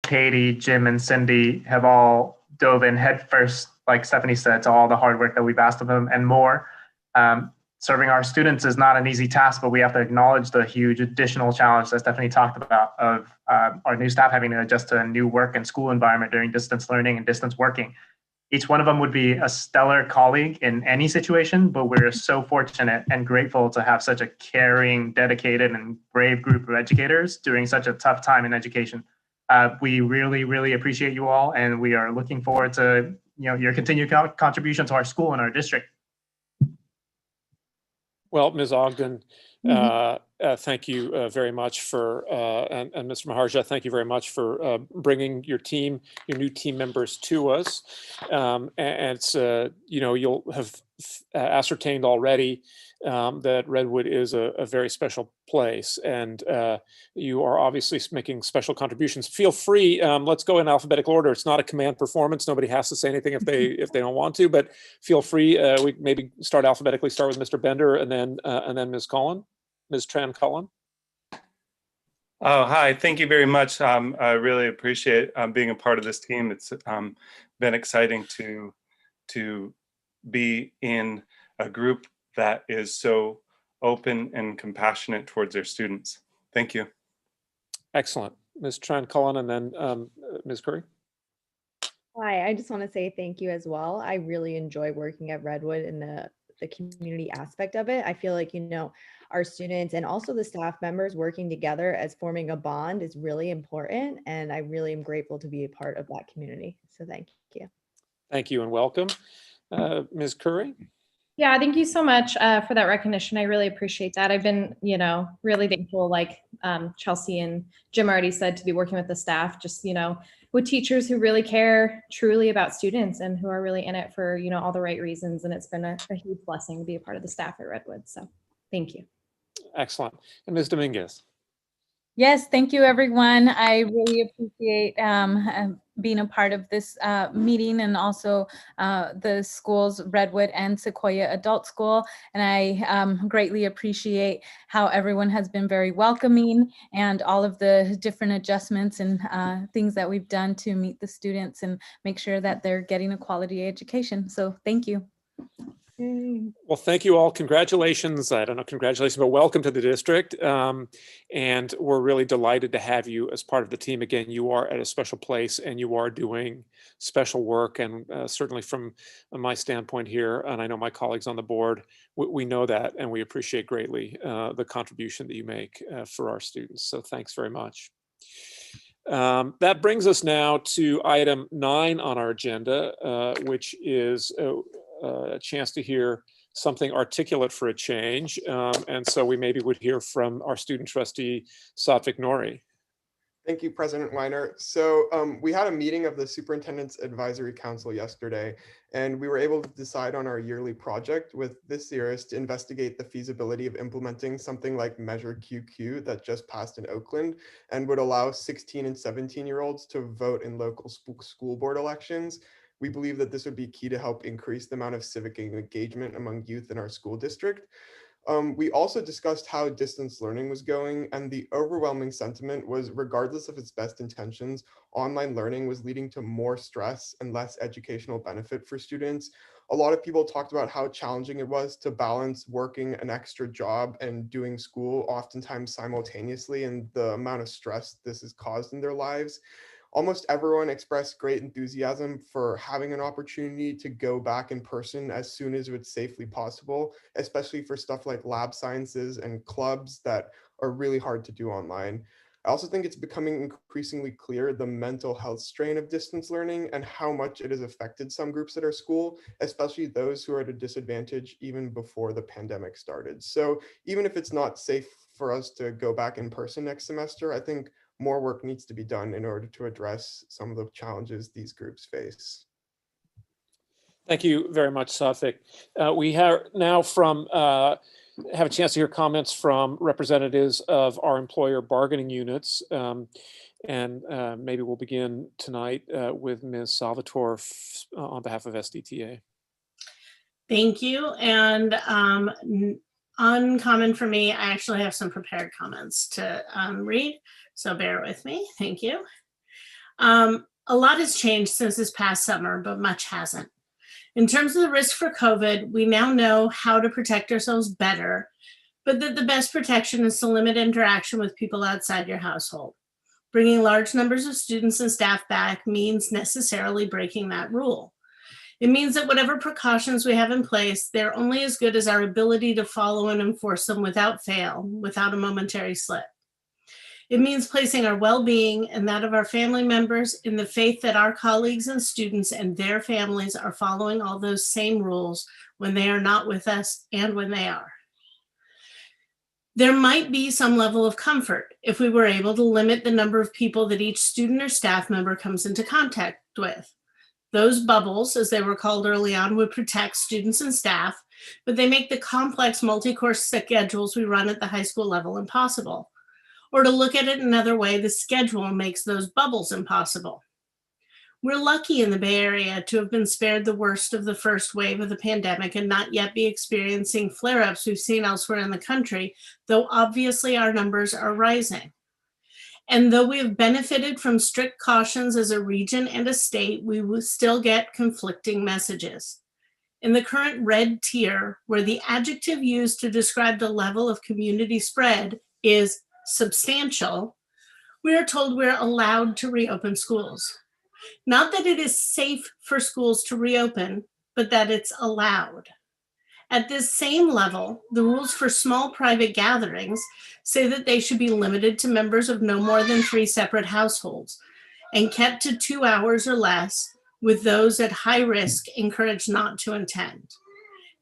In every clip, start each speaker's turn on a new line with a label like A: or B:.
A: Katie, Jim, and Cindy have all dove in headfirst, like Stephanie said, to all the hard work that we've asked of them and more. Serving our students is not an easy task, but we have to acknowledge the huge additional challenge that Stephanie talked about of our new staff having to adjust to a new work and school environment during distance learning and distance working. Each one of them would be a stellar colleague in any situation, but we're so fortunate and grateful to have such a caring, dedicated, and brave group of educators during such a tough time in education. We really, really appreciate you all, and we are looking forward to your continued contribution to our school and our district.
B: Well, Ms. Ogden, thank you very much for, and Mr. Maharja, thank you very much for bringing your new team members to us. And it's, you'll have ascertained already that Redwood is a very special place, and you are obviously making special contributions. Feel free, let's go in alphabetical order. It's not a command performance. Nobody has to say anything if they don't want to, but feel free. We maybe start alphabetically, start with Mr. Bender and then Ms. Cullen, Ms. Tran Cullen.
C: Oh, hi, thank you very much. I really appreciate being a part of this team. It's been exciting to be in a group that is so open and compassionate towards their students. Thank you.
B: Excellent. Ms. Tran Cullen and then Ms. Curry.
D: Hi, I just want to say thank you as well. I really enjoy working at Redwood and the community aspect of it. I feel like, our students and also the staff members working together as forming a bond is really important. And I really am grateful to be a part of that community. So thank you.
B: Thank you and welcome. Ms. Curry.
E: Yeah, thank you so much for that recognition. I really appreciate that. I've been, really thankful, like Chelsea and Jim already said, to be working with the staff, just, with teachers who really care truly about students and who are really in it for, all the right reasons. And it's been a huge blessing to be a part of the staff at Redwood. So thank you.
B: Excellent. And Ms. Dominguez.
F: Yes, thank you, everyone. I really appreciate being a part of this meeting, and also the schools, Redwood and Sequoia Adult School. And I greatly appreciate how everyone has been very welcoming, and all of the different adjustments and things that we've done to meet the students and make sure that they're getting a quality education. So thank you.
B: Well, thank you all. Congratulations. I don't know, congratulations, but welcome to the district. And we're really delighted to have you as part of the team. Again, you are at a special place and you are doing special work. And certainly from my standpoint here, and I know my colleagues on the board, we know that, and we appreciate greatly the contribution that you make for our students. So thanks very much. That brings us now to item 9 on our agenda, which is a chance to hear something articulate for a change. And so we maybe would hear from our student trustee, Satvik Nori.
G: Thank you, President Weiner. So we had a meeting of the Superintendent's Advisory Council yesterday, and we were able to decide on our yearly project with this year is to investigate the feasibility of implementing something like Measure QQ that just passed in Oakland and would allow 16 and 17-year-olds to vote in local school board elections. We believe that this would be key to help increase the amount of civic engagement among youth in our school district. We also discussed how distance learning was going, and the overwhelming sentiment was, regardless of its best intentions, online learning was leading to more stress and less educational benefit for students. A lot of people talked about how challenging it was to balance working an extra job and doing school oftentimes simultaneously, and the amount of stress this has caused in their lives. Almost everyone expressed great enthusiasm for having an opportunity to go back in person as soon as it's safely possible, especially for stuff like lab sciences and clubs that are really hard to do online. I also think it's becoming increasingly clear the mental health strain of distance learning and how much it has affected some groups at our school, especially those who are at a disadvantage even before the pandemic started. So even if it's not safe for us to go back in person next semester, I think more work needs to be done in order to address some of the challenges these groups face.
B: Thank you very much, Satvik. We have now have a chance to hear comments from representatives of our employer bargaining units. And maybe we'll begin tonight with Ms. Salvatore on behalf of SDTA.
H: Thank you. And uncommon for me, I actually have some prepared comments to read. So bear with me. Thank you. A lot has changed since this past summer, but much hasn't. In terms of the risk for COVID, we now know how to protect ourselves better, but that the best protection is to limit interaction with people outside your household. Bringing large numbers of students and staff back means necessarily breaking that rule. It means that whatever precautions we have in place, they're only as good as our ability to follow and enforce them without fail, without a momentary slip. It means placing our well-being and that of our family members in the faith that our colleagues and students and their families are following all those same rules when they are not with us and when they are. There might be some level of comfort if we were able to limit the number of people that each student or staff member comes into contact with. Those bubbles, as they were called early on, would protect students and staff, but they make the complex multi-course schedules we run at the high school level impossible. Or to look at it another way, the schedule makes those bubbles impossible. We're lucky in the Bay Area to have been spared the worst of the first wave of the pandemic and not yet be experiencing flare-ups we've seen elsewhere in the country, though obviously our numbers are rising. And though we have benefited from strict cautions as a region and a state, we will still get conflicting messages. In the current red tier, where the adjective used to describe the level of community spread is substantial, we are told we're allowed to reopen schools. Not that it is safe for schools to reopen, but that it's allowed. At this same level, the rules for small private gatherings say that they should be limited to members of no more than 3 separate households and kept to 2 hours or less, with those at high risk encouraged not to attend.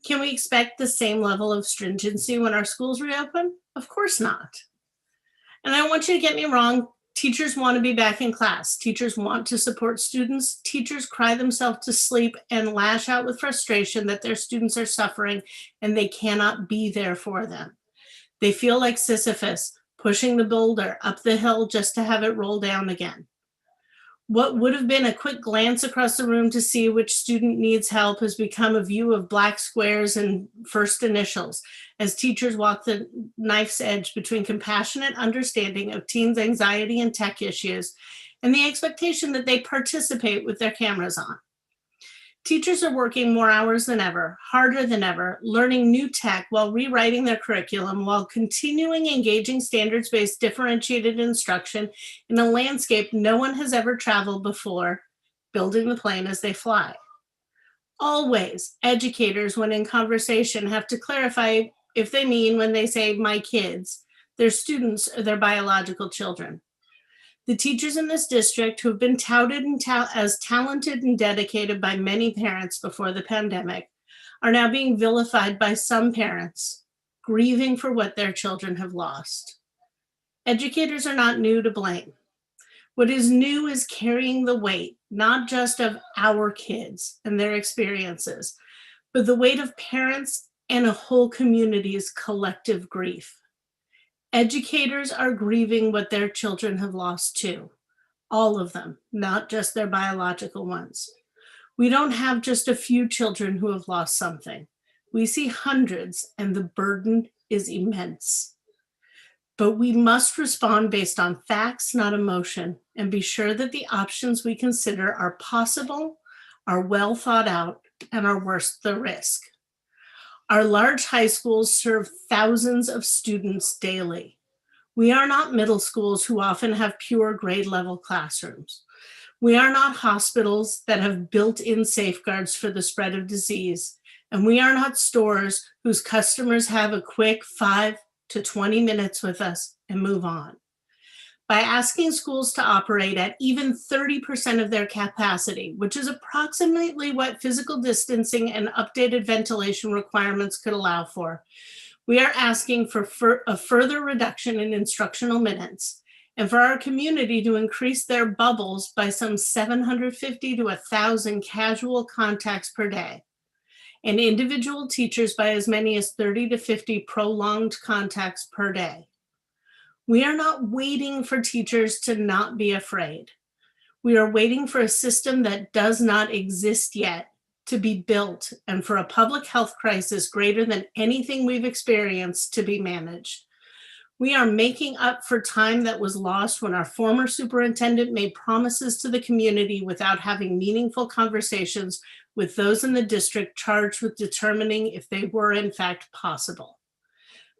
H: Can we expect the same level of stringency when our schools reopen? Of course not. And I don't want you to get me wrong. Teachers want to be back in class. Teachers want to support students. Teachers cry themselves to sleep and lash out with frustration that their students are suffering and they cannot be there for them. They feel like Sisyphus pushing the boulder up the hill just to have it roll down again. What would have been a quick glance across the room to see which student needs help has become a view of black squares and first initials as teachers walk the knife's edge between compassionate understanding of teens' anxiety and tech issues and the expectation that they participate with their cameras on. Teachers are working more hours than ever, harder than ever, learning new tech while rewriting their curriculum, while continuing engaging standards-based differentiated instruction in a landscape no one has ever traveled before, building the plane as they fly. Always, educators, when in conversation, have to clarify if they mean, when they say my kids, their students or their biological children. The teachers in this district, who have been touted as talented and dedicated by many parents before the pandemic, are now being vilified by some parents, grieving for what their children have lost. Educators are not new to blame. What is new is carrying the weight, not just of our kids and their experiences, but the weight of parents and a whole community's collective grief. Educators are grieving what their children have lost too. All of them, not just their biological ones. We don't have just a few children who have lost something. We see hundreds, and the burden is immense. But we must respond based on facts, not emotion, and be sure that the options we consider are possible, are well thought out, and are worth the risk. Our large high schools serve thousands of students daily. We are not middle schools who often have pure grade level classrooms. We are not hospitals that have built-in safeguards for the spread of disease. And we are not stores whose customers have a quick 5 to 20 minutes with us and move on. By asking schools to operate at even 30% of their capacity, which is approximately what physical distancing and updated ventilation requirements could allow for, we are asking for a further reduction in instructional minutes and for our community to increase their bubbles by some 750 to 1,000 casual contacts per day, and individual teachers by as many as 30 to 50 prolonged contacts per day. We are not waiting for teachers to not be afraid. We are waiting for a system that does not exist yet to be built and for a public health crisis greater than anything we've experienced to be managed. We are making up for time that was lost when our former superintendent made promises to the community without having meaningful conversations with those in the district charged with determining if they were in fact possible.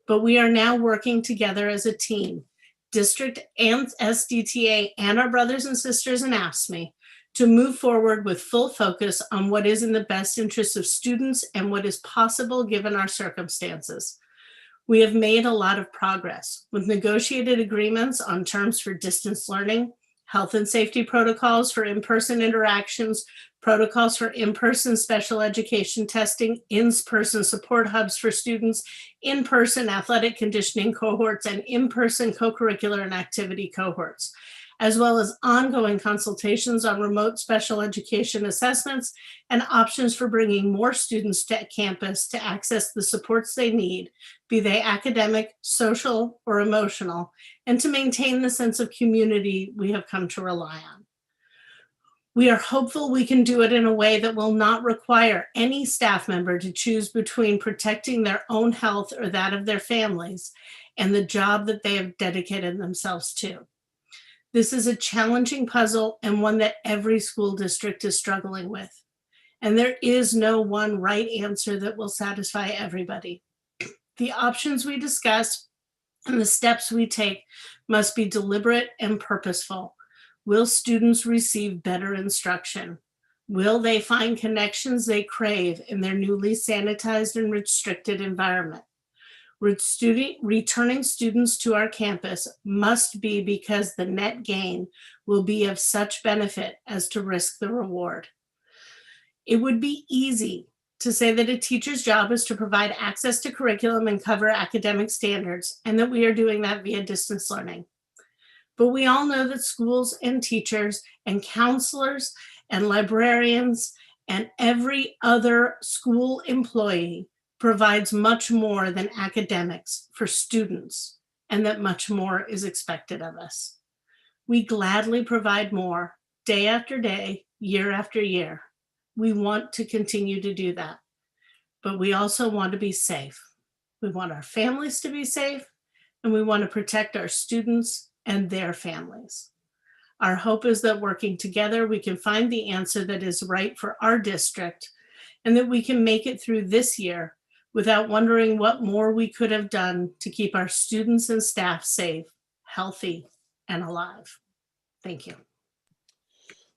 H: But we are now working together as a team, district and SDTA and our brothers and sisters in AFSCME, to move forward with full focus on what is in the best interest of students and what is possible given our circumstances. We have made a lot of progress with negotiated agreements on terms for distance learning, health and safety protocols for in-person interactions, protocols for in-person special education testing, in-person support hubs for students, in-person athletic conditioning cohorts, and in-person co-curricular and activity cohorts, as well as ongoing consultations on remote special education assessments and options for bringing more students to campus to access the supports they need, be they academic, social, or emotional, and to maintain the sense of community we have come to rely on. We are hopeful we can do it in a way that will not require any staff member to choose between protecting their own health or that of their families and the job that they have dedicated themselves to. This is a challenging puzzle and one that every school district is struggling with. And there is no one right answer that will satisfy everybody. The options we discuss and the steps we take must be deliberate and purposeful. Will students receive better instruction? Will they find connections they crave in their newly sanitized and restricted environment? Returning students to our campus must be because the net gain will be of such benefit as to risk the reward. It would be easy to say that a teacher's job is to provide access to curriculum and cover academic standards, and that we are doing that via distance learning. But we all know that schools and teachers and counselors and librarians and every other school employee provides much more than academics for students, and that much more is expected of us. We gladly provide more day after day, year after year. We want to continue to do that, but we also want to be safe. We want our families to be safe, and we want to protect our students and their families. Our hope is that working together, we can find the answer that is right for our district, and that we can make it through this year without wondering what more we could have done to keep our students and staff safe, healthy, and alive. Thank you.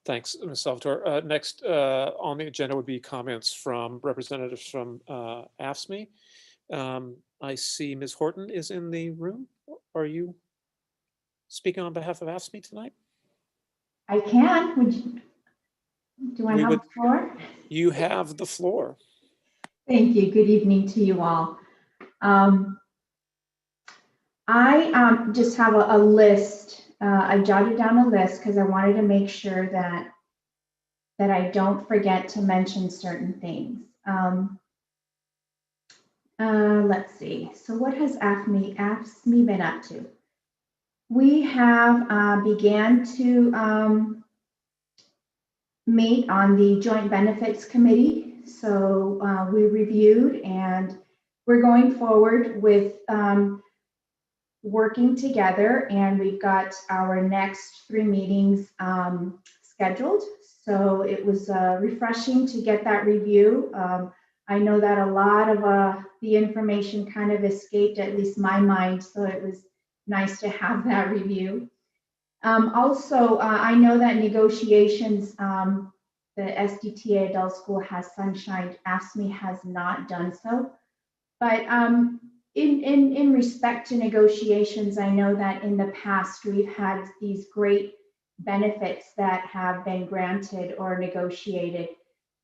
B: Thanks, Ms. Salvatore. Next on the agenda would be comments from representatives from AFSCME. I see Ms. Horton is in the room. Are you speaking on behalf of AFSCME tonight?
I: I can. Do I have the floor?
B: You have the floor.
I: Thank you. Good evening to you all. I just have a list. I jotted down a list because I wanted to make sure that I don't forget to mention certain things. Let's see. So what has AFSCME been up to? We have began to meet on the Joint Benefits Committee. So we reviewed, and we're going forward with working together, and we've got our next 3 meetings scheduled. So it was refreshing to get that review. I know that a lot of the information kind of escaped, at least my mind, so it was nice to have that review. Also, I know that negotiations, the SDTA Adult School has sunshined. AFSCME has not done so. But in respect to negotiations, I know that in the past we've had these great benefits that have been granted or negotiated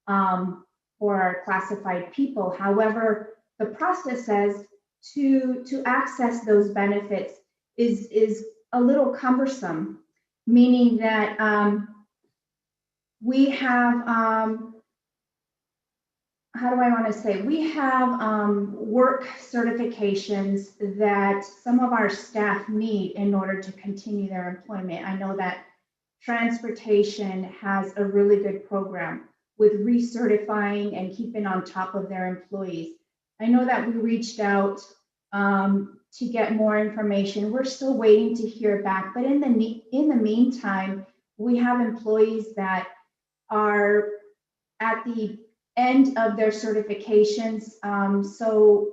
I: for our classified people. However, the process says to access those benefits is a little cumbersome, meaning that we have, how do I want to say, we have work certifications that some of our staff need in order to continue their employment. I know that transportation has a really good program with recertifying and keeping on top of their employees. I know that we reached out to get more information. We're still waiting to hear back, but in the meantime, we have employees that are at the end of their certifications. So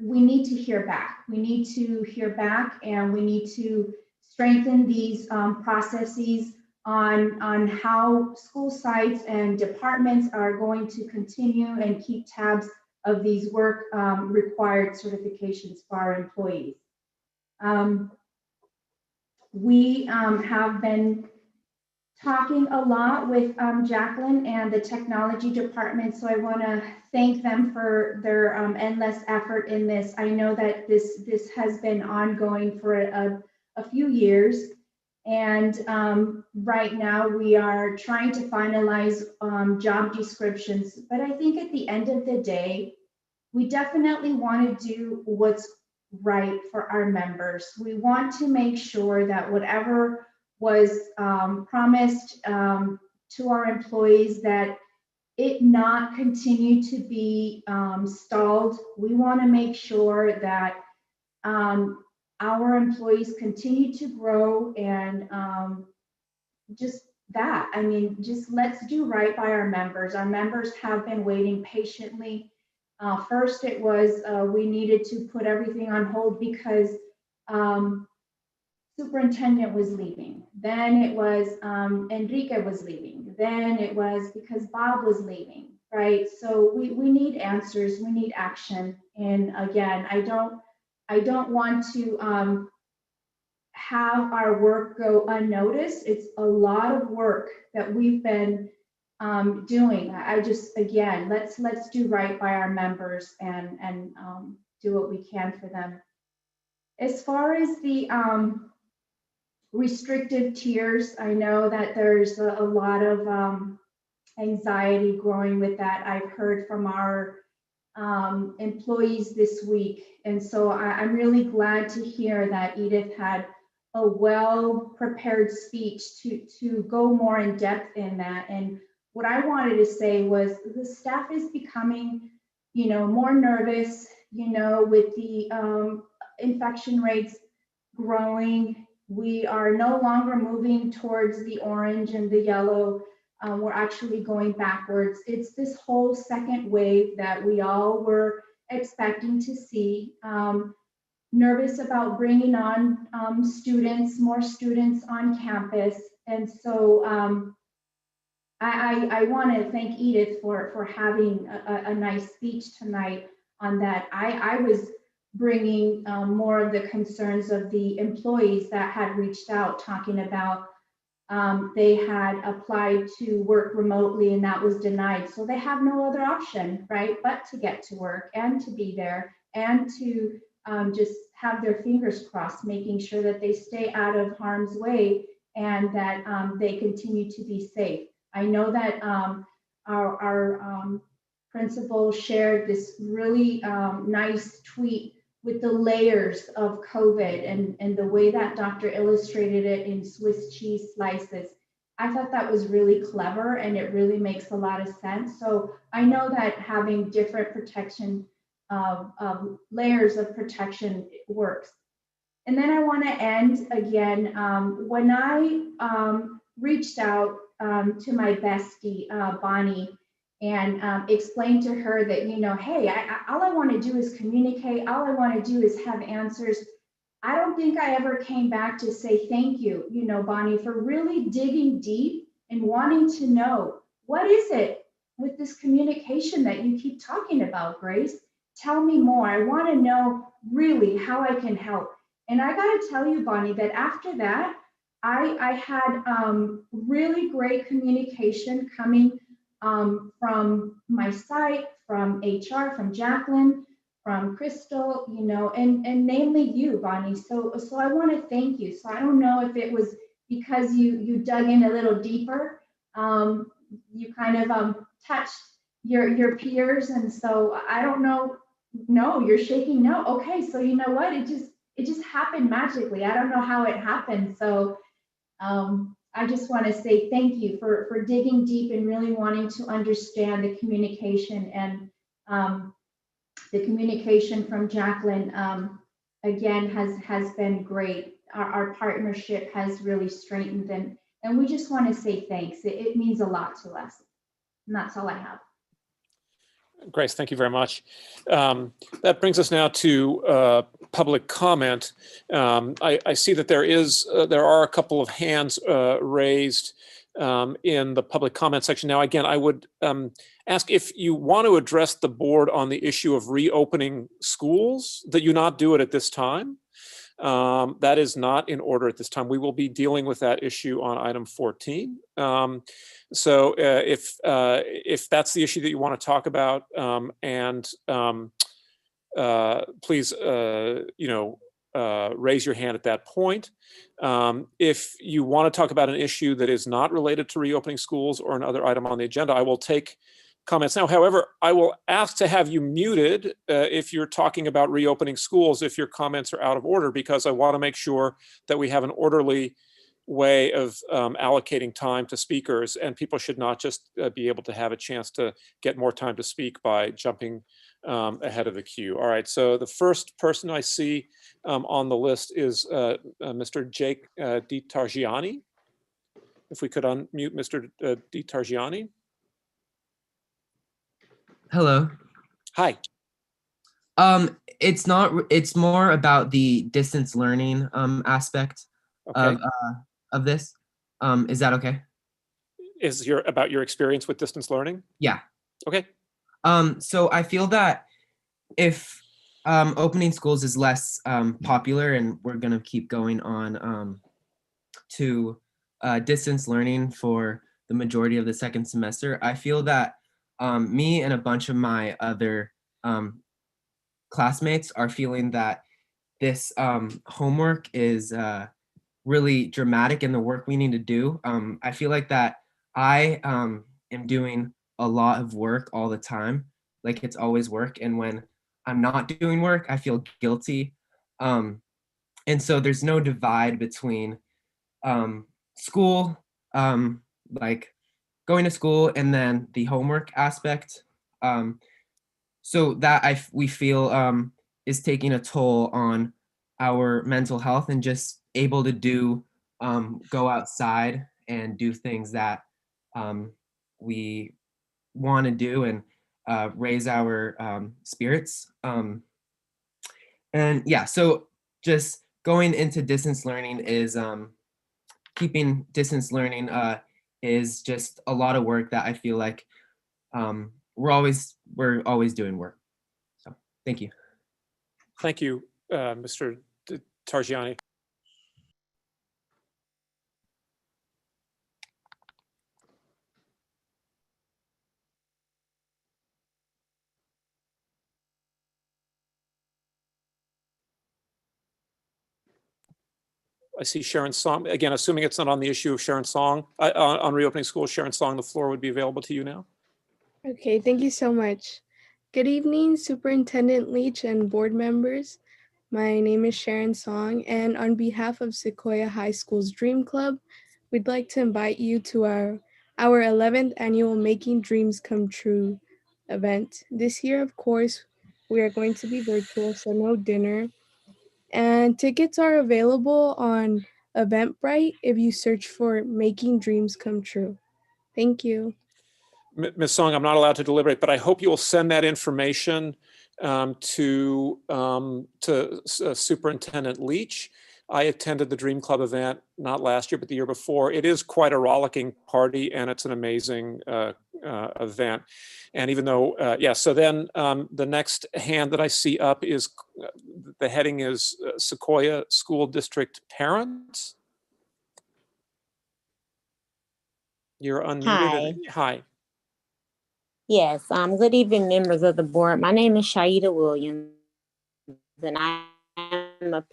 I: we need to hear back. We need to hear back, and we need to strengthen these processes on how school sites and departments are going to continue and keep tabs of these work required certifications for our employees. We have been talking a lot with Jacqueline and the technology department, so I want to thank them for their endless effort in this. I know that this has been ongoing for a few years, and right now we are trying to finalize job descriptions. But I think at the end of the day, we definitely want to do what's right for our members. We want to make sure that whatever was promised to our employees, that it not continue to be stalled. We want to make sure that our employees continue to grow, and just that. I mean, just let's do right by our members. Our members have been waiting patiently. First, it was we needed to put everything on hold because superintendent was leaving. Then it was Enrique was leaving. Then it was because Bob was leaving, right? So we need answers, we need action. And again, I don't want to have our work go unnoticed. It's a lot of work that we've been doing. I just, again, let's do right by our members and do what we can for them. As far as the restrictive tiers, I know that there's a lot of anxiety growing with that. I've heard from our employees this week. And so I'm really glad to hear that Edith had a well-prepared speech to go more in depth in that. And what I wanted to say was the staff is becoming, more nervous, with the infection rates growing. We are no longer moving towards the orange and the yellow. We're actually going backwards. It's this whole second wave that we all were expecting to see. Nervous about bringing on more students on campus. And so I want to thank Edith for having a nice speech tonight on that. I was bringing more of the concerns of the employees that had reached out, talking about they had applied to work remotely and that was denied. So they have no other option, right, but to get to work and to be there and to just have their fingers crossed, making sure that they stay out of harm's way and that they continue to be safe. I know that our principal shared this really nice tweet with the layers of COVID and the way that Dr. illustrated it in Swiss cheese slices. I thought that was really clever and it really makes a lot of sense. So I know that having different protection layers of protection works. And then I want to end again, when I reached out to my bestie, Bonnie, and explained to her that, hey, all I want to do is communicate. All I want to do is have answers. I don't think I ever came back to say thank you, Bonnie, for really digging deep and wanting to know, what is it with this communication that you keep talking about, Grace? Tell me more. I want to know really how I can help. And I got to tell you, Bonnie, that after that, I had really great communication coming from my site, from HR, from Jacqueline, from Crystal, and namely you, Bonnie. So I want to thank you. So I don't know if it was because you dug in a little deeper, you kind of touched your peers, and so I don't know. No, you're shaking no. Okay, so you know what? It just happened magically. I don't know how it happened. So I just want to say thank you for digging deep and really wanting to understand the communication, and the communication from Jacqueline again, has been great. Our partnership has really strengthened, and we just want to say thanks. It means a lot to us. And that's all I have.
B: Grace, thank you very much. That brings us now to public comment. I see that there are a couple of hands raised in the public comment section. Now, again, I would ask if you want to address the board on the issue of reopening schools, that you not do it at this time. That is not in order at this time. We will be dealing with that issue on item 14. So if that's the issue that you want to talk about, please, raise your hand at that point. If you want to talk about an issue that is not related to reopening schools or another item on the agenda, I will take comments now. However, I will ask to have you muted if you're talking about reopening schools, if your comments are out of order, because I want to make sure that we have an orderly way of allocating time to speakers, and people should not just be able to have a chance to get more time to speak by jumping ahead of the queue. All right, so the first person I see on the list is Mr. Jake DiTargiani. If we could unmute Mr. DiTargiani.
J: Hello.
B: Hi.
J: It's more about the distance learning aspect of this. Is that okay?
B: Is about your experience with distance learning?
J: Yeah.
B: Okay.
J: So I feel that if opening schools is less popular and we're gonna keep going on to distance learning for the majority of the second semester, I feel that me and a bunch of my other classmates are feeling that this homework is really dramatic in the work we need to do. I feel like that I am doing a lot of work all the time, like it's always work, and when I'm not doing work, I feel guilty. And so there's no divide between school, like going to school, and then the homework aspect. So that we feel is taking a toll on our mental health, and just able to do go outside and do things that we want to do, and raise our spirits. And yeah, so just going into distance learning is keeping distance learning is just a lot of work that I feel like we're always doing work. So thank you.
B: Thank you, Mr. Targiani. I see Sharon Song. Again, assuming it's not on the issue of Sharon Song, on reopening schools, Sharon Song, the floor would be available to you now.
K: Okay, thank you so much. Good evening, Superintendent Leach and board members. My name is Sharon Song, and on behalf of Sequoia High School's Dream Club, we'd like to invite you to our 11th annual Making Dreams Come True event. This year, of course, we are going to be virtual, so no dinner. And tickets are available on Eventbrite if you search for Making Dreams Come True. Thank you.
B: Ms. Song, I'm not allowed to deliberate, but I hope you will send that information to Superintendent Leach. I attended the Dream Club event, not last year, but the year before. It is quite a rollicking party, and it's an amazing event. And even though, so then the next hand that I see up is, the heading is Sequoia School District Parents. You're unmuted.
L: Hi. Yes, good evening, members of the board. My name is Shaida Williams, and I am a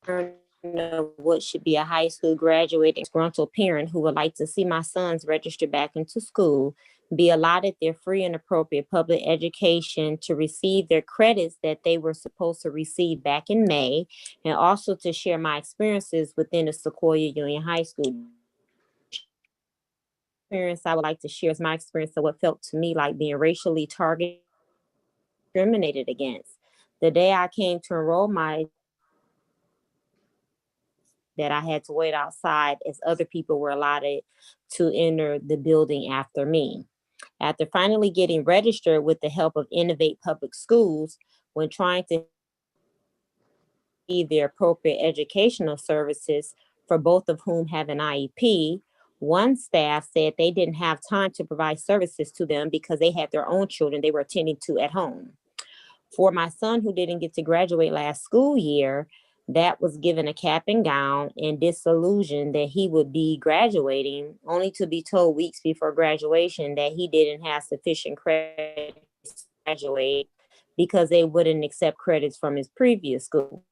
L: parent of what should be a high school graduate disgruntled parent who would like to see my sons register back into school, be allotted their free and appropriate public education to receive their credits that they were supposed to receive back in May, and also to share my experiences within the Sequoia Union High School. Experience I would like to share is my experience of what felt to me like being racially targeted, discriminated against. The day I came to enroll that I had to wait outside as other people were allotted to enter the building after me. After finally getting registered with the help of Innovate Public Schools, when trying to receive the appropriate educational services for both of whom have an IEP, one staff said they didn't have time to provide services to them because they had their own children they were attending to at home. For my son, who didn't get to graduate last school year, that was given a cap and gown and disillusioned that he would be graduating, only to be told weeks before graduation that he didn't have sufficient credits to graduate because they wouldn't accept credits from his previous school.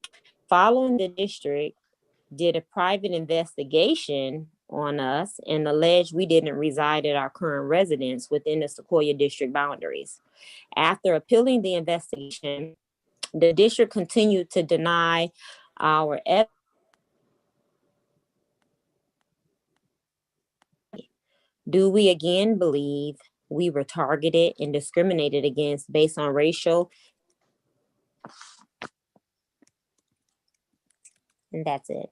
L: Following, the district did a private investigation on us and alleged we didn't reside at our current residence within the Sequoia district boundaries. After appealing the investigation, the district continued to deny our evidence. Do we again believe we were targeted and discriminated against based on racial? And that's it.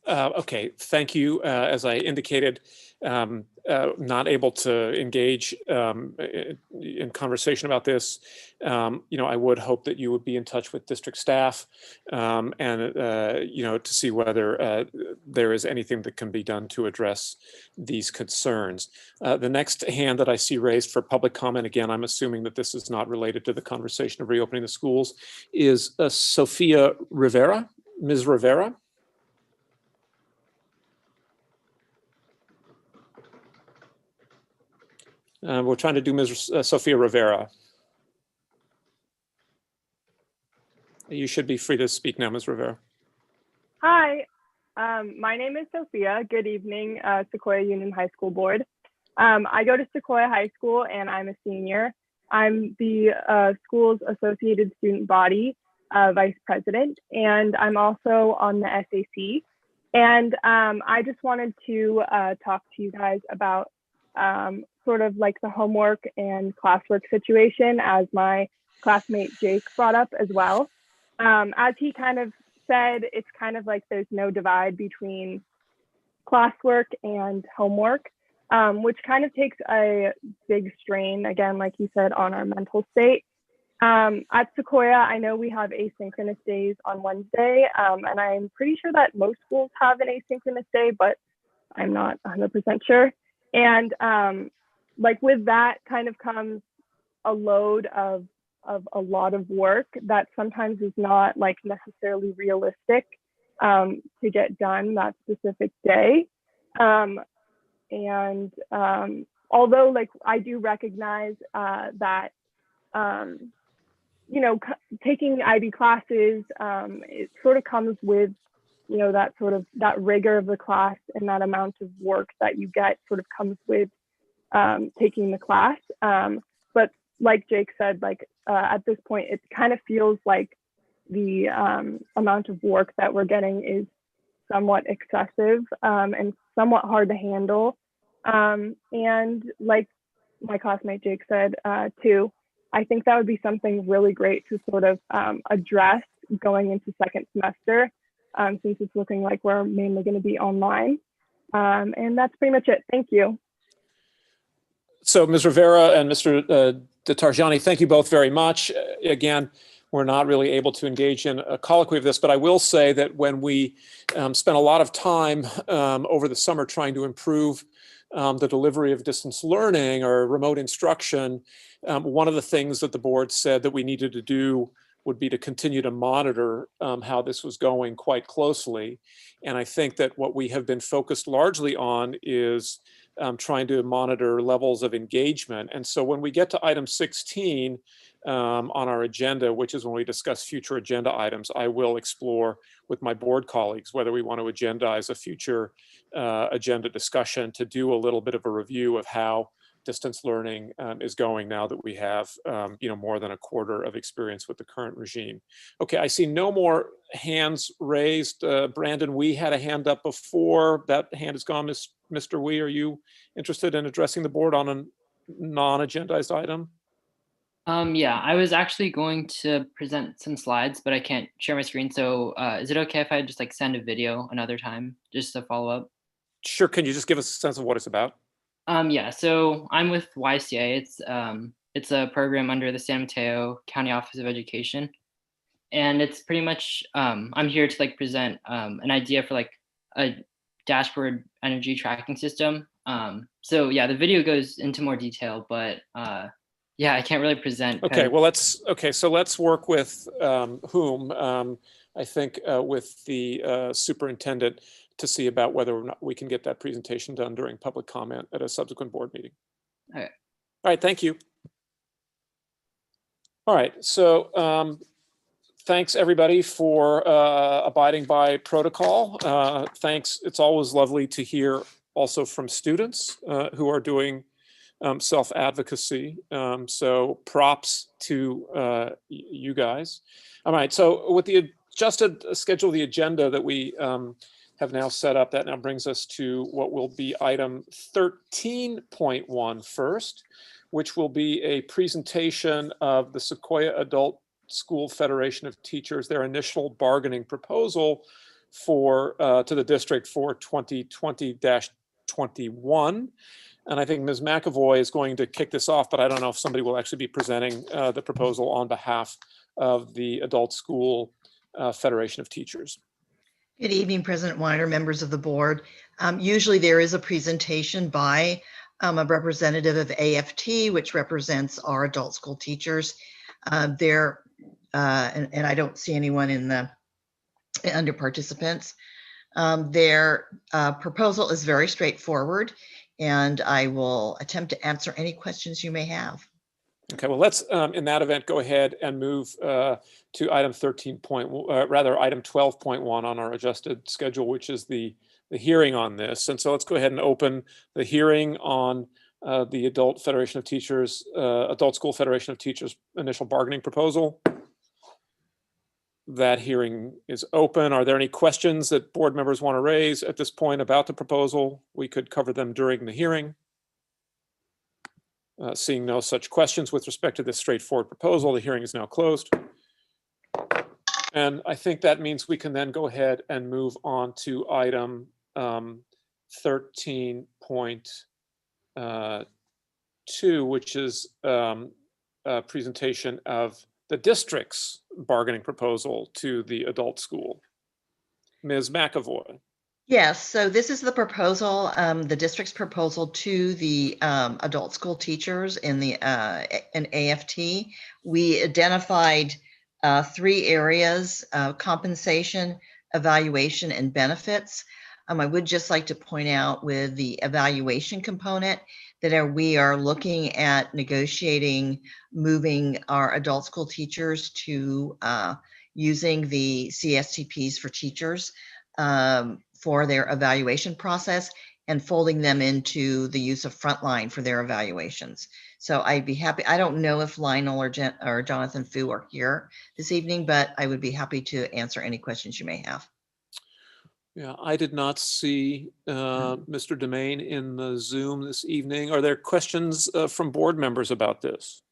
B: Okay, thank you. As I indicated, not able to engage in conversation about this. I would hope that you would be in touch with district staff and, to see whether there is anything that can be done to address these concerns. The next hand that I see raised for public comment, again, I'm assuming that this is not related to the conversation of reopening the schools, is Sophia Rivera. Ms. Rivera? We're trying to do Ms. Sophia Rivera. You should be free to speak now, Ms. Rivera.
M: Hi, my name is Sophia. Good evening, Sequoia Union High School Board. I go to Sequoia High School and I'm a senior. I'm the school's associated student body vice president, and I'm also on the SAC. And I just wanted to talk to you guys about sort of like the homework and classwork situation, as my classmate Jake brought up as well. As he kind of said, it's kind of like there's no divide between classwork and homework, which kind of takes a big strain, again, like you said, on our mental state. At Sequoia, I know we have asynchronous days on Wednesday, and I'm pretty sure that most schools have an asynchronous day, but I'm not 100% sure. And like with that kind of comes a load of a lot of work that sometimes is not like necessarily realistic to get done that specific day. And although like I do recognize that taking IB classes, it sort of comes with, that rigor of the class, and that amount of work that you get sort of comes with taking the class. But like Jake said, like at this point, it kind of feels like the amount of work that we're getting is somewhat excessive and somewhat hard to handle. And like my classmate Jake said too, I think that would be something really great to sort of address going into second semester, since it's looking like we're mainly going to be online. And that's pretty much it. Thank you.
B: So Ms. Rivera and Mr. DeTarjani, thank you both very much. Again, we're not really able to engage in a colloquy of this, but I will say that when we spent a lot of time over the summer trying to improve the delivery of distance learning or remote instruction, one of the things that the board said that we needed to do would be to continue to monitor how this was going quite closely. And I think that what we have been focused largely on is trying to monitor levels of engagement. And so when we get to item 16 on our agenda, which is when we discuss future agenda items, I will explore with my board colleagues whether we want to agendize a future agenda discussion to do a little bit of a review of how distance learning is going now that we have more than a quarter of experience with the current regime. Okay, I see no more hands raised. Brandon, we had a hand up before. That hand is gone. Mr. Wee, are you interested in addressing the board on a non-agendized item?
N: Yeah, I was actually going to present some slides, but I can't share my screen. So is it okay if I just like send a video another time just to follow up?
B: Sure. Can you just give us a sense of what it's about?
N: Yeah, so I'm with YCA. It's a program under the San Mateo County Office of Education. And it's pretty much I'm here to like present an idea for like a dashboard energy tracking system. So yeah, the video goes into more detail, but yeah, I can't really present.
B: Okay, well, so let's work with whom? I think with the superintendent to see about whether or not we can get that presentation done during public comment at a subsequent board meeting.
N: Okay.
B: All right, thank you. All right, so thanks everybody for abiding by protocol. Thanks, it's always lovely to hear also from students who are doing self-advocacy. So props to you guys. All right, so with the adjusted schedule, the agenda that we have now set up, that now brings us to what will be item 13.1 first, which will be a presentation of the Sequoia Adult School Federation of Teachers, their initial bargaining proposal for to the district for 2020-21. And I think Ms. McAvoy is going to kick this off, but I don't know if somebody will actually be presenting the proposal on behalf of the Adult School Federation of Teachers.
O: Good evening, President Weiner, members of the board. Usually there is a presentation by a representative of AFT, which represents our adult school teachers. And I don't see anyone in the under participants. Their proposal is very straightforward, and I will attempt to answer any questions you may have.
B: Okay, well, let's in that event go ahead and move to item 12.1 on our adjusted schedule, which is the hearing on this. And so let's go ahead and open the hearing on the Adult Federation of Teachers, Adult School Federation of Teachers initial bargaining proposal. That hearing is open. Are there any questions that board members want to raise at this point about the proposal? We could cover them during the hearing. Seeing no such questions with respect to this straightforward proposal, the hearing is now closed. And I think that means we can then go ahead and move on to item 13.2, which is a presentation of the district's bargaining proposal to the adult school. Ms. McAvoy.
O: Yes, so this is the proposal, the district's proposal to the adult school teachers in the in AFT. We identified 3 areas: compensation, evaluation, and benefits. I would just like to point out with the evaluation component that we are looking at negotiating, moving our adult school teachers to using the CSTPs for teachers for their evaluation process and folding them into the use of Frontline for their evaluations. So I'd be happy. I don't know if Lionel or Jonathan Fu are here this evening, but I would be happy to answer any questions you may have.
B: Yeah, I did not see Mr. Deneen in the Zoom this evening. Are there questions from board members about this?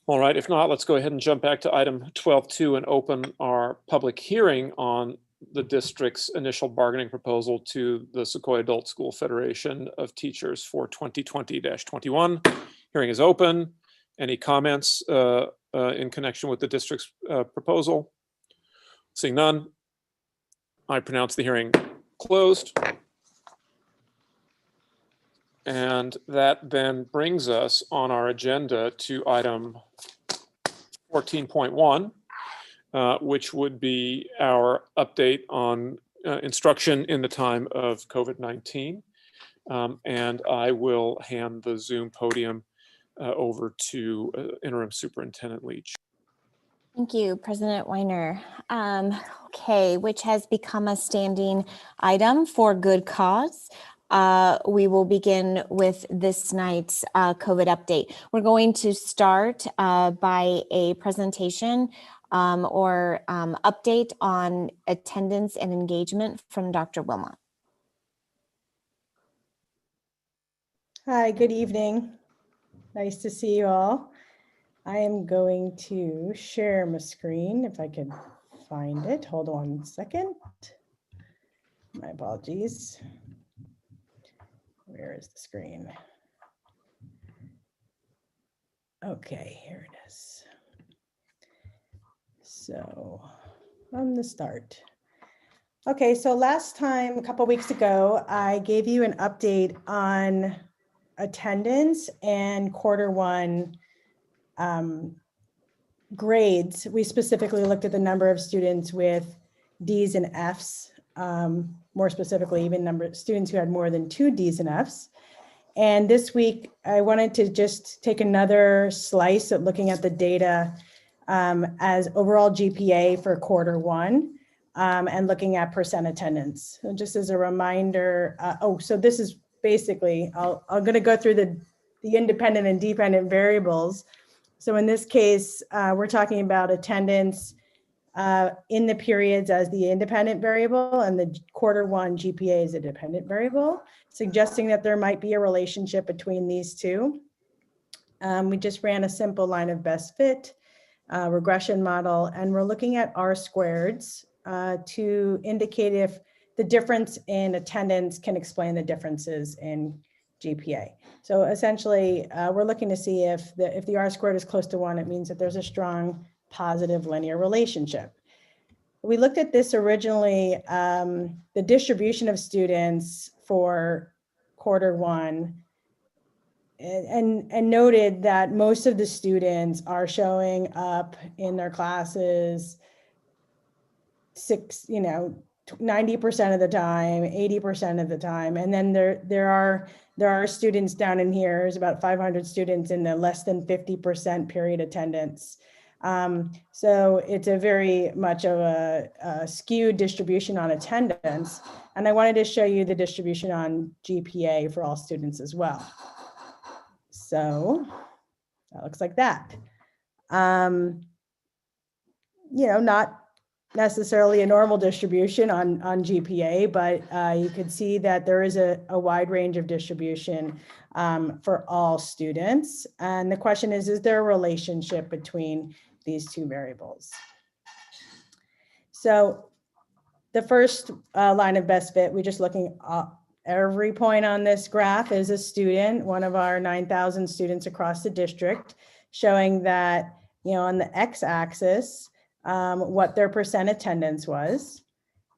B: All right, if not, let's go ahead and jump back to item 12.2 and open our public hearing on the district's initial bargaining proposal to the Sequoia Adult School Federation of Teachers for 2020-21. Hearing is open. Any comments in connection with the district's proposal? Seeing none, I pronounce the hearing closed. And that then brings us on our agenda to item 14.1. Which would be our update on instruction in the time of COVID-19. And I will hand the Zoom podium over to Interim Superintendent Leach.
P: Thank you, President Weiner. Okay, which has become a standing item for good cause. We will begin with this night's COVID update. We're going to start by a presentation or update on attendance and engagement from Dr. Wilmot.
Q: Hi, good evening. Nice to see you all. I am going to share my screen if I can find it. Hold on a second. My apologies. Where is the screen? Okay, here it is. So from the start. Okay, so last time, a couple weeks ago, I gave you an update on attendance and quarter 1 grades. We specifically looked at the number of students with D's and F's, more specifically, even number of students who had more than 2 D's and F's. And this week, I wanted to just take another slice at looking at the data as overall GPA for quarter 1. And looking at percent attendance. So just as a reminder, so this is basically, I'm going to go through the independent and dependent variables. So in this case, we're talking about attendance in the periods as the independent variable, and the quarter 1 GPA is a dependent variable, suggesting that there might be a relationship between these two. We just ran a simple line of best fit regression model, and we're looking at R-squareds to indicate if the difference in attendance can explain the differences in GPA. So essentially, we're looking to see if the R-squared is close to 1, it means that there's a strong positive linear relationship. We looked at this originally, the distribution of students for quarter 1, and noted that most of the students are showing up in their classes 90% of the time, 80% of the time. And then there are students down in here, there's about 500 students in the less than 50% period attendance. So it's a very much of a skewed distribution on attendance. And I wanted to show you the distribution on GPA for all students as well. So that looks like that. Not necessarily a normal distribution on GPA, but you could see that there is a wide range of distribution for all students. And the question is there a relationship between these two variables? So the first line of best fit, we're just looking at every point on this graph is a student, one of our 9,000 students across the district, showing that, on the x-axis, what their percent attendance was,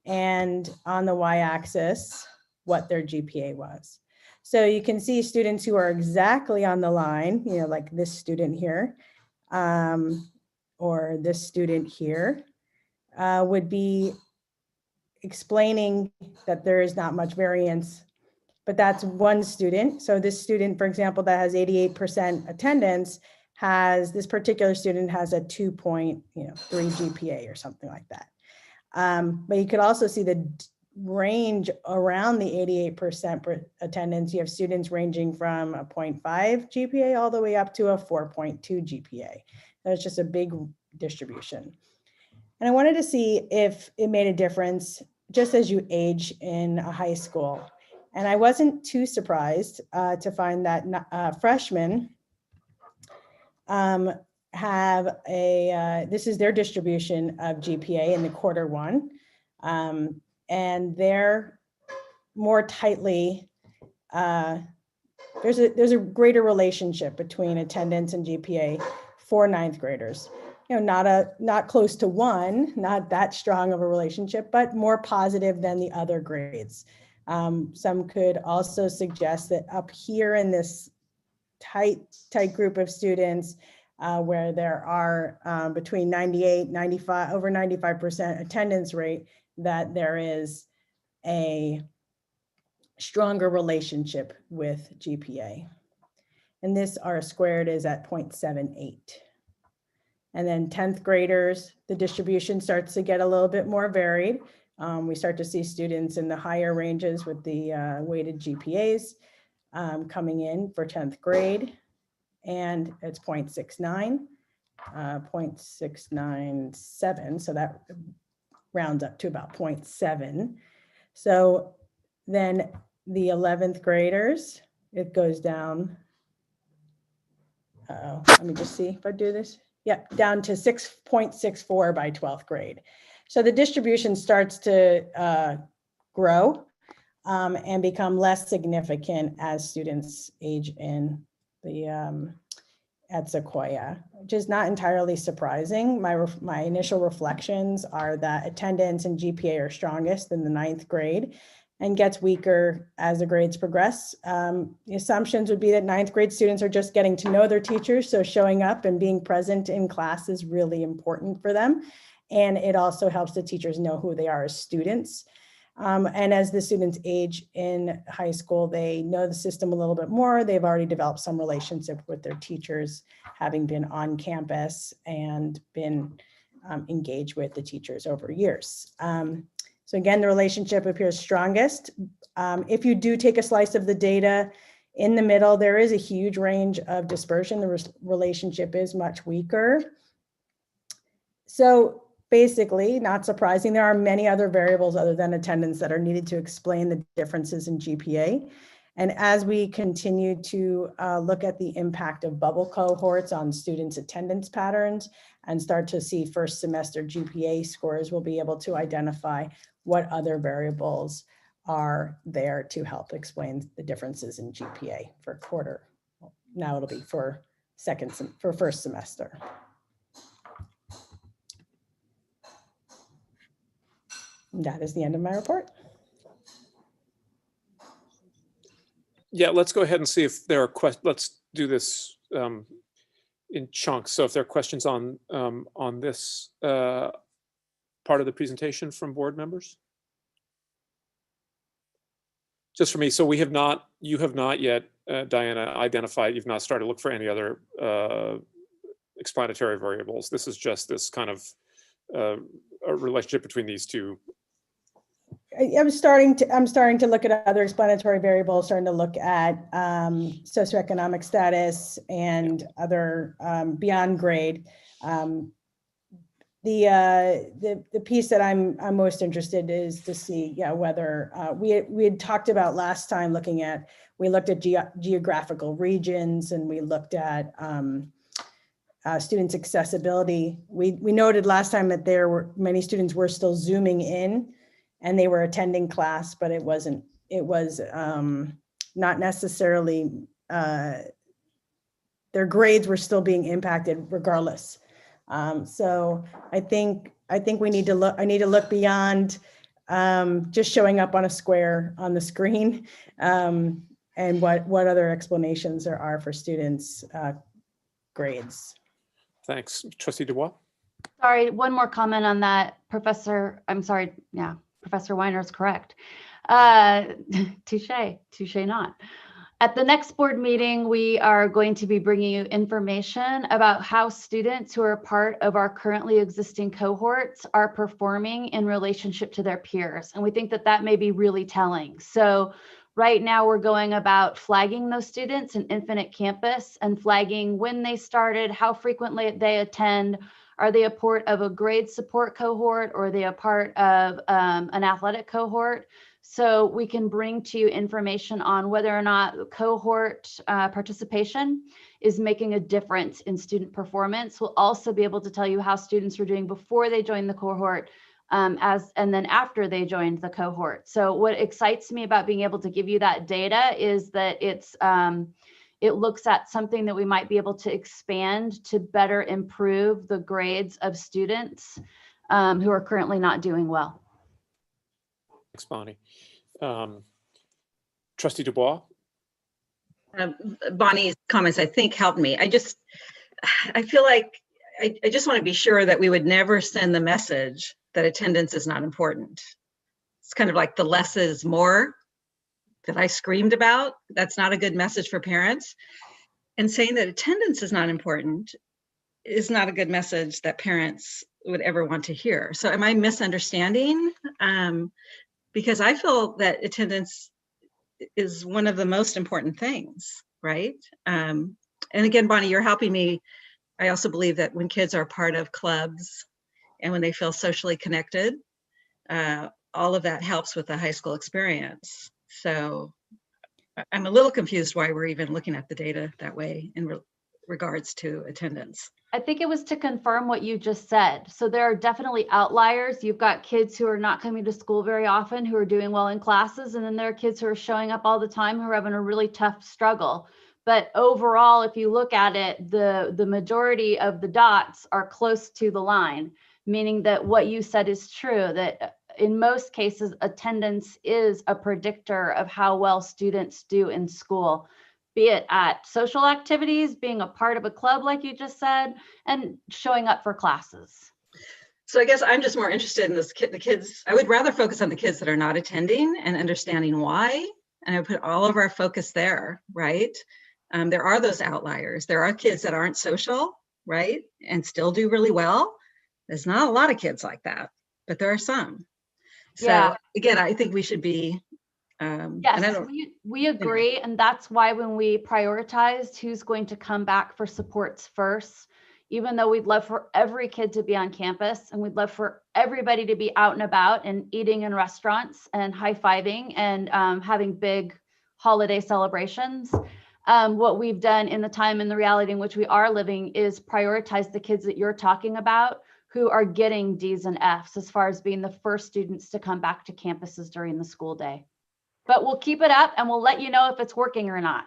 Q: and on the y-axis, what their GPA was. So you can see students who are exactly on the line, like this student here, or this student here, would be explaining that there is not much variance, but that's one student. So this student, for example, that has 88% attendance, this particular student has a 2.3 GPA or something like that. But you could also see the range around the 88% attendance. You have students ranging from a 0.5 GPA all the way up to a 4.2 GPA. That's just a big distribution. And I wanted to see if it made a difference just as you age in a high school. And I wasn't too surprised to find that freshmen have this is their distribution of GPA in the quarter 1. And they're more tightly, there's a greater relationship between attendance and GPA for 9th graders. Not close to 1, not that strong of a relationship, but more positive than the other grades. Some could also suggest that up here in this tight group of students, where there are between 98, 95, over 95% attendance rate, that there is a stronger relationship with GPA. And this R-squared is at 0.78. And then 10th graders, the distribution starts to get a little bit more varied. We start to see students in the higher ranges with the weighted GPAs coming in for 10th grade. And it's 0.69, 0.697. So that rounds up to about 0.7. So then the 11th graders, it goes down let me just see if I do this. Yep, down to 6.64 by 12th grade. So the distribution starts to grow and become less significant as students age in the at Sequoia, which is not entirely surprising. My initial reflections are that attendance and GPA are strongest in the 9th grade and gets weaker as the grades progress. The assumptions would be that 9th grade students are just getting to know their teachers, so showing up and being present in class is really important for them. And it also helps the teachers know who they are as students. And as the students age in high school, they know the system a little bit more. They've already developed some relationship with their teachers, having been on campus and been engaged with the teachers over years. So again, the relationship appears strongest. If you do take a slice of the data in the middle, there is a huge range of dispersion. The relationship is much weaker. So basically, not surprising, there are many other variables other than attendance that are needed to explain the differences in GPA. And as we continue to look at the impact of bubble cohorts on students' attendance patterns and start to see first semester GPA scores, we'll be able to identify what other variables are there to help explain the differences in GPA for quarter. Now it'll be for first semester. That is the end of my report.
B: Yeah, let's go ahead and see if there are questions. Let's do this in chunks. So if there are questions on this part of the presentation from board members. Just for me, so you have not yet, Diana, identified, you've not started to look for any other explanatory variables. This is just this kind of a relationship between these two.
Q: I'm starting to look at other explanatory variables, starting to look at socioeconomic status and other beyond grade. The piece that I'm most interested in is to see, whether we had talked about last time we looked at geographical regions, and we looked at students' accessibility. We noted last time that there were many students were still Zooming in, and they were attending class, but it was not necessarily, their grades were still being impacted regardless. So I think I need to look beyond just showing up on a square on the screen, and what other explanations there are for students' grades.
B: Thanks. Trustee Dubois?
R: Sorry, one more comment on that. Professor Weiner is correct. Touche not. At the next board meeting, we are going to be bringing you information about how students who are part of our currently existing cohorts are performing in relationship to their peers. And we think that that may be really telling. So right now we're going about flagging those students in Infinite Campus and flagging when they started, how frequently they attend. Are they a part of a grade support cohort, or are they a part of an athletic cohort? So we can bring to you information on whether or not cohort participation is making a difference in student performance. We'll also be able to tell you how students were doing before they joined the cohort and then after they joined the cohort. So what excites me about being able to give you that data is that it looks at something that we might be able to expand to better improve the grades of students who are currently not doing well.
B: Thanks, Bonnie. Trustee Dubois?
S: Bonnie's comments, I think, helped me. I feel like I just want to be sure that we would never send the message that attendance is not important. It's kind of like the less is more that I screamed about. That's not a good message for parents. And saying that attendance is not important is not a good message that parents would ever want to hear. So am I misunderstanding? Because I feel that attendance is one of the most important things, right? And again, Bonnie, you're helping me. I also believe that when kids are part of clubs and when they feel socially connected, all of that helps with the high school experience. So I'm a little confused why we're even looking at the data that way regards to attendance?
R: I think it was to confirm what you just said. So there are definitely outliers. You've got kids who are not coming to school very often, who are doing well in classes. And then there are kids who are showing up all the time, who are having a really tough struggle. But overall, if you look at it, the majority of the dots are close to the line, meaning that what you said is true, that in most cases, attendance is a predictor of how well students do in school, be it at social activities, being a part of a club, like you just said, and showing up for classes.
S: So I guess I'm just more interested in the kids. I would rather focus on the kids that are not attending and understanding why. And I would put all of our focus there, right? There are those outliers. There are kids that aren't social, right? And still do really well. There's not a lot of kids like that, but there are some. So
R: Yeah.
S: Again, I think we should be,
R: Yes, we agree. And that's why when we prioritized who's going to come back for supports first, even though we'd love for every kid to be on campus and we'd love for everybody to be out and about and eating in restaurants and high-fiving and having big holiday celebrations, what we've done in the time and the reality in which we are living is prioritize the kids that you're talking about who are getting D's and F's as far as being the first students to come back to campuses during the school day. But we'll keep it up and we'll let you know if it's working or not.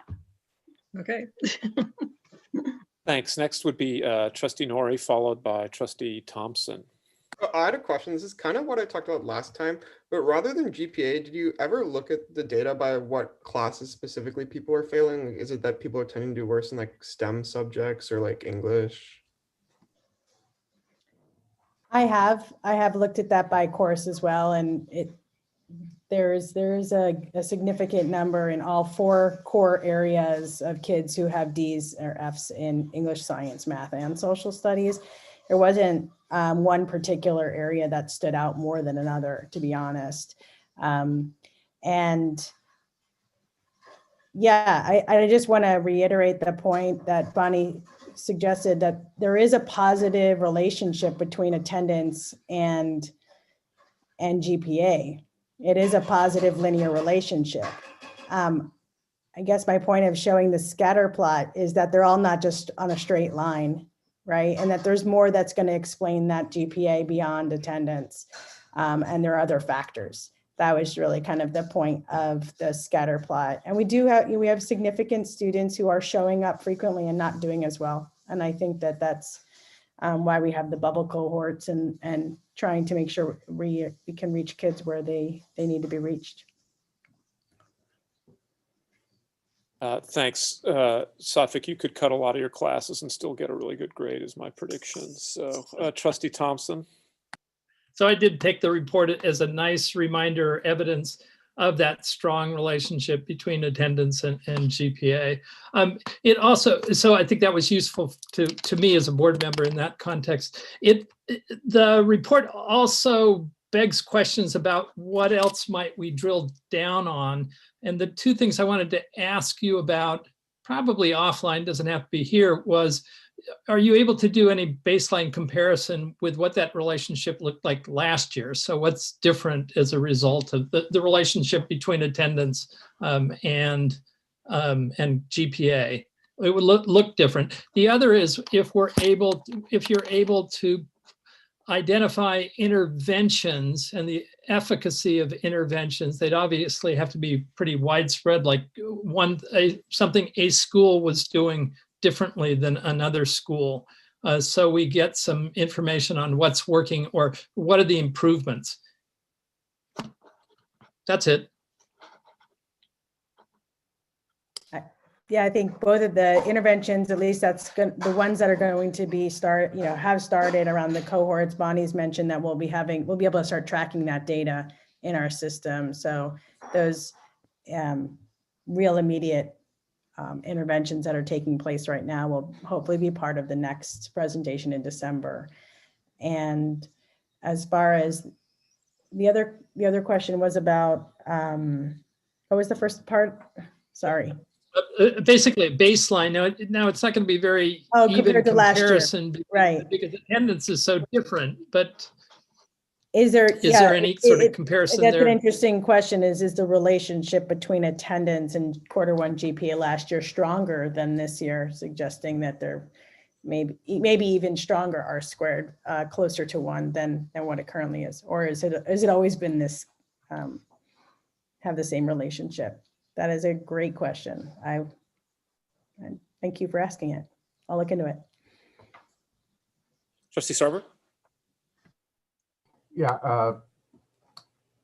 S: Okay.
B: Thanks. Next would be Trustee Nori, followed by Trustee Thompson.
G: I had a question. This is kind of what I talked about last time, but rather than GPA, did you ever look at the data by what classes specifically people are failing? Like, is it that people are tending to do worse in like STEM subjects or like English?
Q: I have looked at that by course as well, and there's a significant number in all 4 core areas of kids who have D's or F's in English, science, math, and social studies. There wasn't one particular area that stood out more than another, to be honest. And yeah, I just want to reiterate the point that Bonnie suggested, that there is a positive relationship between attendance and GPA. It is a positive linear relationship. I guess my point of showing the scatter plot is that they're all not just on a straight line, right? And that there's more that's going to explain that GPA beyond attendance. And there are other factors. That was really kind of the point of the scatter plot. And we have significant students who are showing up frequently and not doing as well. And I think that that's why we have the bubble cohorts and trying to make sure we can reach kids where they need to be reached.
B: Thanks. Safik, you could cut a lot of your classes and still get a really good grade is my prediction. So Trustee Thompson.
T: So I did take the report as a nice reminder, evidence of that strong relationship between attendance and GPA. It also, so I think that was useful to me as a board member in that context. The report also begs questions about what else might we drill down on. And the 2 things I wanted to ask you about, probably offline, doesn't have to be here, was, are you able to do any baseline comparison with what that relationship looked like last year? So what's different as a result of the relationship between attendance and GPA? It would look different. The other is if you're able to identify interventions and the efficacy of interventions, they'd obviously have to be pretty widespread, like something a school was doing differently than another school. So we get some information on what's working or what are the improvements. That's it.
Q: Yeah, I think both of the interventions, at least that's the ones that are going to be have started around the cohorts. Bonnie's mentioned that we'll be able to start tracking that data in our system. So those real immediate interventions that are taking place right now will hopefully be part of the next presentation in December. And as far as the other question was about, what was the first part? Sorry.
T: Basically a baseline. Now it's not going to be very even
Q: compared to last year.
T: comparison,
Q: right?
T: Because attendance is so different. But
Q: Is there
T: any sort of comparison
Q: that's
T: there?
Q: an interesting question. Is the relationship between attendance and Q1 GPA last year stronger than this year, suggesting that they're maybe even stronger R squared, closer to 1 than what it currently is? Or is it always been this, have the same relationship? That is a great question. I thank you for asking it. I'll look into it.
B: Trustee Sarver?
U: Yeah,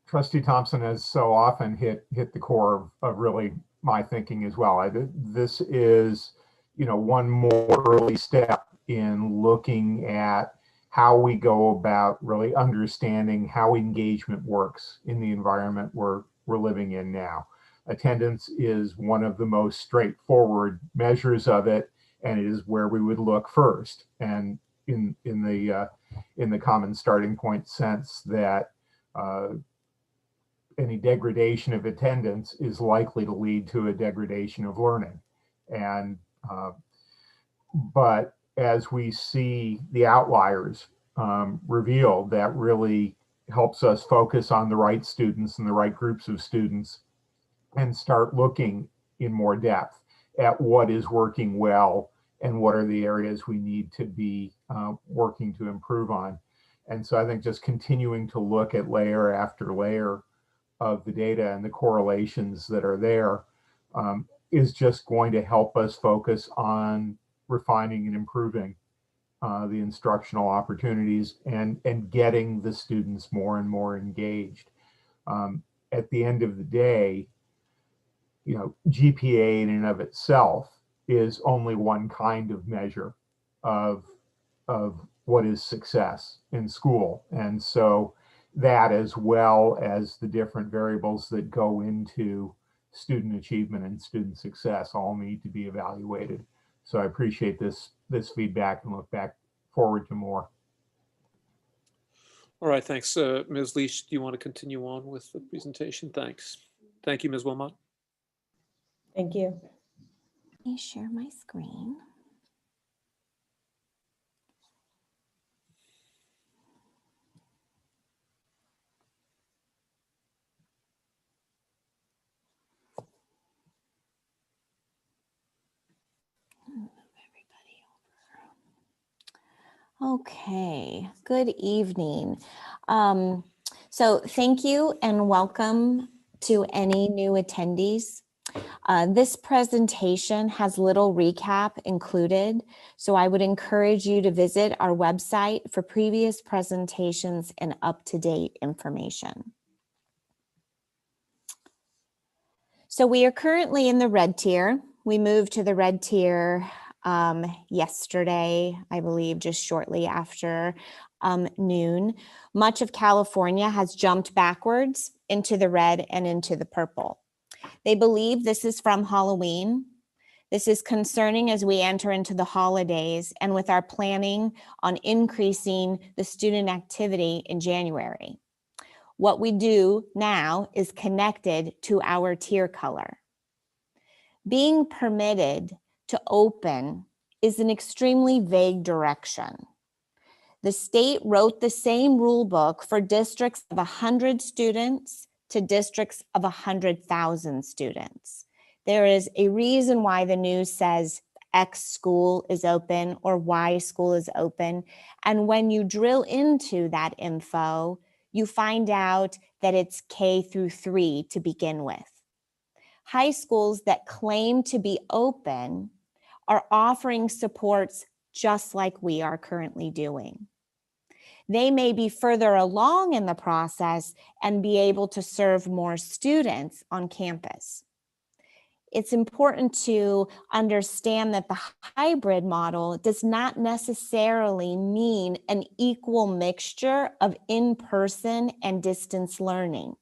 U: Trustee Thompson has so often hit the core of really my thinking as well. This is, one more early step in looking at how we go about really understanding how engagement works in the environment we're living in now. Attendance is one of the most straightforward measures of it, and it is where we would look first. And in the common starting point sense that any degradation of attendance is likely to lead to a degradation of learning. And but as we see the outliers revealed, that really helps us focus on the right students and the right groups of students and start looking in more depth at what is working well and what are the areas we need to be working to improve on. And so I think just continuing to look at layer after layer of the data and the correlations that are there is just going to help us focus on refining and improving the instructional opportunities and getting the students more and more engaged. At the end of the day, GPA in and of itself is only one kind of measure of what is success in school. And so that, as well as the different variables that go into student achievement and student success, all need to be evaluated. So I appreciate this feedback and look forward to more.
B: All right, thanks. Ms. Leach, do you want to continue on with the presentation? Thanks. Thank you, Ms. Wilmot.
Q: Thank you.
P: Let me share my screen. Okay, good evening. So thank you and welcome to any new attendees. This presentation has little recap included, so I would encourage you to visit our website for previous presentations and up-to-date information. So we are currently in the red tier. We moved to the red tier yesterday, I believe, just shortly after noon. Much of California has jumped backwards into the red and into the purple. They believe this is from Halloween. This is concerning as we enter into the holidays and with our planning on increasing the student activity in January. What we do now is connected to our tier color. Being permitted to open is an extremely vague direction. The state wrote the same rule book for districts of 100 students to districts of 100,000 students. There is a reason why the news says X school is open or Y school is open. And when you drill into that info, you find out that it's K through 3 to begin with. High schools that claim to be open are offering supports just like we are currently doing. They may be further along in the process and be able to serve more students on campus. It's important to understand that the hybrid model does not necessarily mean an equal mixture of in-person and distance learning.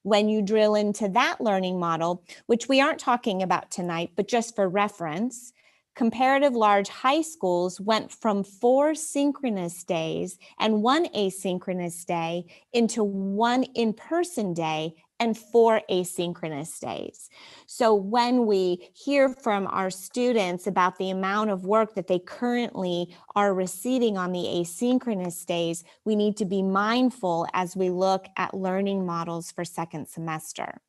P: When you drill into that learning model, which we aren't talking about tonight, but just for reference, comparative large high schools went from 4 synchronous days and 1 asynchronous day into 1 in-person day and 4 asynchronous days. So when we hear from our students about the amount of work that they currently are receiving on the asynchronous days, we need to be mindful as we look at learning models for second semester.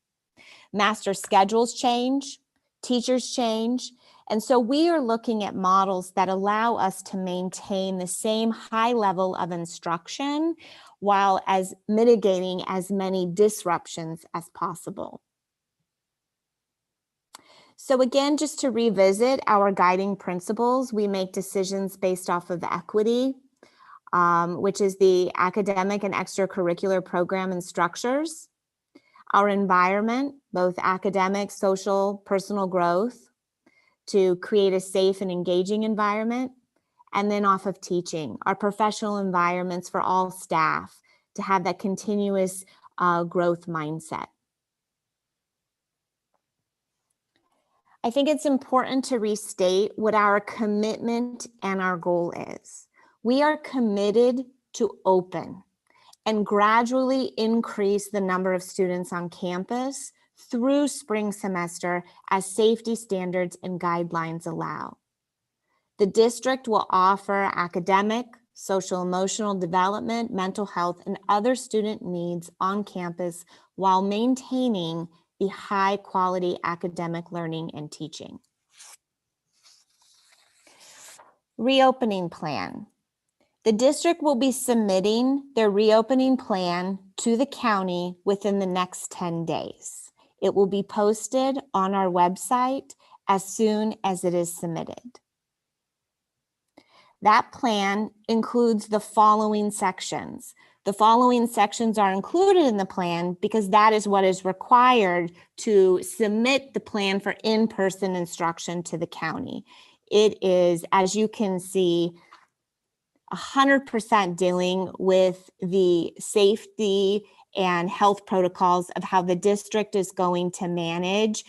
P: Master schedules change, teachers change, and so we are looking at models that allow us to maintain the same high level of instruction while as mitigating as many disruptions as possible. So again, just to revisit our guiding principles, we make decisions based off of equity, which is the academic and extracurricular program and structures, our environment, both academic, social, personal growth, to create a safe and engaging environment, and then off of teaching, our professional environments for all staff to have that continuous growth mindset. I think it's important to restate what our commitment and our goal is. We are committed to open and gradually increase the number of students on campus through spring semester as safety standards and guidelines allow. The district will offer academic, social emotional development, mental health, and other student needs on campus while maintaining the high quality academic learning and teaching. Reopening plan. The district will be submitting their reopening plan to the county within the next 10 days. It will be posted on our website as soon as it is submitted. That plan includes the following sections. The following sections are included in the plan because that is what is required to submit the plan for in-person instruction to the county. It is, as you can see, 100% dealing with the safety and health protocols of how the district is going to manage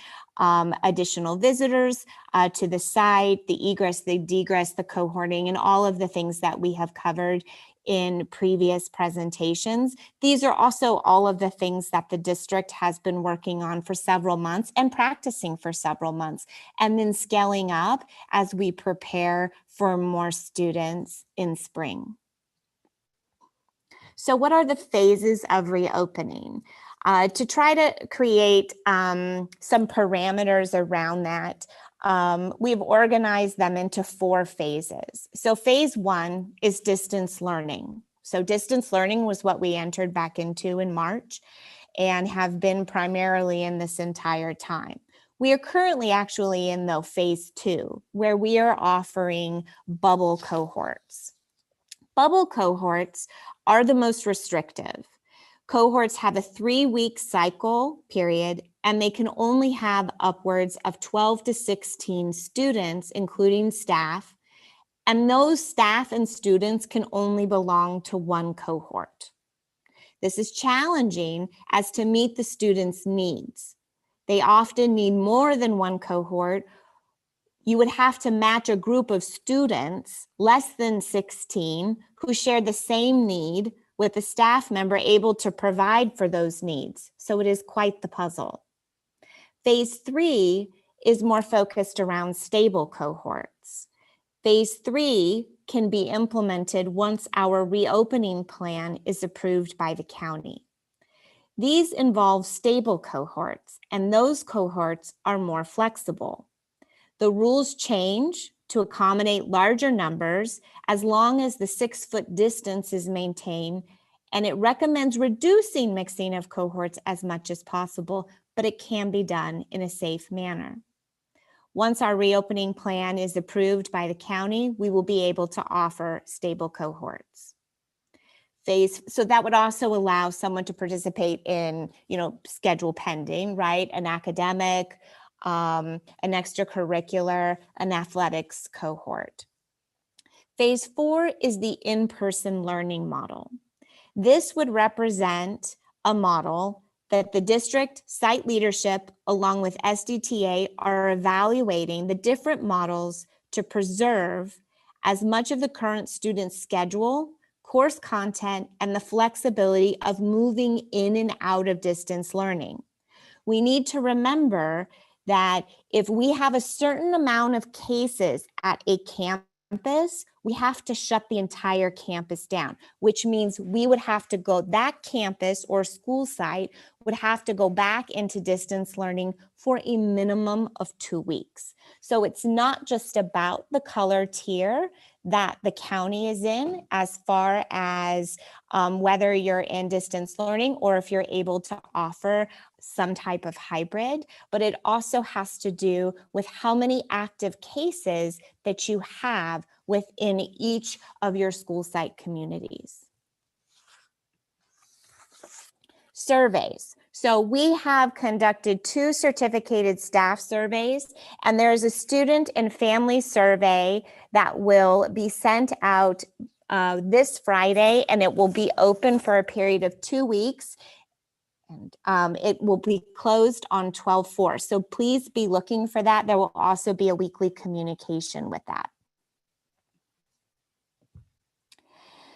P: additional visitors to the site, the egress, the degress, the cohorting, and all of the things that we have covered in previous presentations. These are also all of the things that the district has been working on for several months and practicing for several months, and then scaling up as we prepare for more students in spring. So what are the phases of reopening? To try to create some parameters around that, we've organized them into 4 phases. So phase 1 is distance learning. So distance learning was what we entered back into in March and have been primarily in this entire time. We are currently actually in the phase 2, where we are offering bubble cohorts. Bubble cohorts are the most restrictive. Cohorts have a 3-week cycle period, and they can only have upwards of 12 to 16 students, including staff, and those staff and students can only belong to one cohort. This is challenging as to meet the students' needs. They often need more than one cohort. You would have to match a group of students, less than 16, who share the same need with a staff member able to provide for those needs. So it is quite the puzzle. Phase 3 is more focused around stable cohorts. Phase 3 can be implemented once our reopening plan is approved by the county. These involve stable cohorts, and those cohorts are more flexible. The rules change to accommodate larger numbers as long as the 6-foot distance is maintained, and it recommends reducing mixing of cohorts as much as possible, but it can be done in a safe manner. Once our reopening plan is approved by the county, we will be able to offer stable cohorts. So that would also allow someone to participate in, schedule pending, right? An academic, an extracurricular, an athletics cohort. Phase 4 is the in-person learning model. This would represent a model that the district site leadership, along with SDTA, are evaluating the different models to preserve as much of the current student schedule, course content, and the flexibility of moving in and out of distance learning. We need to remember that if we have a certain amount of cases at a campus, we have to shut the entire campus down, which means we would have to go, that campus or school site would have to go back into distance learning for a minimum of 2 weeks. So it's not just about the color tier that the county is in as far as whether you're in distance learning or if you're able to offer some type of hybrid, but it also has to do with how many active cases that you have within each of your school site communities. Surveys. So we have conducted 2 certificated staff surveys, and there's a student and family survey that will be sent out this Friday, and it will be open for a period of 2 weeks. And it will be closed on 12/4. So please be looking for that. There will also be a weekly communication with that.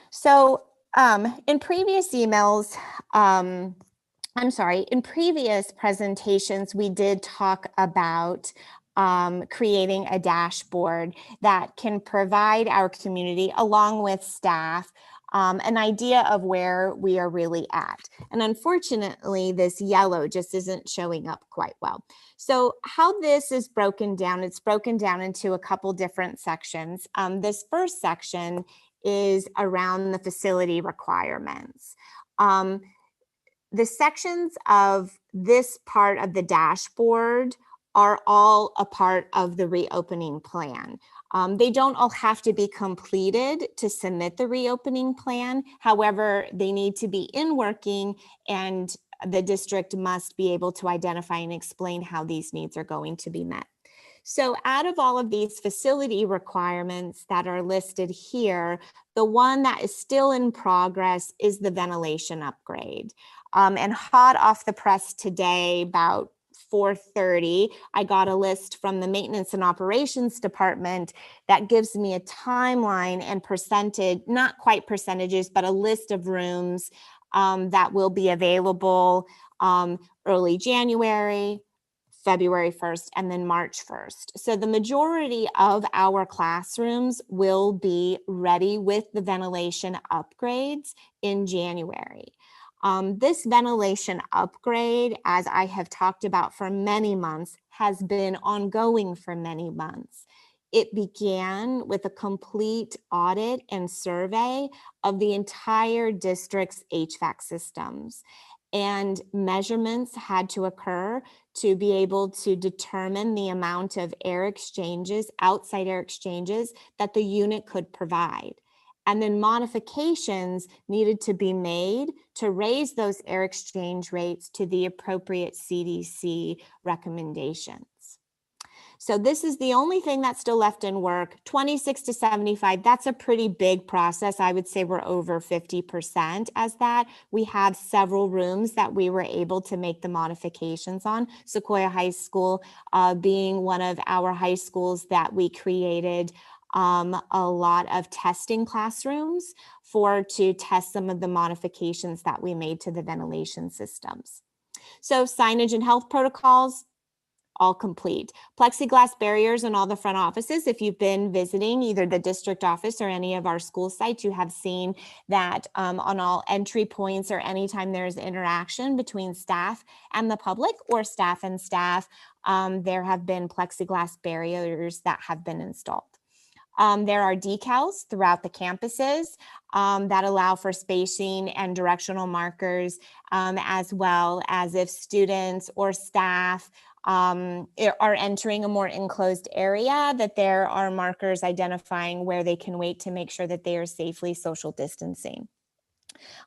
P: So in previous emails, in previous presentations, we did talk about creating a dashboard that can provide our community along with staff an idea of where we are really at. And unfortunately, this yellow just isn't showing up quite well. So how this is broken down, it's broken down into a couple different sections. This first section is around the facility requirements. The sections of this part of the dashboard are all a part of the reopening plan. They don't all have to be completed to submit the reopening plan. However, they need to be in working, and the district must be able to identify and explain how these needs are going to be met. So out of all of these facility requirements that are listed here, the one that is still in progress is the ventilation upgrade. And hot off the press today, about 4:30, I got a list from the maintenance and operations department that gives me a timeline and percentage, not quite percentages, but a list of rooms that will be available early January, February 1st, and then March 1st. So the majority of our classrooms will be ready with the ventilation upgrades in January. This ventilation upgrade, as I have talked about for many months, has been ongoing for many months. It began with a complete audit and survey of the entire district's HVAC systems, and measurements had to occur to be able to determine the amount of air exchanges, outside air exchanges, that the unit could provide. And then modifications needed to be made to raise those air exchange rates to the appropriate CDC recommendations. So this is the only thing that's still left in work. 26 to 75, that's a pretty big process. I would say we're over 50% as that. We have several rooms that we were able to make the modifications on. Sequoia High School being one of our high schools that we created a lot of testing classrooms to test some of the modifications that we made to the ventilation systems. So signage and health protocols, all complete. Plexiglass barriers in all the front offices. If you've been visiting either the district office or any of our school sites, you have seen that on all entry points or anytime there's interaction between staff and the public or staff and staff, there have been plexiglass barriers that have been installed. There are decals throughout the campuses that allow for spacing and directional markers, as well as if students or staff are entering a more enclosed area, that there are markers identifying where they can wait to make sure that they are safely social distancing.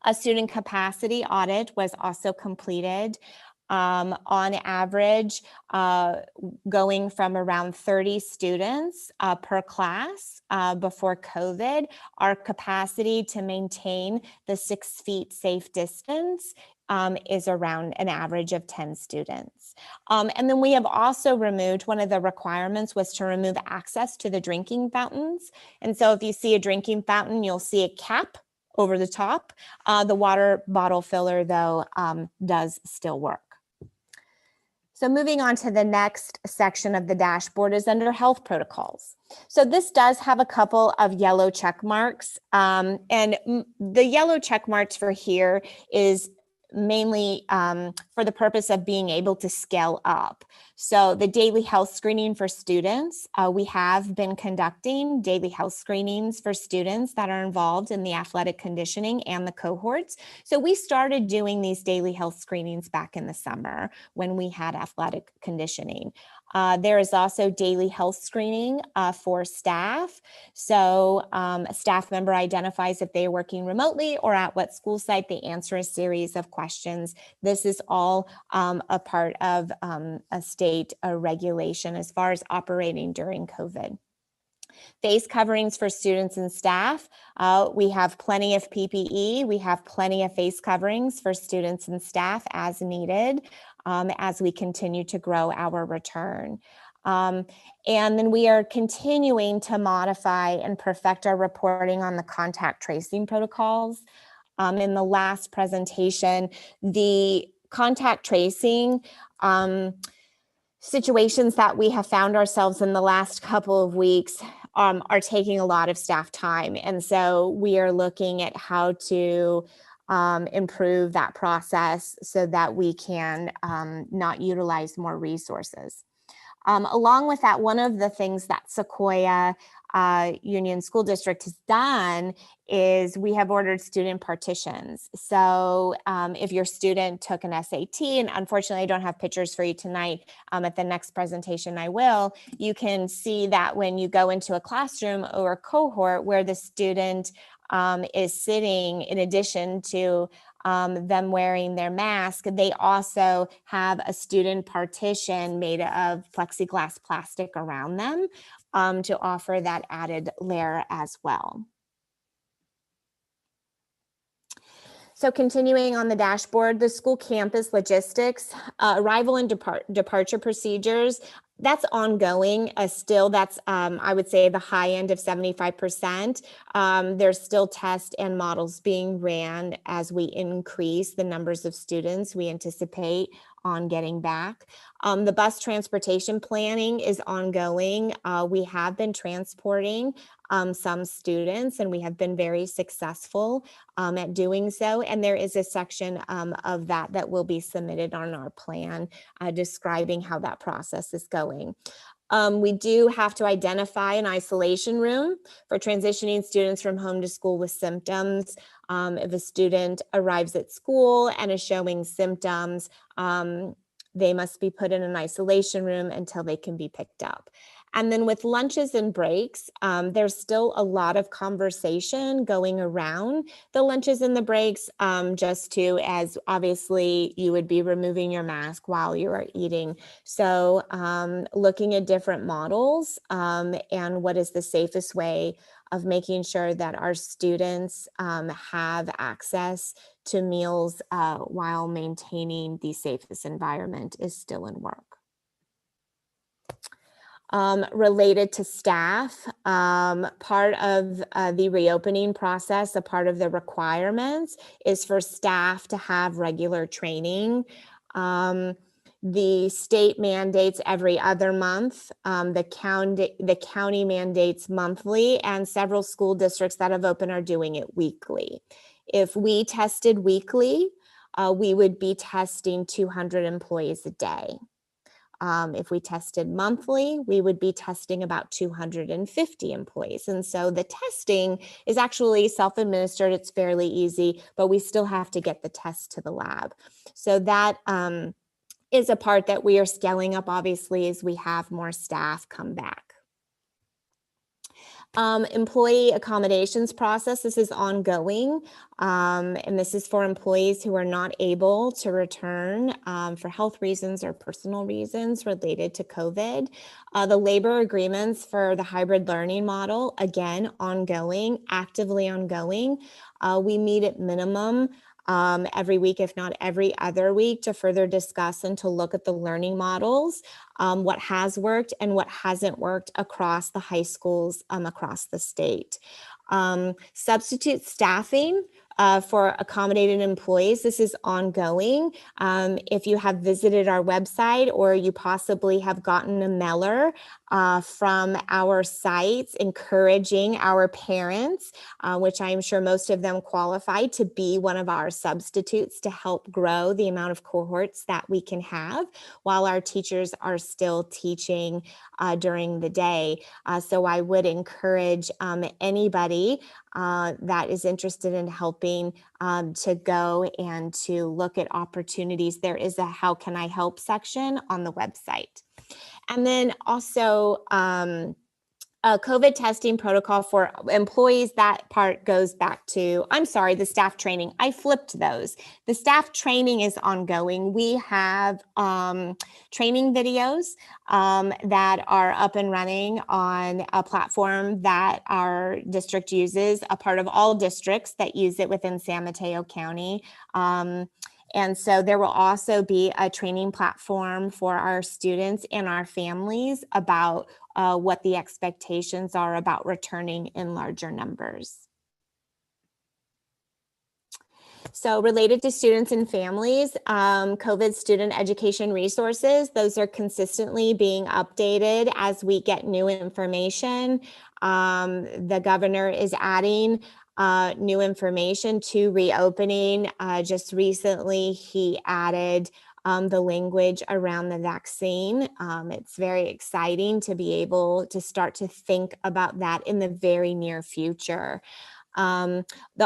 P: A student capacity audit was also completed. On average, going from around 30 students per class before COVID, our capacity to maintain the 6 feet safe distance is around an average of 10 students. And then we have also removed, one of the requirements was to remove access to the drinking fountains. And so if you see a drinking fountain, you'll see a cap over the top. The water bottle filler, though, does still work. So moving on to the next section of the dashboard is under health protocols. So this does have a couple of yellow check marks, and the yellow check marks for here is mainly for the purpose of being able to scale up. So the daily health screening for students, we have been conducting daily health screenings for students that are involved in the athletic conditioning and the cohorts. So we started doing these daily health screenings back in the summer when we had athletic conditioning. There is also daily health screening for staff. So a staff member identifies if they are working remotely or at what school site. They answer a series of questions. This is all a part of a state regulation as far as operating during COVID. Face coverings for students and staff. We have plenty of PPE. We have plenty of face coverings for students and staff as needed as we continue to grow our return. And then we are continuing to modify and perfect our reporting on the contact tracing protocols. In the last presentation, the contact tracing situations that we have found ourselves in the last couple of weeks are taking a lot of staff time. And so we are looking at how to improve that process so that we can not utilize more resources. Along with that, one of the things that Sequoia Union School District has done is we have ordered student partitions. So if your student took an SAT, and unfortunately I don't have pictures for you tonight, at the next presentation I will, you can see that when you go into a classroom or a cohort where the student is sitting, in addition to them wearing their mask, they also have a student partition made of plexiglass plastic around them to offer that added layer as well. So continuing on the dashboard, the school campus logistics, arrival and departure procedures, that's ongoing. Still, that's, I would say, the high end of 75%. There's still tests and models being ran as we increase the numbers of students we anticipate on getting back. The bus transportation planning is ongoing. We have been transporting some students, and we have been very successful at doing so. And there is a section of that will be submitted on our plan describing how that process is going. We do have to identify an isolation room for transitioning students from home to school with symptoms. If a student arrives at school and is showing symptoms, they must be put in an isolation room until they can be picked up. And then with lunches and breaks, there's still a lot of conversation going around the lunches and the breaks, just to, as obviously you would be removing your mask while you are eating. So looking at different models and what is the safest way of making sure that our students have access to meals while maintaining the safest environment is still in work. Related to staff, part of the reopening process, a part of the requirements is for staff to have regular training. The state mandates every other month. The county mandates monthly, and several school districts that have opened are doing it weekly. If we tested weekly, we would be testing 200 employees a day. If we tested monthly, we would be testing about 250 employees. And so the testing is actually self-administered. It's fairly easy, but we still have to get the test to the lab. So that is a part that we are scaling up, obviously, as we have more staff come back. Employee accommodations process, this is ongoing, and this is for employees who are not able to return for health reasons or personal reasons related to COVID. The labor agreements for the hybrid learning model, again, ongoing, actively ongoing. We meet at minimum every week, if not every other week, to further discuss and to look at the learning models, what has worked and what hasn't worked across the high schools across the state. Substitute staffing for accommodated employees. This is ongoing. If you have visited our website or you possibly have gotten a mailer from our sites encouraging our parents, which I'm sure most of them qualify to be one of our substitutes to help grow the amount of cohorts that we can have while our teachers are still teaching during the day. So I would encourage anybody that is interested in helping to go and to look at opportunities. There is a How Can I Help section on the website. And then also COVID testing protocol for employees. That part goes back to, I'm sorry, the staff training. I flipped those. The staff training is ongoing. We have training videos that are up and running on a platform that our district uses, a part of all districts that use it within San Mateo County. And so there will also be a training platform for our students and our families about what the expectations are about returning in larger numbers. So related to students and families, COVID student education resources, those are consistently being updated as we get new information. The governor is adding new information to reopening. Just recently, he added the language around the vaccine. It's very exciting to be able to start to think about that in the very near future. The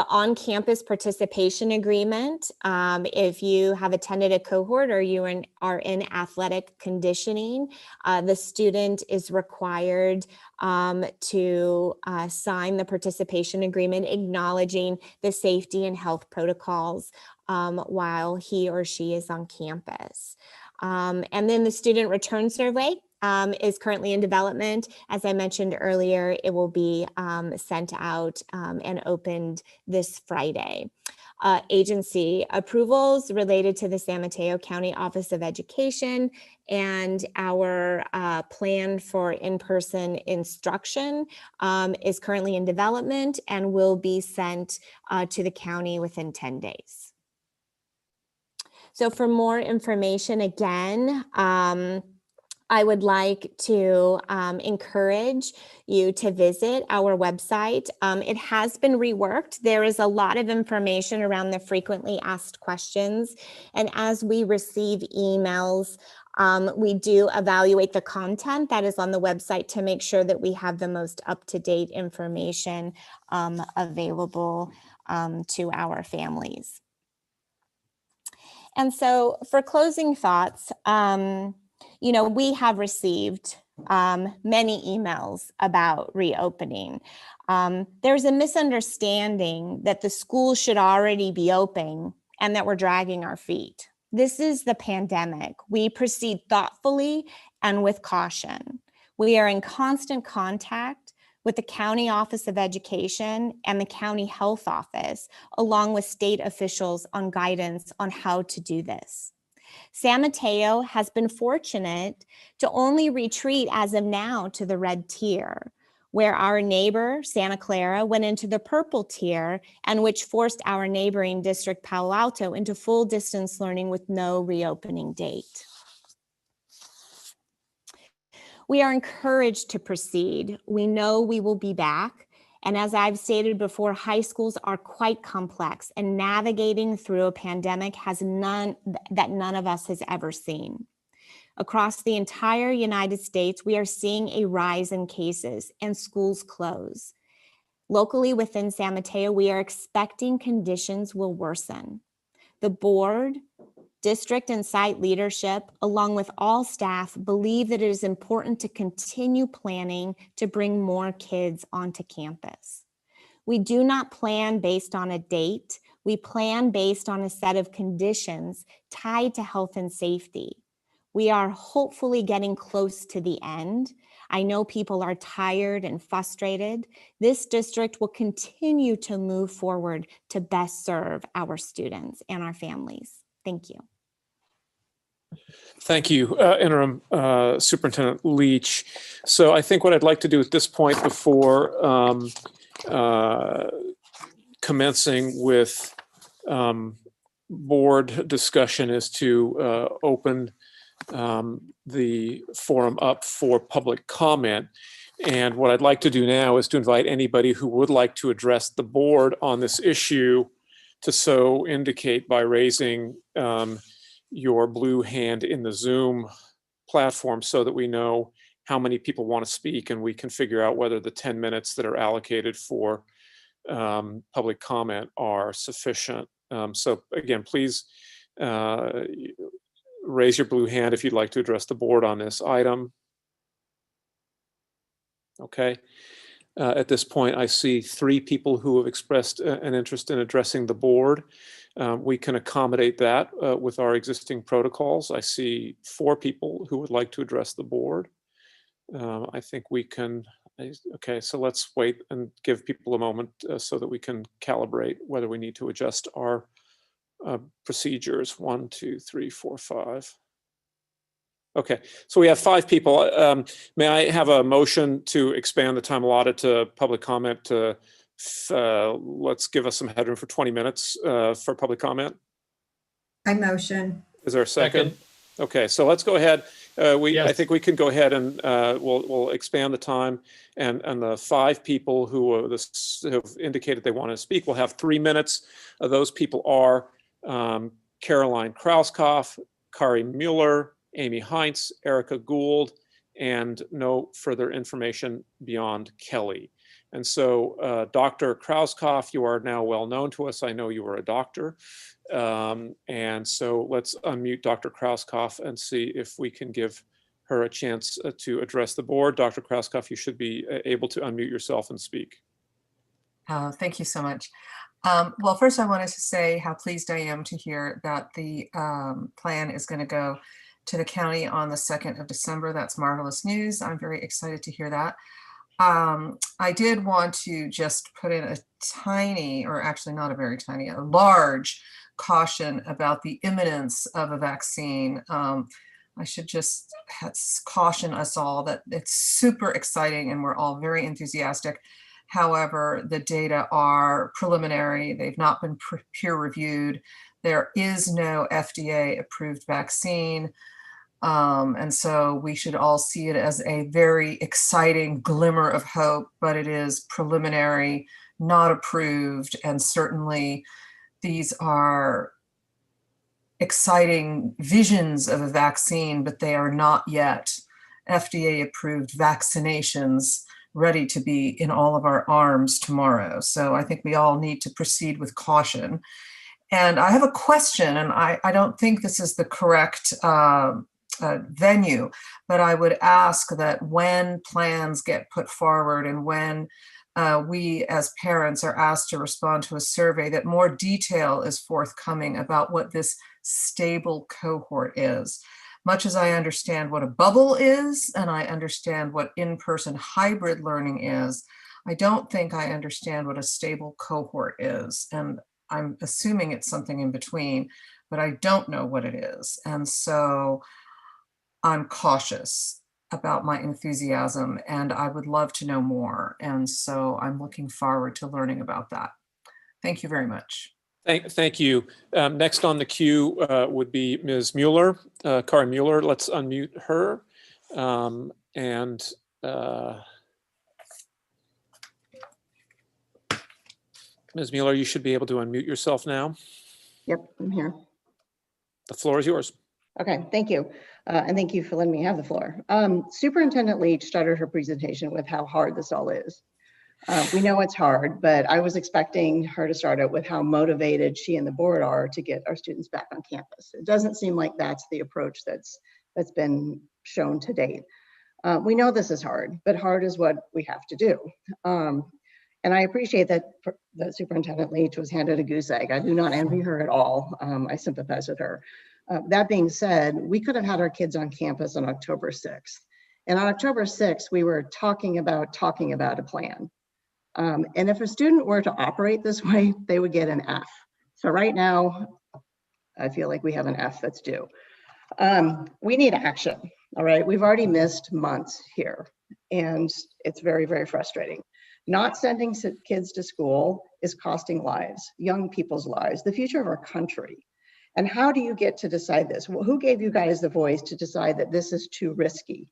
P: on-campus participation agreement, if you have attended a cohort or you are in athletic conditioning, the student is required to sign the participation agreement acknowledging the safety and health protocols while he or she is on campus. And then the student return survey is currently in development. As I mentioned earlier, it will be sent out and opened this Friday. Agency approvals related to the San Mateo County Office of Education and our plan for in-person instruction is currently in development and will be sent to the county within 10 days. So for more information, again, I would like to encourage you to visit our website. It has been reworked. There is a lot of information around the frequently asked questions. And as we receive emails, we do evaluate the content that is on the website to make sure that we have the most up-to-date information available to our families. And so for closing thoughts, you know, we have received many emails about reopening. There's a misunderstanding that the schools should already be open and that we're dragging our feet. This is the pandemic. We proceed thoughtfully and with caution. We are in constant contact with the County Office of Education and the County Health Office, along with state officials on guidance on how to do this. San Mateo has been fortunate to only retreat as of now to the red tier, where our neighbor, Santa Clara, went into the purple tier and which forced our neighboring district, Palo Alto, into full distance learning with no reopening date. We are encouraged to proceed. We know we will be back. And as I've stated before, high schools are quite complex and navigating through a pandemic none of us has ever seen. Across the entire United States, we are seeing a rise in cases and schools close. Locally within San Mateo, we are expecting conditions will worsen. The board, district and site leadership, along with all staff, believe that it is important to continue planning to bring more kids onto campus. We do not plan based on a date. We plan based on a set of conditions tied to health and safety. We are hopefully getting close to the end. I know people are tired and frustrated. This district will continue to move forward to best serve our students and our families. Thank you.
B: Thank you, Interim Superintendent Leach. So I think what I'd like to do at this point before commencing with board discussion is to open the forum up for public comment. And what I'd like to do now is to invite anybody who would like to address the board on this issue to so indicate by raising your blue hand in the Zoom platform so that we know how many people want to speak and we can figure out whether the 10 minutes that are allocated for public comment are sufficient. So again, please raise your blue hand if you'd like to address the board on this item. Okay. At this point, I see 3 people who have expressed an interest in addressing the board. We can accommodate that with our existing protocols. I see 4 people who would like to address the board. I think we can, okay, so let's wait and give people a moment so that we can calibrate whether we need to adjust our procedures. 1, 2, 3, 4, 5. Okay, so we have 5 people. May I have a motion to expand the time allotted to public comment to, let's give us some headroom for 20 minutes for public comment?
A: I motion.
B: Is there a second? Okay, so let's go ahead. I think we can go ahead and we'll expand the time. And the 5 people who have indicated they want to speak will have 3 minutes. Those people are Caroline Krauskopf, Kari Mueller, Amy Heinz, Erica Gould, and no further information beyond Kelly. And so Dr. Krauskopf, you are now well known to us. I know you are a doctor. And so let's unmute Dr. Krauskopf and see if we can give her a chance to address the board. Dr. Krauskopf, you should be able to unmute yourself and speak.
A: Thank you so much. Well, first I wanted to say how pleased I am to hear that the plan is going to go to the county on the 2nd of December. That's marvelous news. I'm very excited to hear that. I did want to just put in a tiny, or actually not a very tiny, a large caution about the imminence of a vaccine. I should just caution us all that it's super exciting and we're all very enthusiastic. However, the data are preliminary. They've not been peer reviewed. There is no FDA approved vaccine. And so we should all see it as a very exciting glimmer of hope, but it is preliminary, not approved. And certainly these are exciting visions of a vaccine, but they are not yet FDA approved vaccinations ready to be in all of our arms tomorrow. So I think we all need to proceed with caution. And I have a question, and I don't think this is the correct venue, but I would ask that when plans get put forward and when we as parents are asked to respond to a survey, that more detail is forthcoming about what this stable cohort is. Much as I understand what a bubble is, and I understand what in-person hybrid learning is, I don't think I understand what a stable cohort is. And I'm assuming it's something in between, but I don't know what it is. And so I'm cautious about my enthusiasm and I would love to know more. And so I'm looking forward to learning about that. Thank you very much.
B: Thank you. Next on the queue would be Ms. Mueller, Kari Mueller. Let's unmute her. Ms. Mueller, you should be able to unmute yourself now.
V: Yep, I'm here.
B: The floor is yours.
V: Okay, thank you. And thank you for letting me have the floor. Superintendent Leach started her presentation with how hard this all is. We know it's hard, but I was expecting her to start out with how motivated she and the board are to get our students back on campus. It doesn't seem like that's the approach that's been shown to date. We know this is hard, but hard is what we have to do. And I appreciate that Superintendent Leach was handed a goose egg. I do not envy her at all. I sympathize with her. That being said, we could have had our kids on campus on October 6th. And on October 6th, we were talking about a plan. And if a student were to operate this way, they would get an F. So right now, I feel like we have an F that's due. We need action, all right? We've already missed months here, and it's very, very frustrating. Not sending kids to school is costing lives, young people's lives, the future of our country. And how do you get to decide this? Well, who gave you guys the voice to decide that this is too risky?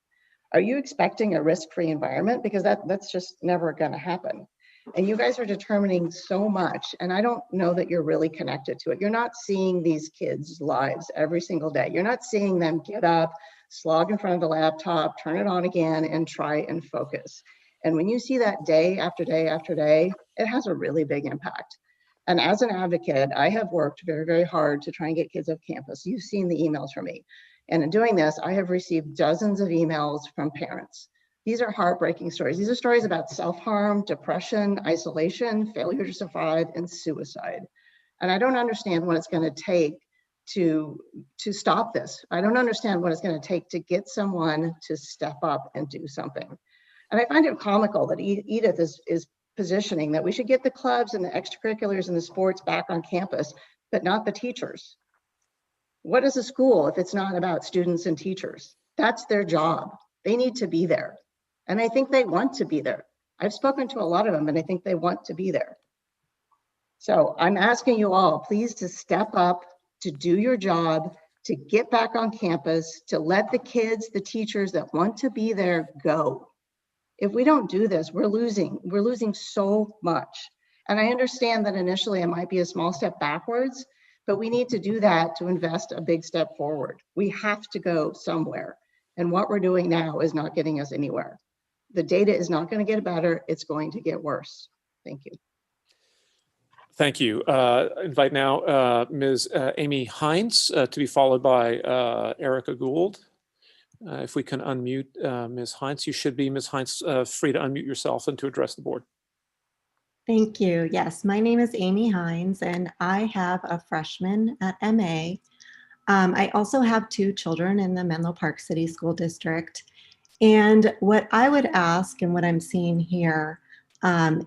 V: Are you expecting a risk-free environment? Because that's just never going to happen. And you guys are determining so much, and I don't know that you're really connected to it. You're not seeing these kids' lives every single day. You're not seeing them get up, slog in front of the laptop, turn it on again, and try and focus. And when you see that day after day after day, it has a really big impact. And as an advocate, I have worked very, very hard to try and get kids off campus. You've seen the emails from me. And in doing this, I have received dozens of emails from parents. These are heartbreaking stories. These are stories about self-harm, depression, isolation, failure to survive, and suicide. And I don't understand what it's going to take to stop this. I don't understand what it's going to take to get someone to step up and do something. And I find it comical that Edith is positioning that we should get the clubs and the extracurriculars and the sports back on campus, but not the teachers. What is a school if it's not about students and teachers? That's their job. They need to be there. And I think they want to be there. I've spoken to a lot of them, and I think they want to be there. So I'm asking you all, please, to step up, to do your job, to get back on campus, to let the kids, the teachers that want to be there go. If we don't do this, we're losing so much. And I understand that initially it might be a small step backwards, but we need to do that to invest a big step forward. We have to go somewhere. And what we're doing now is not getting us anywhere. The data is not going to get better. It's going to get worse. Thank you.
B: Thank you. Invite now Ms. Amy Hines to be followed by Erica Gould. If we can unmute Ms. Hines, you should be, Ms. Hines, free to unmute yourself and to address the board.
C: Thank you. Yes, my name is Amy Hines, and I have a freshman at MA. I also have 2 children in the Menlo Park City School District. And what I would ask, and what I'm seeing here,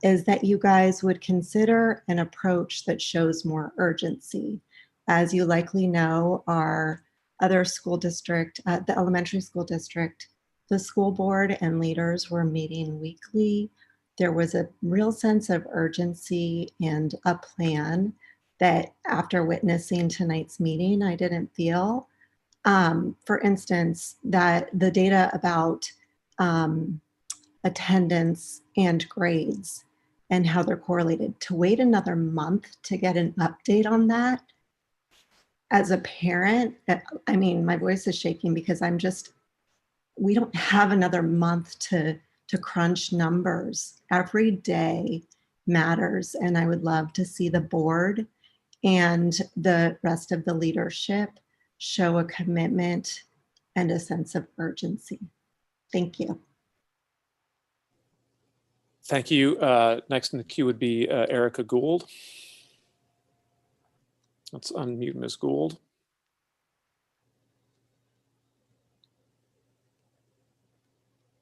C: is that you guys would consider an approach that shows more urgency. As you likely know, our other school district, the elementary school district, the school board and leaders were meeting weekly. There was a real sense of urgency and a plan that after witnessing tonight's meeting, I didn't feel. For instance, that the data about attendance and grades and how they're correlated, to wait another month to get an update on that, as a parent, I mean, my voice is shaking because we don't have another month to crunch numbers. Every day matters, and I would love to see the board and the rest of the leadership show a commitment and a sense of urgency. Thank you.
B: Thank you. Next in the queue would be Erica Gould. Let's unmute Ms. Gould.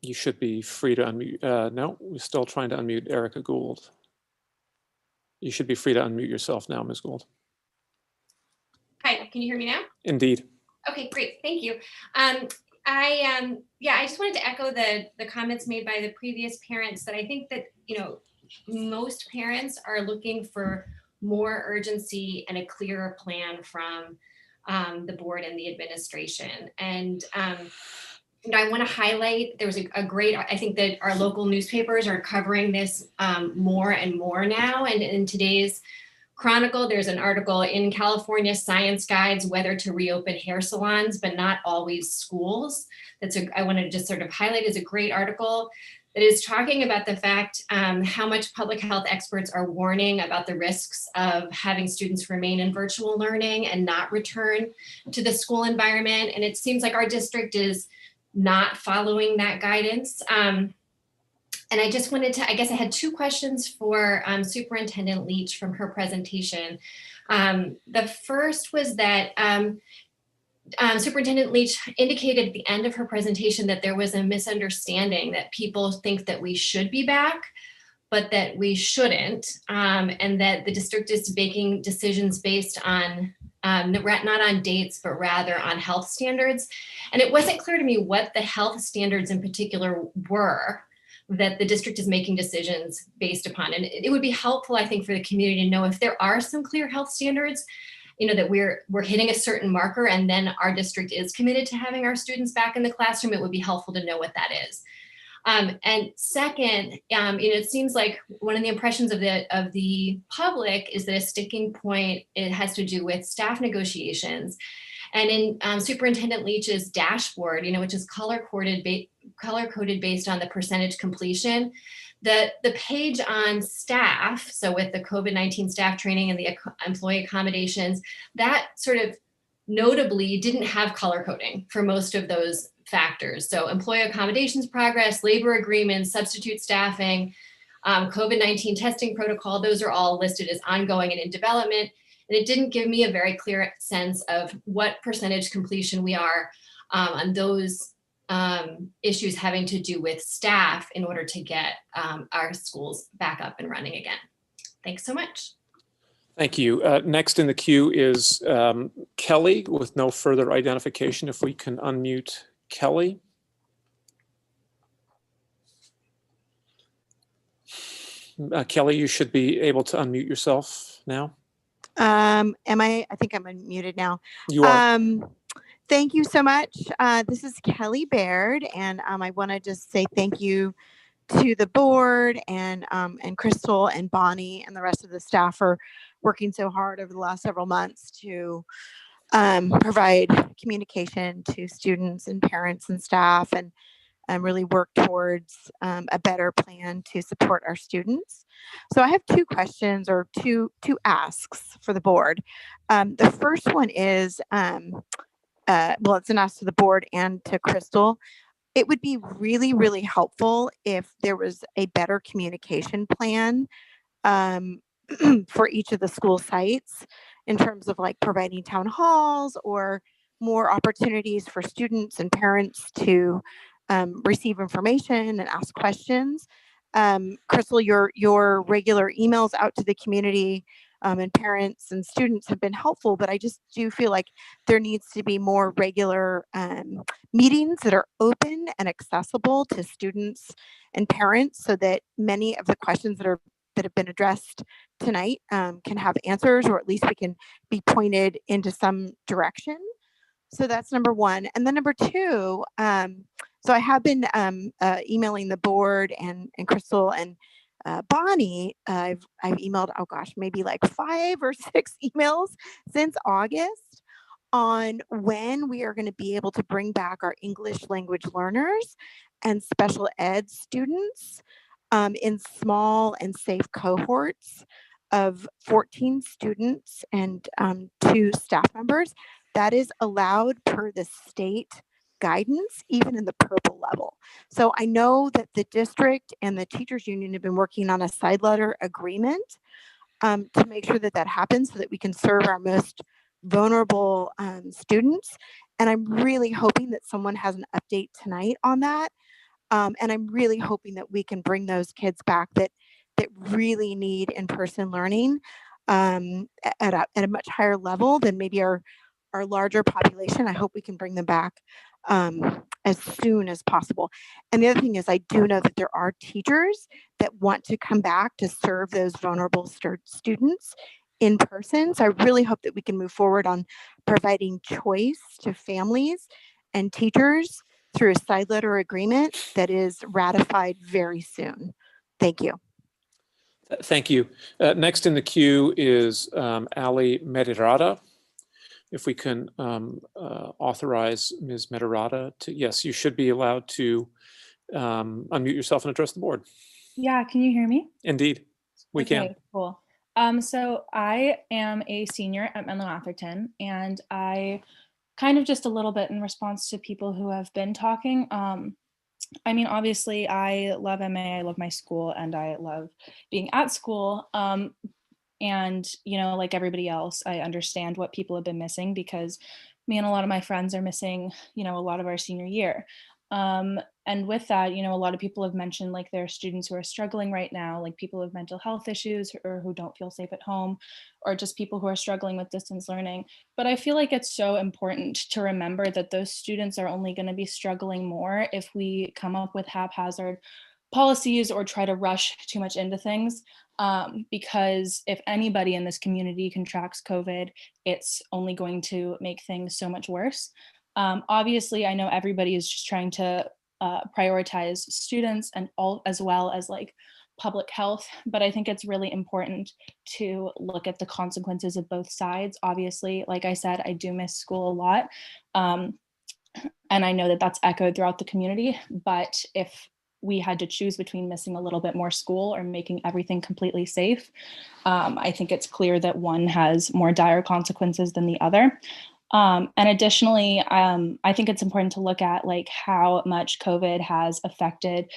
B: You should be free to unmute. No, we're still trying to unmute Erica Gould. You should be free to unmute yourself now, Ms. Gould.
D: Hi, can you hear me now?
B: Indeed.
D: Okay, great, thank you. I just wanted to echo the comments made by the previous parents that I think that, most parents are looking for more urgency and a clearer plan from the board and the administration. And I want to highlight, there was a great, I think that our local newspapers are covering this more and more now. And in today's Chronicle, there's an article in California Science Guides whether to reopen hair salons, but not always schools. I wanted to just sort of highlight as a great article that is talking about the fact how much public health experts are warning about the risks of having students remain in virtual learning and not return to the school environment. And it seems like our district is not following that guidance. And I just wanted to, I guess I had 2 questions for Superintendent Leach from her presentation. The first was that Superintendent Leach indicated at the end of her presentation that there was a misunderstanding that people think that we should be back, but that we shouldn't, and that the district is making decisions based on not on dates, but rather on health standards. And it wasn't clear to me what the health standards in particular were. that the district is making decisions based upon. And it would be helpful, I think, for the community to know if there are some clear health standards, that we're hitting a certain marker, and then our district is committed to having our students back in the classroom. It would be helpful to know what that is. And second, it seems like one of the impressions of the public is that a sticking point, it has to do with staff negotiations. And in Superintendent Leach's dashboard, which is color-coded based on the percentage completion, the page on staff, so with the COVID-19 staff training and the employee accommodations, that sort of notably didn't have color coding for most of those factors. So employee accommodations progress, labor agreements, substitute staffing, COVID-19 testing protocol, those are all listed as ongoing and in development. And it didn't give me a very clear sense of what percentage completion we are on those issues having to do with staff in order to get our schools back up and running again. Thanks so much.
B: Thank you. Next in the queue is Kelly with no further identification. If we can unmute Kelly. Kelly, you should be able to unmute yourself now.
E: Am I think I'm unmuted now.
B: You are.
E: Thank you so much. This is Kelly Baird, and I want to just say thank you to the board and Crystal and Bonnie and the rest of the staff for working so hard over the last several months to provide communication to students and parents and staff, and really work towards a better plan to support our students. So I have two questions, or two asks for the board. The first one is, well, it's an ask to the board and to Crystal. It would be really, really helpful if there was a better communication plan for each of the school sites in terms of like providing town halls or more opportunities for students and parents to receive information and ask questions. Crystal, your regular emails out to the community and parents and students have been helpful, but I just do feel like there needs to be more regular meetings that are open and accessible to students and parents, so that many of the questions that have been addressed tonight can have answers, or at least we can be pointed into some direction. So that's number one. And then number two, so I have been emailing the board and Crystal and Bonnie. I've emailed, oh gosh, maybe like 5 or 6 emails since August on when we are going to be able to bring back our English language learners and special ed students in small and safe cohorts of 14 students and 2 staff members. That is allowed per the state guidance, even in the purple level. So I know that the district and the teachers union have been working on a side letter agreement to make sure that that happens, so that we can serve our most vulnerable students. And I'm really hoping that someone has an update tonight on that. And I'm really hoping that we can bring those kids back that really need in-person learning at a much higher level than maybe our larger population. I hope we can bring them back as soon as possible. And the other thing is, I do know that there are teachers that want to come back to serve those vulnerable students in person. So I really hope that we can move forward on providing choice to families and teachers through a side letter agreement that is ratified very soon. Thank you.
B: Thank you. Next in the queue is Ali Medirada. If we can authorize Ms. Medirada to, yes, you should be allowed to unmute yourself and address the board.
F: Yeah, can you hear me?
B: Indeed, we can.
F: Cool. So I am a senior at Menlo Atherton, and I kind of just a little bit in response to people who have been talking. I mean, obviously I love MA, I love my school, and I love being at school. And, you know, like everybody else, I understand what people have been missing, because me and a lot of my friends are missing, you know, a lot of our senior year. And with that, you know, a lot of people have mentioned like there are students who are struggling right now, like people with mental health issues or who don't feel safe at home, or just people who are struggling with distance learning. But I feel like it's so important to remember that those students are only going to be struggling more if we come up with haphazard policies or try to rush too much into things, because if anybody in this community contracts COVID, it's only going to make things so much worse. Obviously, I know everybody is just trying to prioritize students and all, as well as like public health, but I think it's really important to look at the consequences of both sides. Obviously, like I said, I do miss school a lot. And I know that that's echoed throughout the community, but if we had to choose between missing a little bit more school or making everything completely safe, I think it's clear that one has more dire consequences than the other. And additionally, I think it's important to look at like how much COVID has affected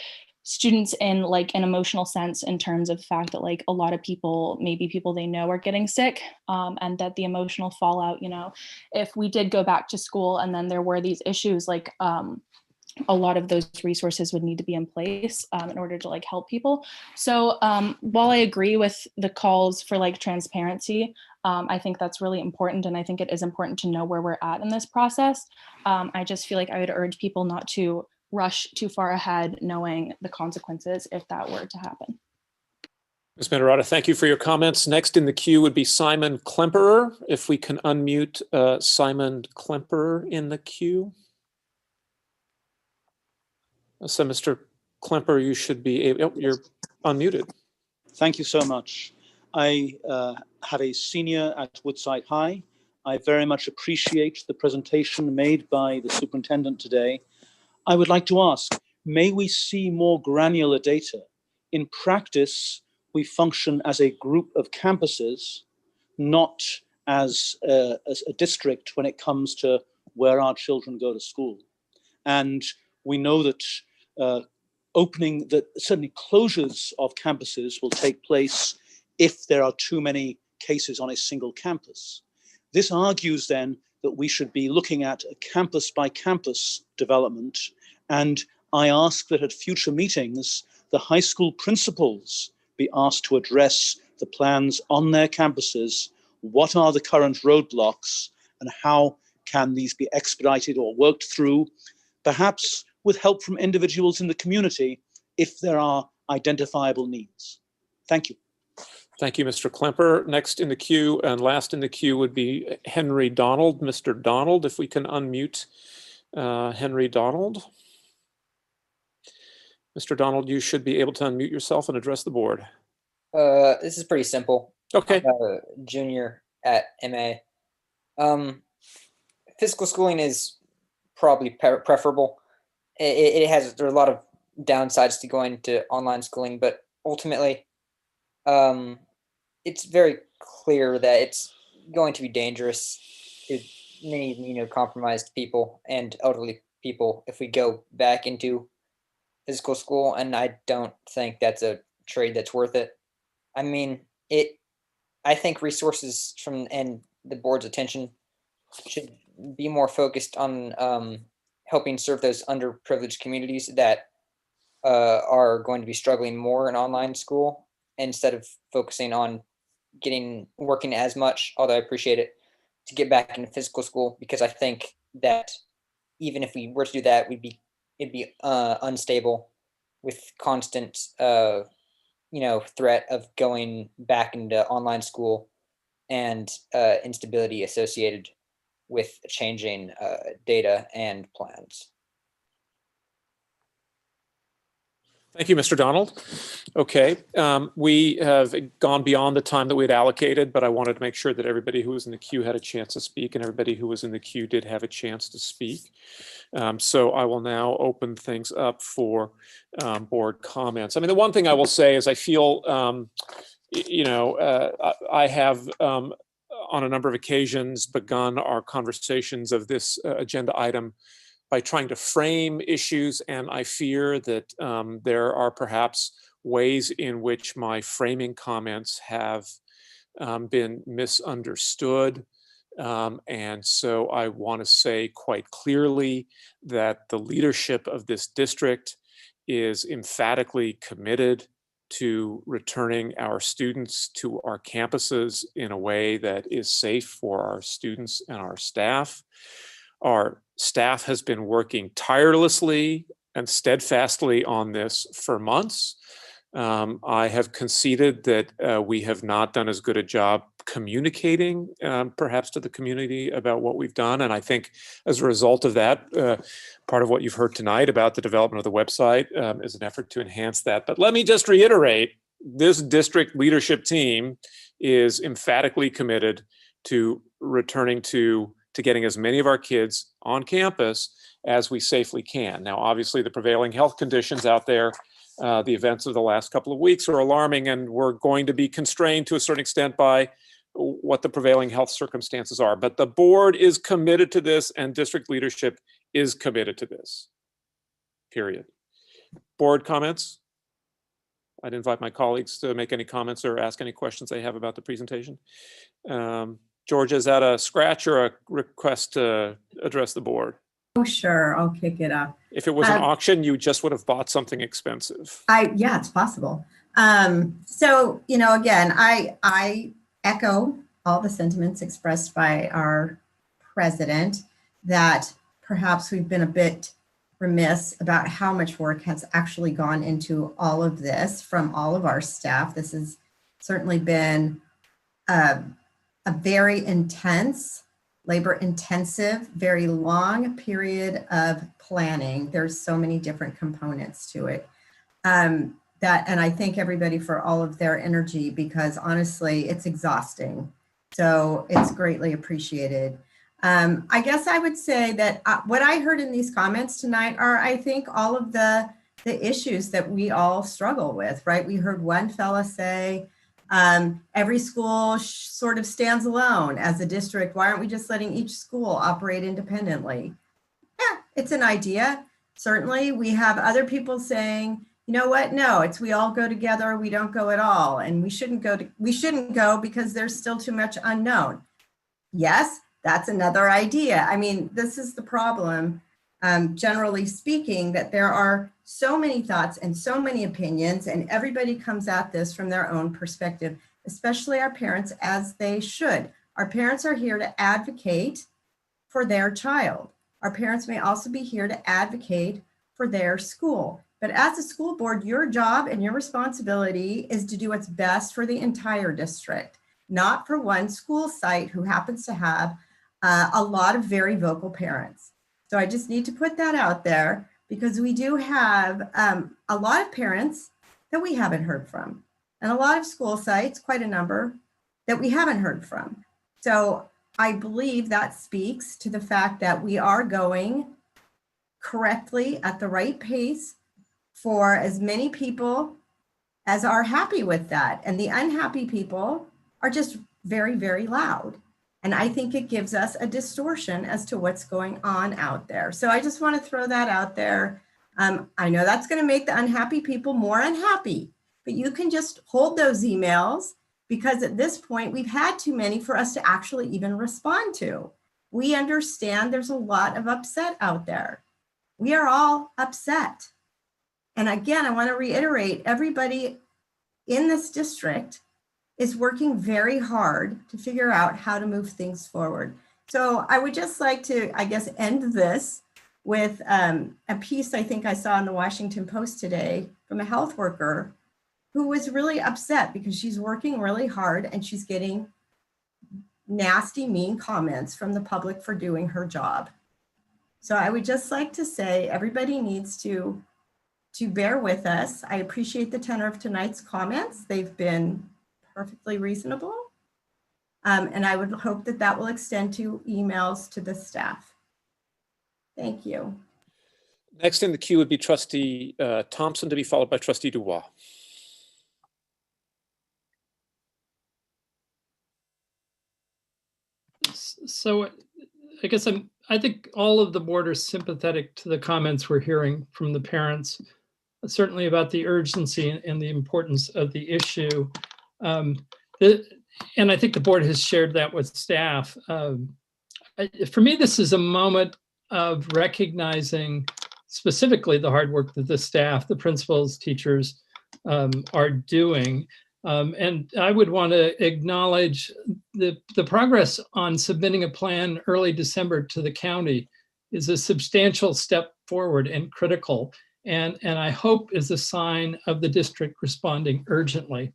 F: students in like an emotional sense, in terms of the fact that like a lot of people, maybe people they know, are getting sick, and that the emotional fallout, you know, if we did go back to school and then there were these issues, like a lot of those resources would need to be in place in order to like help people. So while I agree with the calls for like transparency, I think that's really important, and I think it is important to know where we're at in this process. I just feel like I would urge people not to rush too far ahead, knowing the consequences if that were to happen.
B: Ms. Medarata, thank you for your comments. Next in the queue would be Simon Klemperer. If we can unmute Simon Klemperer in the queue. So Mr. Klemperer, you should be able, oh, you're unmuted.
H: Thank you so much. I have a senior at Woodside High. I very much appreciate the presentation made by the superintendent today. I would like to ask, may we see more granular data? In practice, we function as a group of campuses, not as a district when it comes to where our children go to school. And we know that certainly closures of campuses will take place if there are too many cases on a single campus. This argues then that we should be looking at a campus by campus development. And I ask that at future meetings, the high school principals be asked to address the plans on their campuses. What are the current roadblocks and how can these be expedited or worked through, perhaps with help from individuals in the community if there are identifiable needs. Thank you.
B: Thank you, Mr. Klemperer. Next in the queue and last in the queue would be Henry Donald. Mr. Donald, if we can unmute Henry Donald. Mr. Donald, you should be able to unmute yourself and address the board.
I: This is pretty simple.
B: Okay.
I: I'm a junior at MA. Physical schooling is probably preferable. There are a lot of downsides to going to online schooling, but ultimately, it's very clear that it's going to be dangerous to many, compromised people and elderly people if we go back into physical school, and I don't think that's a trade that's worth it. I mean, I think resources and the board's attention should be more focused on helping serve those underprivileged communities that are going to be struggling more in online school, instead of focusing on working as much, although I appreciate it, to get back into physical school, because I think that even if we were to do that, it'd be unstable with constant threat of going back into online school and instability associated with changing data and plans.
B: Thank you, Mr. Donald. Okay, we have gone beyond the time that we had allocated, but I wanted to make sure that everybody who was in the queue had a chance to speak, and everybody who was in the queue did have a chance to speak. So I will now open things up for board comments. I mean, the one thing I will say is I feel, I have on a number of occasions begun our conversations of this agenda item by trying to frame issues, and I fear that there are perhaps ways in which my framing comments have been misunderstood. And so I want to say quite clearly that the leadership of this district is emphatically committed to returning our students to our campuses in a way that is safe for our students and our staff. Our staff has been working tirelessly and steadfastly on this for months. I have conceded that we have not done as good a job communicating perhaps to the community about what we've done. And I think as a result of that, part of what you've heard tonight about the development of the website is an effort to enhance that. But let me just reiterate, this district leadership team is emphatically committed to returning to getting as many of our kids on campus as we safely can. Now, obviously, the prevailing health conditions out there, the events of the last couple of weeks are alarming, and we're going to be constrained to a certain extent by what the prevailing health circumstances are. But the board is committed to this, and district leadership is committed to this, period. Board comments? I'd invite my colleagues to make any comments or ask any questions they have about the presentation. Georgia, is that a scratch or a request to address the board?
J: Oh, sure, I'll kick it up.
B: If it was an auction, you just would have bought something expensive.
J: Yeah, it's possible. So, you know, again, I echo all the sentiments expressed by our president that perhaps we've been a bit remiss about how much work has actually gone into all of this from all of our staff. This has certainly been a very intense, labor-intensive, very long period of planning. There's so many different components to it. And I thank everybody for all of their energy, because honestly, it's exhausting. So it's greatly appreciated. I guess I would say that what I heard in these comments tonight are, I think, all of the issues that we all struggle with, right? We heard one fella say, every school sort of stands alone as a district. Why aren't we just letting each school operate independently? Yeah, it's an idea. Certainly, we have other people saying, you know what? No, it's we all go together. We don't go at all, and we shouldn't go because there's still too much unknown. Yes, that's another idea. I mean, this is the problem. Generally speaking, that there are so many thoughts and so many opinions, and everybody comes at this from their own perspective, especially our parents, as they should. Our parents are here to advocate for their child. Our parents may also be here to advocate for their school. But as a school board, your job and your responsibility is to do what's best for the entire district, not for one school site who happens to have a lot of very vocal parents. So I just need to put that out there, because we do have a lot of parents that we haven't heard from, and a lot of school sites, quite a number, that we haven't heard from. So I believe that speaks to the fact that we are going correctly at the right pace for as many people as are happy with that. And the unhappy people are just very, very loud. And I think it gives us a distortion as to what's going on out there. So I just want to throw that out there. I know that's going to make the unhappy people more unhappy, but you can just hold those emails, because at this point, we've had too many for us to actually even respond to. We understand there's a lot of upset out there. We are all upset. And again, I want to reiterate, everybody in this district is working very hard to figure out how to move things forward. So I would just like to, I guess, end this with a piece I think I saw in the Washington Post today from a health worker who was really upset because she's working really hard and she's getting nasty, mean comments from the public for doing her job. So I would just like to say everybody needs to bear with us. I appreciate the tenor of tonight's comments. They've been perfectly reasonable. And I would hope that that will extend to emails to the staff. Thank you.
B: Next in the queue would be Trustee Thompson, to be followed by Trustee Dubois.
T: So I guess I think all of the board are sympathetic to the comments we're hearing from the parents, certainly about the urgency and the importance of the issue. And I think the board has shared that with staff. For me, this is a moment of recognizing specifically the hard work that the staff, the principals, teachers are doing. And I would want to acknowledge the progress on submitting a plan early December to the county is a substantial step forward and critical. and I hope is a sign of the district responding urgently.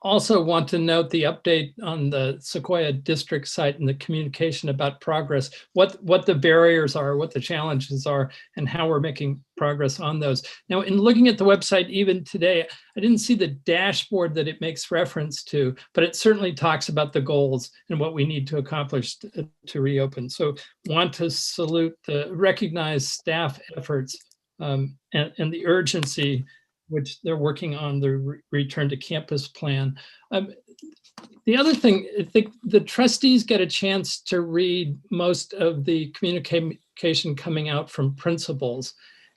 T: Also want to note the update on the Sequoia district site and the communication about progress, what the barriers are, what the challenges are, and how we're making progress on those. Now, in looking at the website even today, I didn't see the dashboard that it makes reference to, but it certainly talks about the goals and what we need to accomplish to reopen. So want to recognize staff efforts and the urgency which they're working on the return to campus plan. The other thing, I think the trustees get a chance to read most of the communication coming out from principals.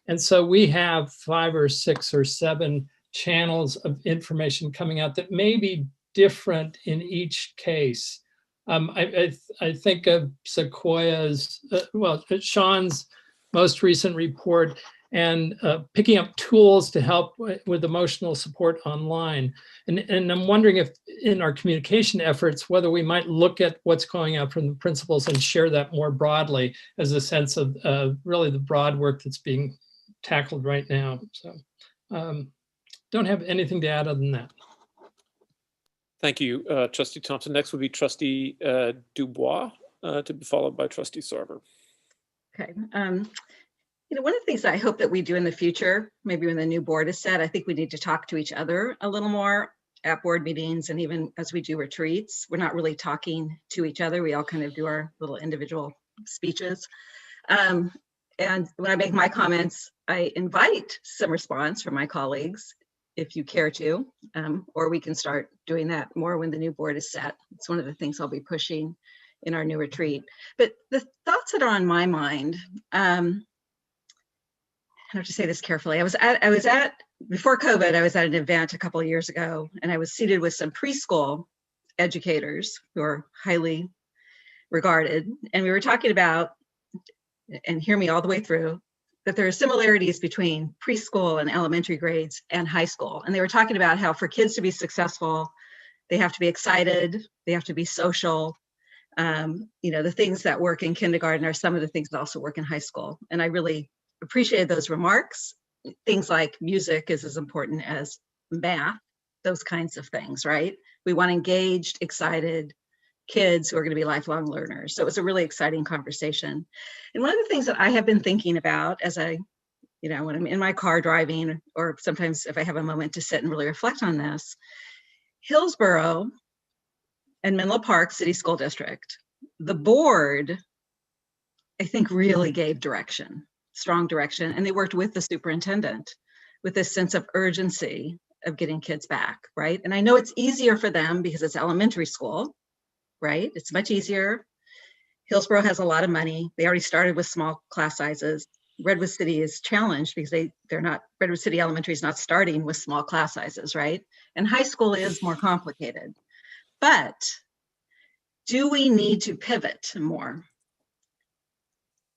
T: And so we have 5 or 6 or 7 channels of information coming out that may be different in each case. I think of Sequoia's, Sean's most recent report, and picking up tools to help with emotional support online. And I'm wondering if in our communication efforts, whether we might look at what's going out from the principals and share that more broadly as a sense of really the broad work that's being tackled right now. So don't have anything to add other than that.
B: Thank you, Trustee Thompson. Next would be Trustee Dubois, to be followed by Trustee Sarver.
S: Okay. You know, one of the things that I hope that we do in the future, maybe when the new board is set, I think we need to talk to each other a little more at board meetings, and even as we do retreats. We're not really talking to each other. We all kind of do our little individual speeches. And when I make my comments, I invite some response from my colleagues, if you care to, or we can start doing that more when the new board is set. It's one of the things I'll be pushing in our new retreat. But the thoughts that are on my mind, I have to say this carefully. I was at before COVID, I was at an event a couple of years ago, and I was seated with some preschool educators who are highly regarded. And we were talking about, and hear me all the way through, that there are similarities between preschool and elementary grades and high school. And they were talking about how for kids to be successful, they have to be excited, they have to be social. You know, the things that work in kindergarten are some of the things that also work in high school. And I really appreciated those remarks. Things like music is as important as math, those kinds of things, right? We want engaged, excited kids who are going to be lifelong learners. So it was a really exciting conversation. And one of the things that I have been thinking about as I, you know, when I'm in my car driving, or sometimes if I have a moment to sit and really reflect on this, Hillsborough and Menlo Park City School District, the board, I think, really gave direction. Strong direction, and they worked with the superintendent with this sense of urgency of getting kids back, right? And I know it's easier for them because it's elementary school, right? It's much easier. Hillsborough has a lot of money. They already started with small class sizes. Redwood City is challenged because Redwood City Elementary is not starting with small class sizes, right? And high school is more complicated. But do we need to pivot more?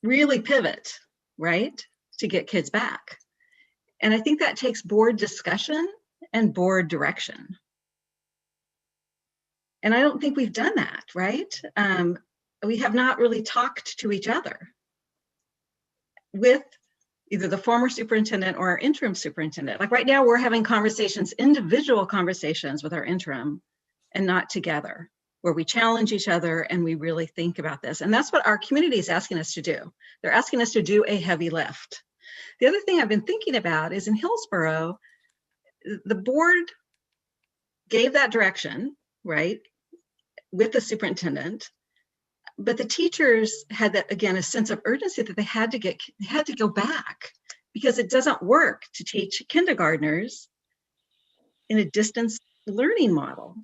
S: Really pivot, right, to get kids back? And I think that takes board discussion and board direction. And I don't think we've done that, right? We have not really talked to each other with either the former superintendent or our interim superintendent. Like right now, we're having conversations, individual conversations with our interim, and not together, where we challenge each other and we really think about this. And that's what our community is asking us to do. They're asking us to do a heavy lift. The other thing I've been thinking about is in Hillsborough, the board gave that direction, right, with the superintendent, but the teachers had that, again, a sense of urgency that they had to go back, because it doesn't work to teach kindergartners in a distance learning model.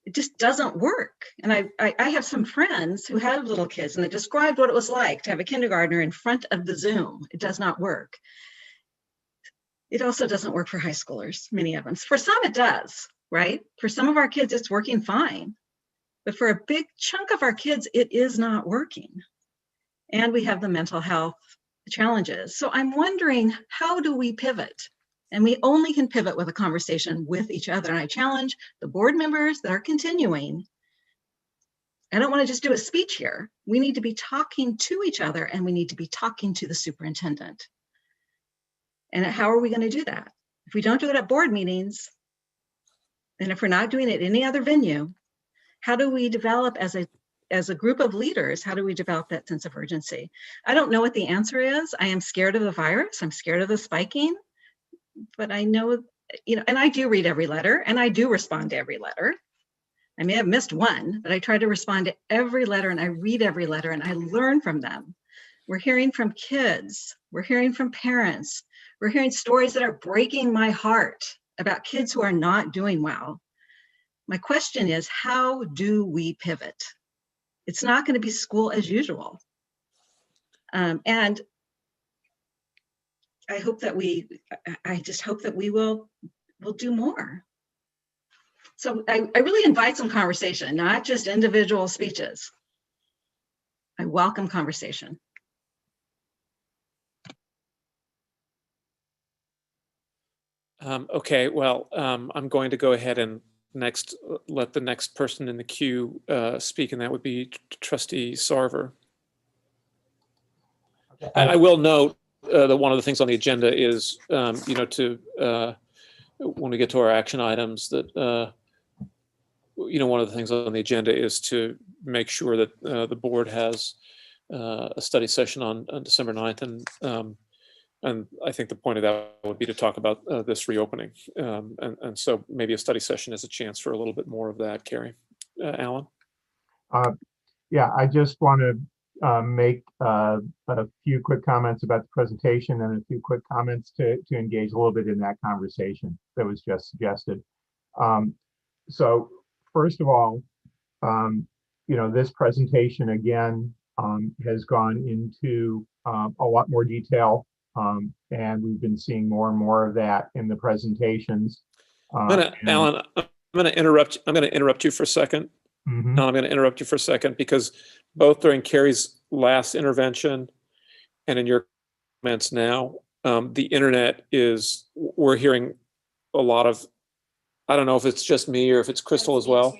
S: It just doesn't work. And I have some friends who have little kids, and they described what it was like to have a kindergartner in front of the Zoom. It does not work. It also doesn't work for high schoolers, many of them. For some it does, right? For some of our kids, it's working fine. But for a big chunk of our kids, it is not working. And we have the mental health challenges. So I'm wondering, how do we pivot? And we only can pivot with a conversation with each other. And I challenge the board members that are continuing. I don't want to just do a speech here. We need to be talking to each other, and we need to be talking to the superintendent. And how are we going to do that? If we don't do it at board meetings, and if we're not doing it in any other venue, how do we develop as a group of leaders, how do we develop that sense of urgency? I don't know what the answer is. I am scared of the virus. I'm scared of the spiking, but I know, and I do read every letter and I do respond to every letter. I may have missed one, but I try to respond to every letter and I read every letter and I learn from them. We're hearing from kids. We're hearing from parents. We're hearing stories that are breaking my heart about kids who are not doing well. My question is, how do we pivot? It's not going to be school as usual. And I hope that I just hope that we'll do more. So I really invite some conversation, not just individual speeches. I welcome conversation.
B: Okay, well, I'm going to go ahead and let the next person in the queue speak, and that would be Trustee Sarver.
U: Okay.
B: I will note that one of the things on the agenda is, when we get to our action items, that one of the things on the agenda is to make sure that the board has a study session on December 9th, and I think the point of that would be to talk about this reopening. And so maybe a study session is a chance for a little bit more of that, Carrie. Alan?
U: Yeah, I just want to make a few quick comments about the presentation and a few quick comments to engage a little bit in that conversation that was just suggested. So first of all, this presentation again has gone into a lot more detail, and we've been seeing more and more of that in the presentations.
B: Alan, I'm going to interrupt you for a second.
U: Mm-hmm.
B: I'm going to interrupt you for a second because both during Carrie's last intervention and in your comments now, the internet we're hearing a lot of, I don't know if it's just me or if it's Crystal as well.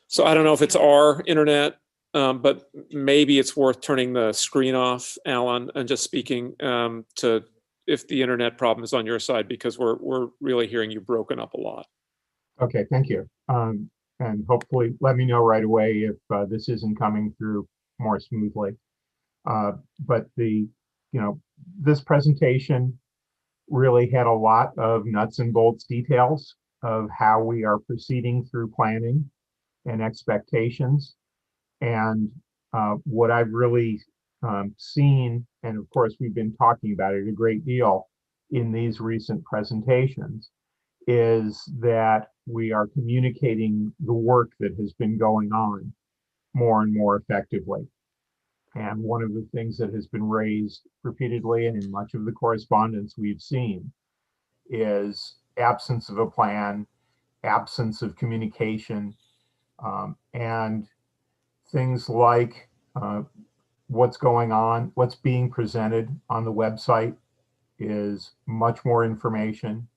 B: So I don't know if it's our internet, but maybe it's worth turning the screen off, Alan, and just speaking to if the internet problem is on your side, because we're really hearing you broken up a lot.
U: Okay, thank you. And hopefully let me know right away if this isn't coming through more smoothly. But this presentation really had a lot of nuts and bolts details of how we are proceeding through planning and expectations. And what I've really seen, and of course we've been talking about it a great deal in these recent presentations, is that we are communicating the work that has been going on more and more effectively. And one of the things that has been raised repeatedly and in much of the correspondence we've seen is absence of a plan, absence of communication, and things like what's going on, what's being presented on the website is much more information.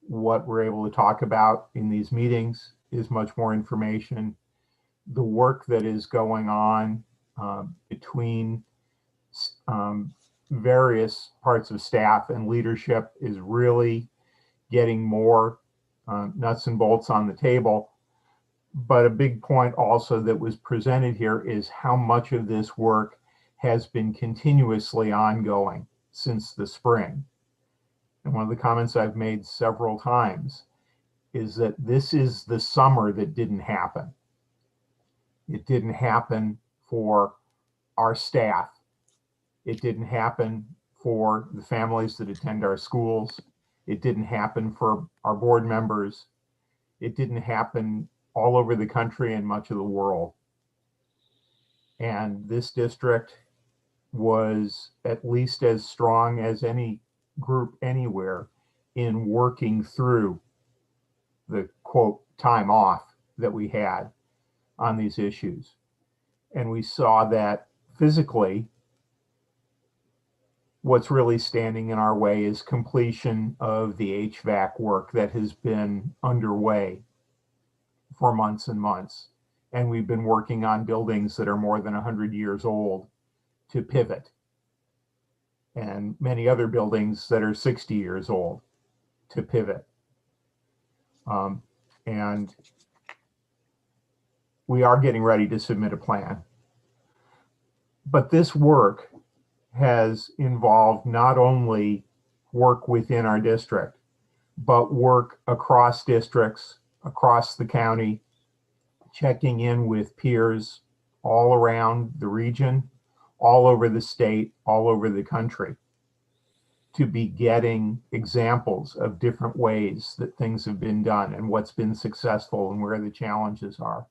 U: What we're able to talk about in these meetings is much more information. The work that is going on between various parts of staff and leadership is really getting more nuts and bolts on the table. But a big point also that was presented here is how much of this work has been continuously ongoing since the spring. And one of the comments I've made several times is that this is the summer that didn't happen. It didn't happen for our staff. It didn't happen for the families that attend our schools. It didn't happen for our board members. It didn't happen all over the country and much of the world. And this district was at least as strong as any group anywhere in working through the quote time off that we had on these issues. And we saw that physically, what's really standing in our way is completion of the HVAC work that has been underway for months and months. And we've been working on buildings that are more than 100 years old to pivot. and many other buildings that are 60 years old to pivot. And we are getting ready to submit a plan. But this work has involved not only work within our district, but work across districts, across the county, checking in with peers all around the region, all over the state, all over the country, to be getting examples of different ways that things have been done and what's been successful and where the challenges are.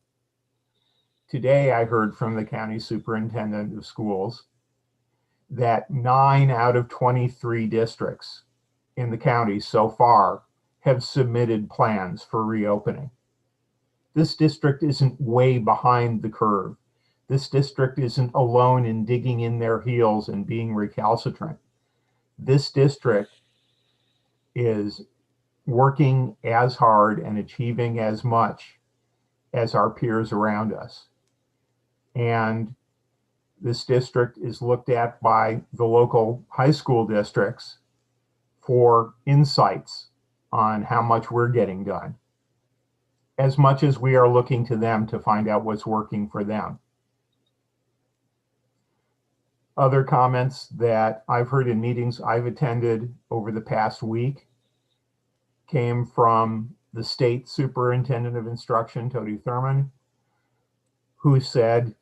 U: Today, I heard from the county superintendent of schools that 9 out of 23 districts in the county so far have submitted plans for reopening. This district isn't way behind the curve. This district isn't alone in digging in their heels and being recalcitrant. This district is working as hard and achieving as much as our peers around us. And this district is looked at by the local high school districts for insights on how much we're getting done, as much as we are looking to them to find out what's working for them. Other comments that I've heard in meetings I've attended over the past week came from the state superintendent of instruction, Tony Thurman, who said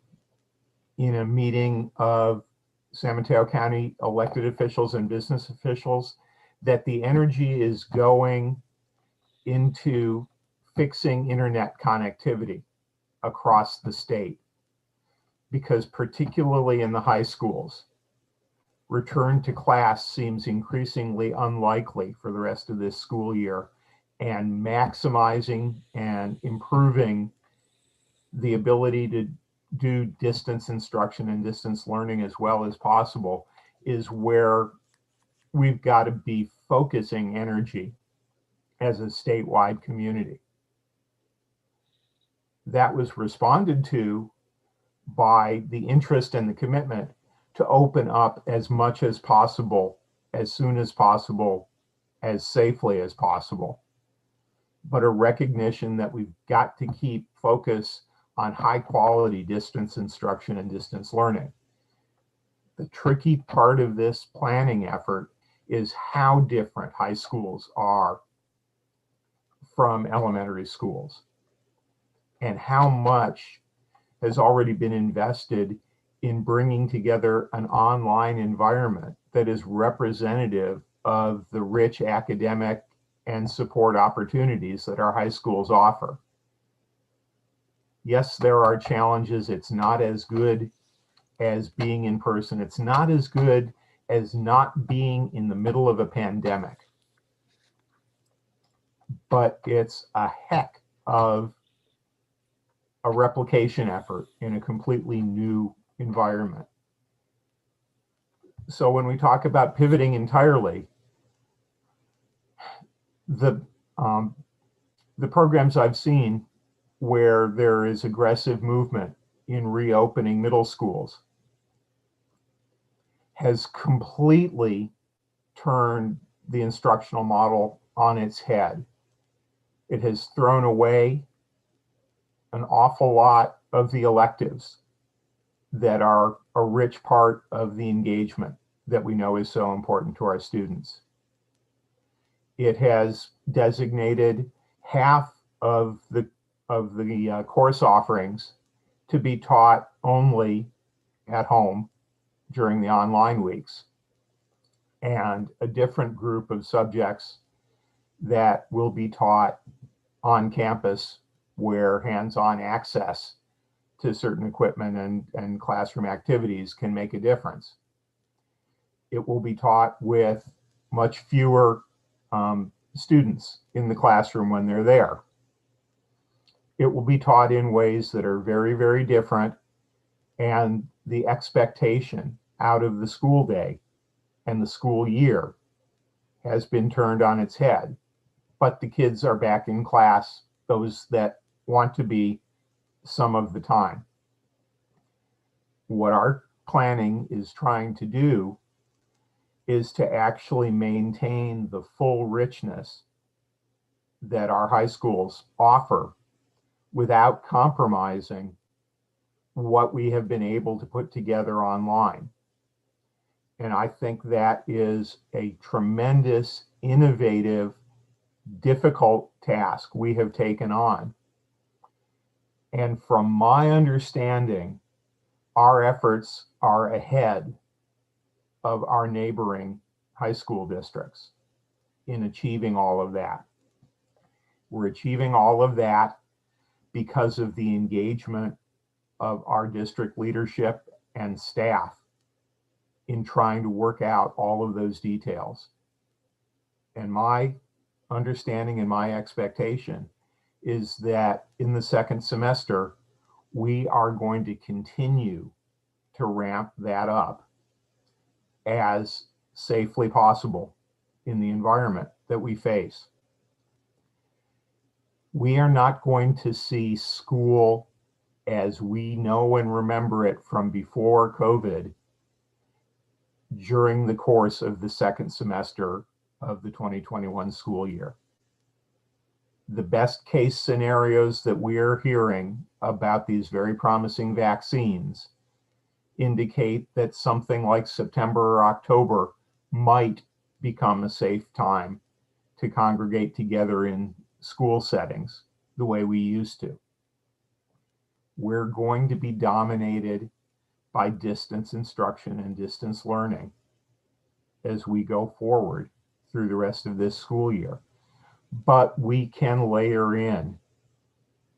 U: in a meeting of San Mateo County elected officials and business officials that the energy is going into fixing internet connectivity across the state, because particularly in the high schools, return to class seems increasingly unlikely for the rest of this school year, and maximizing and improving the ability to do distance instruction and distance learning as well as possible is where we've got to be focusing energy as a statewide community. That was responded to by the interest and the commitment to open up as much as possible, as soon as possible, as safely as possible. But a recognition that we've got to keep focus on high quality distance instruction and distance learning. The tricky part of this planning effort is how different high schools are from elementary schools, and how much has already been invested in bringing together an online environment that is representative of the rich academic and support opportunities that our high schools offer. Yes, there are challenges. It's not as good as being in person. It's not as good as not being in the middle of a pandemic. But it's a heck of a replication effort in a completely new environment. So when we talk about pivoting entirely, the programs I've seen where there is aggressive movement in reopening middle schools has completely turned the instructional model on its head. It has thrown away an awful lot of the electives that are a rich part of the engagement that we know is so important to our students. It has designated half of the course offerings to be taught only at home during the online weeks, and a different group of subjects that will be taught on campus where hands-on access to certain equipment and classroom activities can make a difference. It will be taught with much fewer students in the classroom when they're there. It will be taught in ways that are very, very different, and the expectation out of the school day and the school year has been turned on its head. But the kids are back in class, those that want to be, some of the time. What our planning is trying to do is to actually maintain the full richness that our high schools offer without compromising what we have been able to put together online. And I think that is a tremendous, innovative, difficult task we have taken on. And from my understanding, our efforts are ahead of our neighboring high school districts in achieving all of that. We're achieving all of that because of the engagement of our district leadership and staff in trying to work out all of those details. And my understanding and my expectation is that in the second semester, we are going to continue to ramp that up as safely possible in the environment that we face. We are not going to see school as we know and remember it from before COVID during the course of the second semester of the 2021 school year. The best case scenarios that we're hearing about these very promising vaccines indicate that something like September or October might become a safe time to congregate together in school settings the way we used to. We're going to be dominated by distance instruction and distance learning as we go forward through the rest of this school year. But we can layer in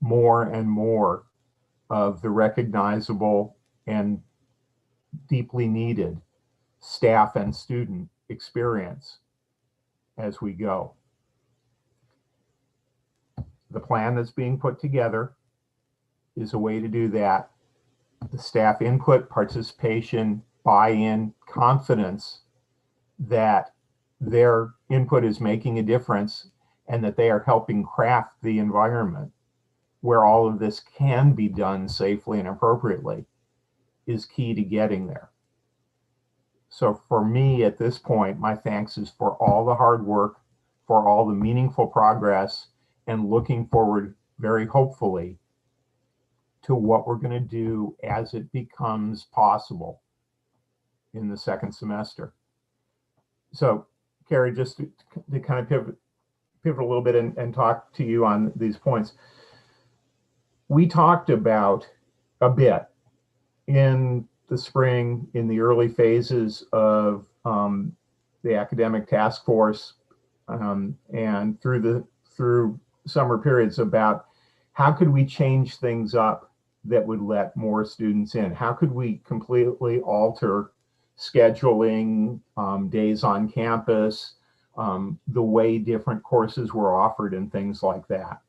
U: more and more of the recognizable and deeply needed staff and student experience as we go. The plan that's being put together is a way to do that. The staff input, participation, buy-in, confidence that their input is making a difference and that they are helping craft the environment where all of this can be done safely and appropriately is key to getting there. So for me at this point, my thanks is for all the hard work, for all the meaningful progress, and looking forward very hopefully to what we're going to do as it becomes possible in the second semester. So Carrie, just to kind of pivot a little bit and talk to you on these points. We talked about a bit in the spring, in the early phases of the academic task force and through summer periods about how could we change things up that would let more students in? How could we completely alter scheduling, days on campus, the way different courses were offered and things like that.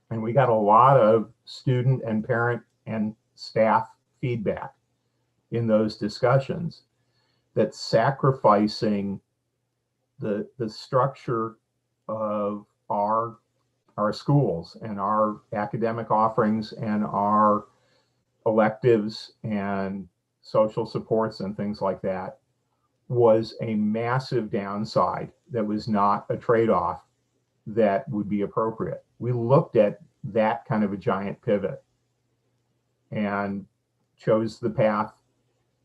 U: And we got a lot of student and parent and staff feedback in those discussions that sacrificing the structure of our schools and our academic offerings and our electives and social supports and things like that was a massive downside that was not a trade-off that would be appropriate. We looked at that kind of a giant pivot and chose the path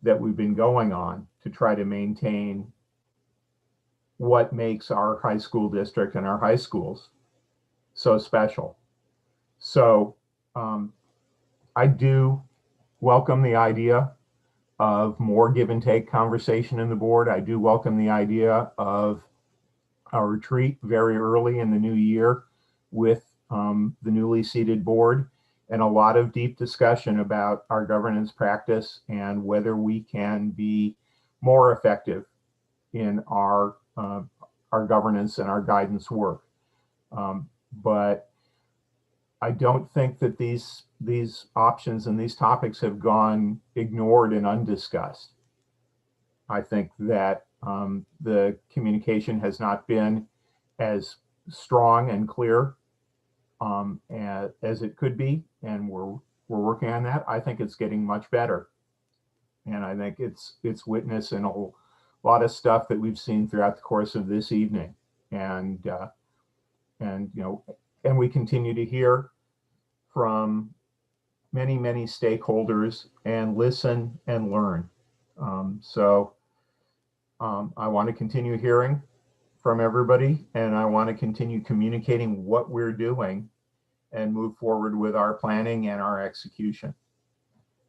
U: that we've been going on to try to maintain what makes our high school district and our high schools so special. So I do welcome the idea of more give and take conversation in the board. I do welcome the idea of a retreat very early in the new year with the newly seated board and a lot of deep discussion about our governance practice and whether we can be more effective in our governance and our guidance work. But I don't think that these options and these topics have gone ignored and undiscussed. I think that the communication has not been as strong and clear as it could be, and we're working on that. I think it's getting much better, and I think it's witness in a lot of stuff that we've seen throughout the course of this evening. And we continue to hear from many, many stakeholders and listen and learn. I want to continue hearing from everybody, and I want to continue communicating what we're doing and move forward with our planning and our execution.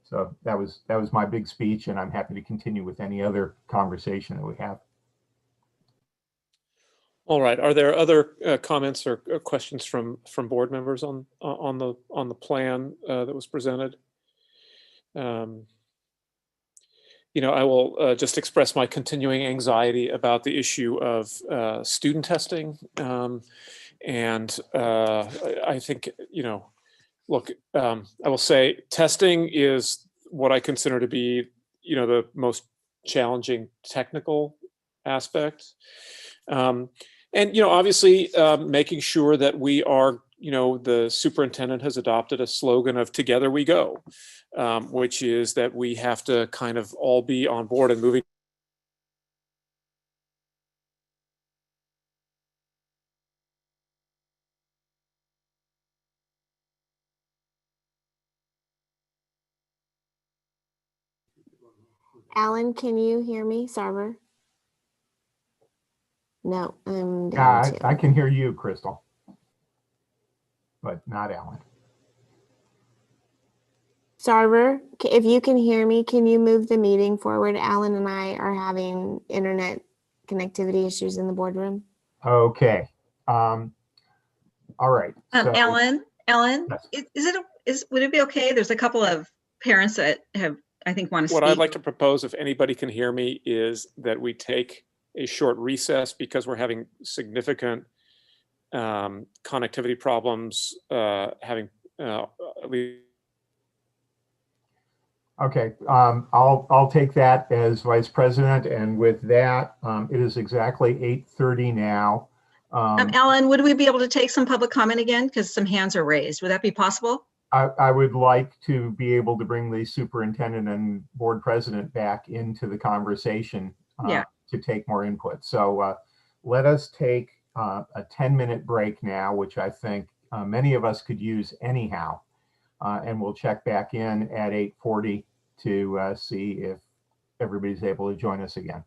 U: So that was my big speech, and I'm happy to continue with any other conversation that we have.
B: All right. Are there other comments or questions from board members on the plan that was presented? I will just express my continuing anxiety about the issue of student testing. I think, look, I will say testing is what I consider to be, the most challenging technical aspect. Obviously making sure that we are, the superintendent has adopted a slogan of "Together we go," which is that we have to kind of all be on board and moving.
P: Alan, can you hear me, Sarver? No, I'm
U: Yeah,
P: down too.
U: I can hear you, Crystal, but not Alan.
P: Sarver, if you can hear me, can you move the meeting forward? Alan and I are having internet connectivity issues in the boardroom.
U: Okay. All right. So,
S: Alan,
U: yes.
S: would it be okay? There's a couple of parents that I think want to speak.
B: What I'd like to propose, if anybody can hear me, is that we take a short recess because we're having significant connectivity problems, having at least.
U: Okay, I'll take that as vice president, and with that, it is exactly 8:30 now.
S: Alan, would we be able to take some public comment again? Because some hands are raised. Would that be possible?
U: I would like to be able to bring the superintendent and board president back into the conversation to take more input. So let us take a 10-minute break now, which I think many of us could use anyhow. And we'll check back in at 8:40 to see if everybody's able to join us again.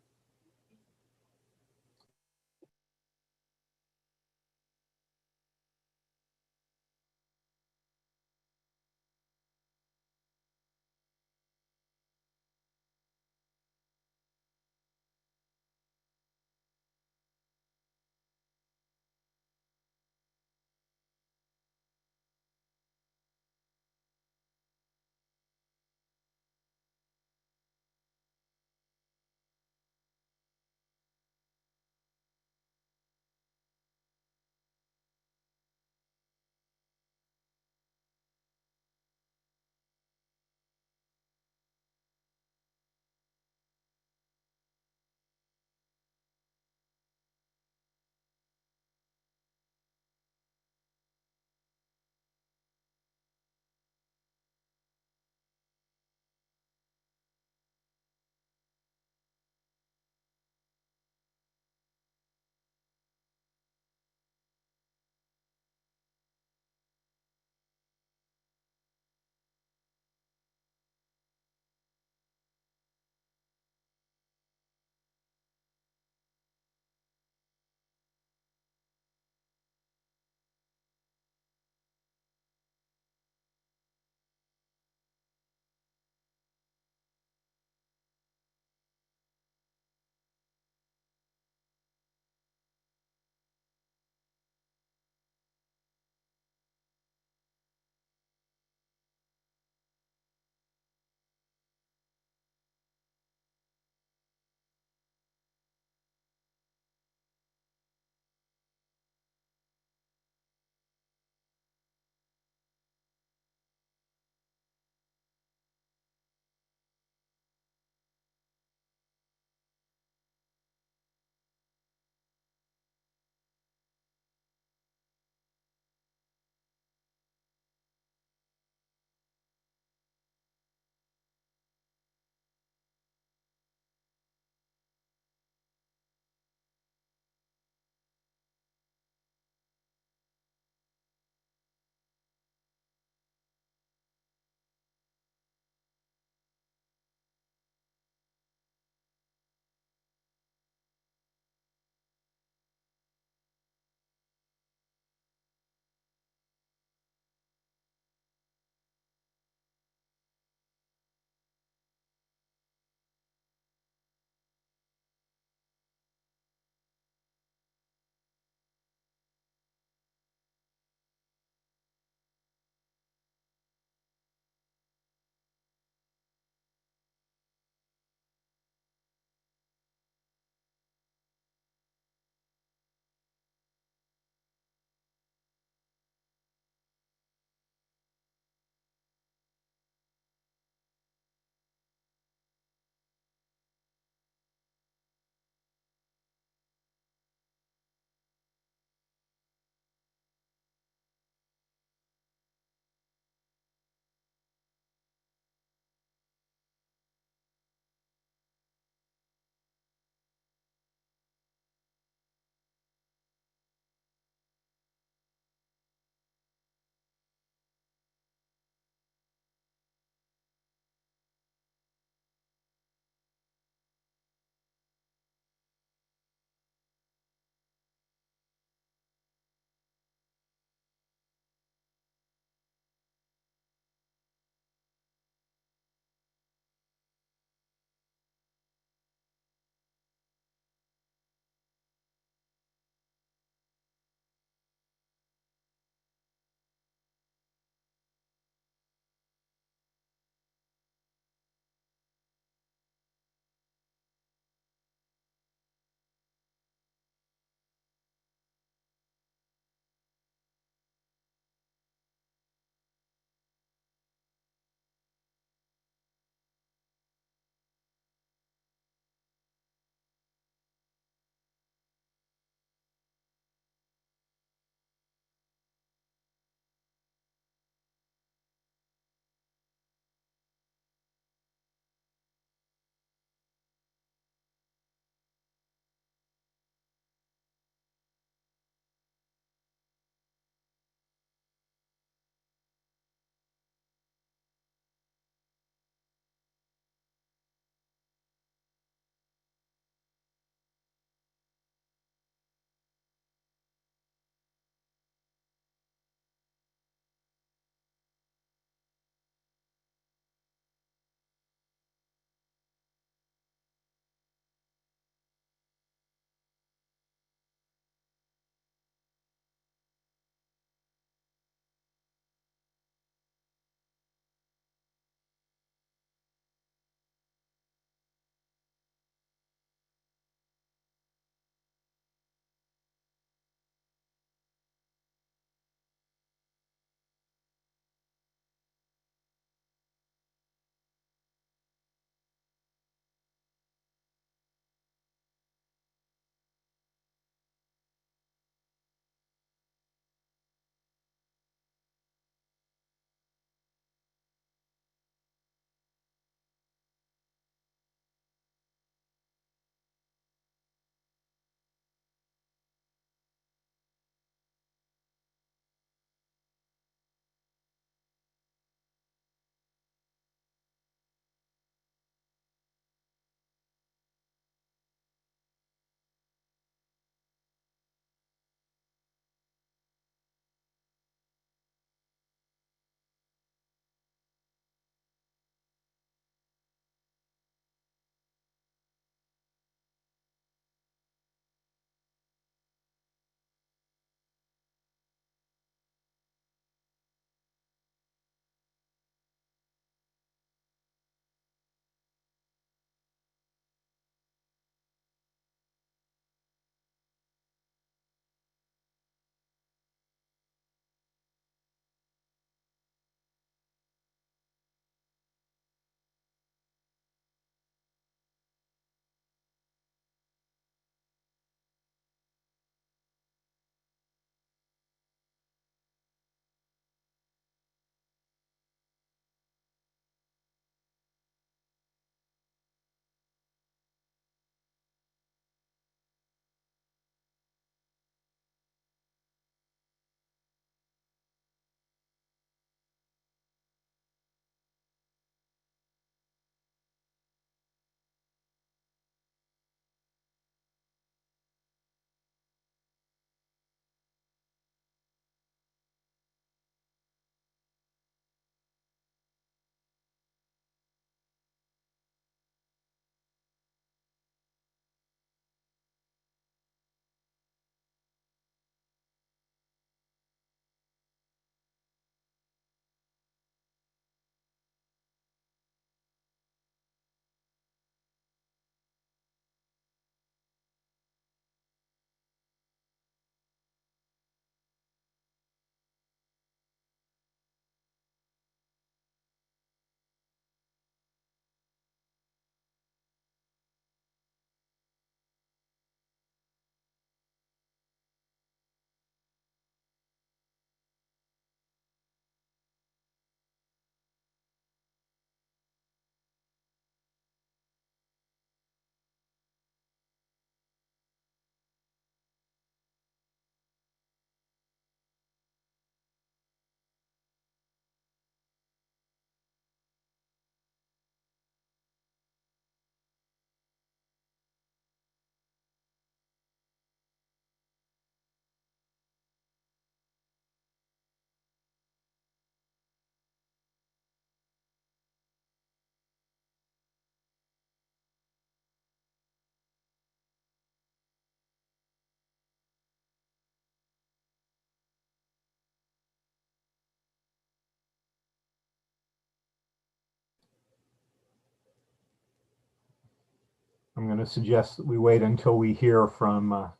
U: I'm going to suggest that we wait until we hear from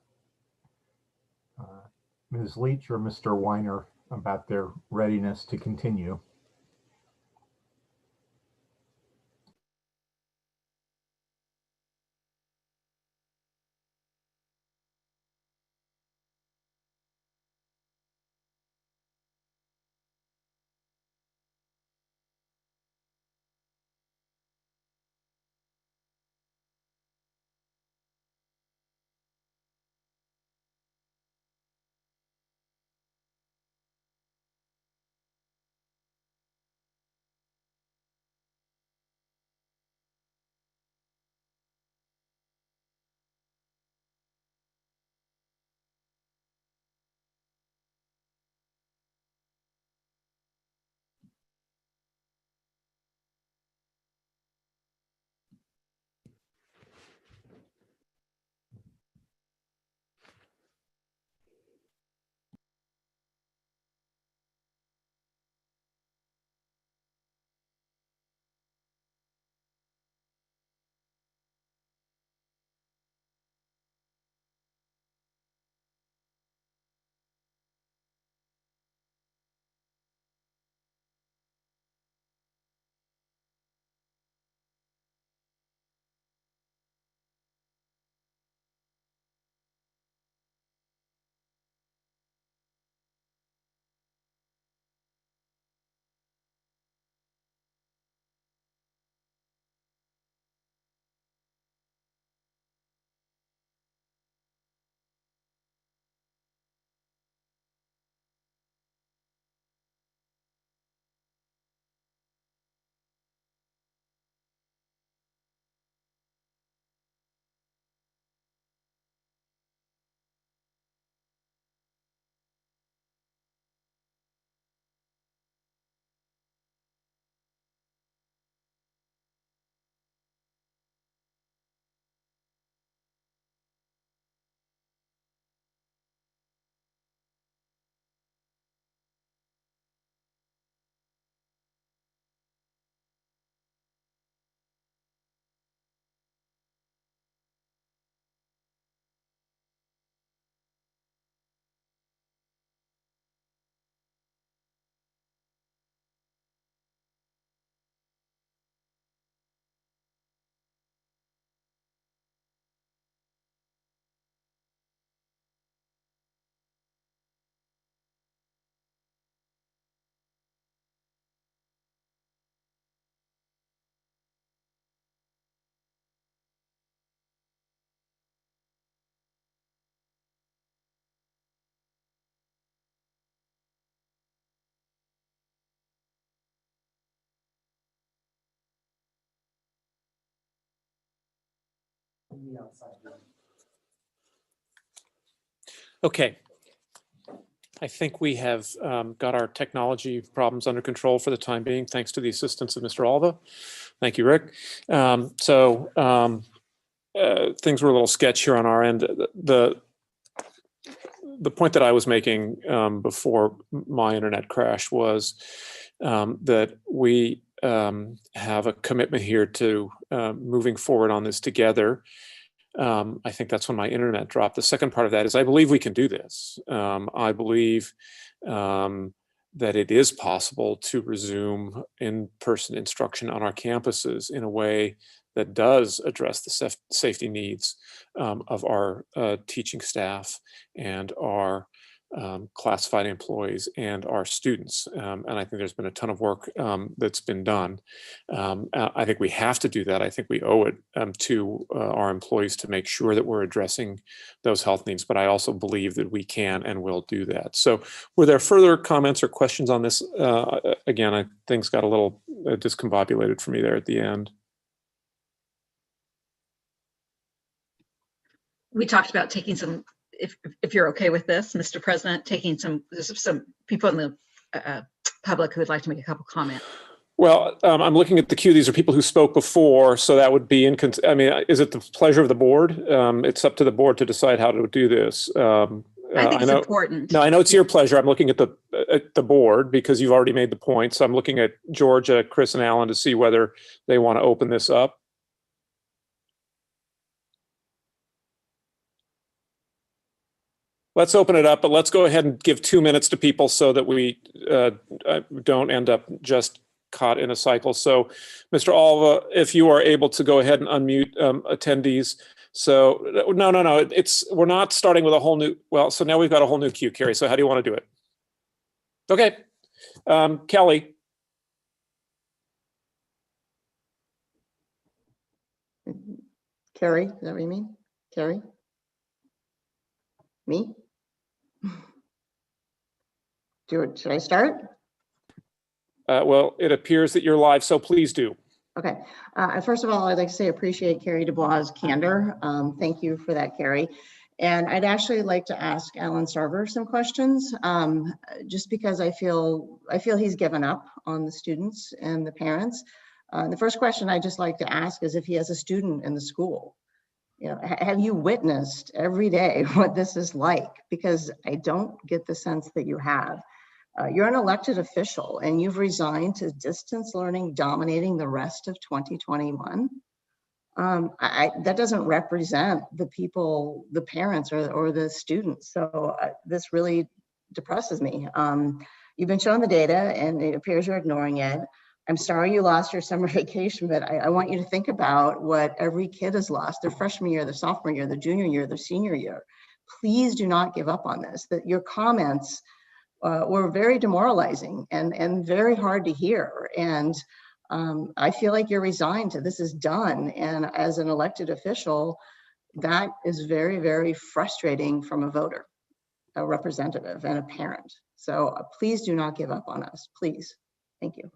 U: Ms. Leach or Mr. Weiner about their readiness to continue.
B: Okay. I think we have got our technology problems under control for the time being, thanks to the assistance of Mr. Alva. Thank you, Rick. Things were a little sketchy here on our end. The point that I was making before my internet crash was that we have a commitment here to moving forward on this together. I think that's when my internet dropped. The second part of that is I believe we can do this. I believe that it is possible to resume in-person instruction on our campuses in a way that does address the safety needs of our teaching staff and our classified employees and our students. And I think there's been a ton of work that's been done. I think we have to do that. I think we owe it to our employees to make sure that we're addressing those health needs, but I also believe that we can and will do that. So were there further comments or questions on this? Again, things got a little discombobulated for me there at the end.
S: We talked about taking some, if you're okay with this, Mr. President, taking there's some people in the public who would like to make a couple comments.
B: Well, I'm looking at the queue. These are people who spoke before, so that would be I mean, is it the pleasure of the board? It's up to the board to decide how to do this.
S: I think it's important.
B: No, I know it's your pleasure. I'm looking at the board because you've already made the point. So I'm looking at Georgia, Chris, and Alan to see whether they want to open this up. let's open it up, but let's go ahead and give 2 minutes to people so that we don't end up just caught in a cycle. So Mr. Alva, if you are able to go ahead and unmute attendees. So no, we're not starting with a whole new, well, so now we've got a whole new queue, Carrie. So how do you want to do it? Okay, Kelly.
V: Carrie, is that what you mean? Carrie? Me? Should I start?
B: Well, it appears that you're live, so please do.
V: Okay. First of all, I'd like to say appreciate Carrie Dubois' candor. Thank you for that, Carrie. And I'd actually like to ask Alan Sarver some questions, just because I feel he's given up on the students and the parents. The first question I'd just like to ask is if he has a student in the school. You know, have you witnessed every day what this is like? Because I don't get the sense that you have. You're an elected official and you've resigned to distance learning dominating the rest of 2021. That doesn't represent the people, the parents or the students. So this really depresses me. You've been shown the data and it appears you're ignoring it. I'm sorry you lost your summer vacation, but I want you to think about what every kid has lost, their freshman year, their sophomore year, their junior year, their senior year. Please do not give up on this. That your comments were very demoralizing and very hard to hear. And I feel like you're resigned to this is done. And as an elected official, that is very, very frustrating from a voter, a representative, and a parent. So please do not give up on us, please. Thank you.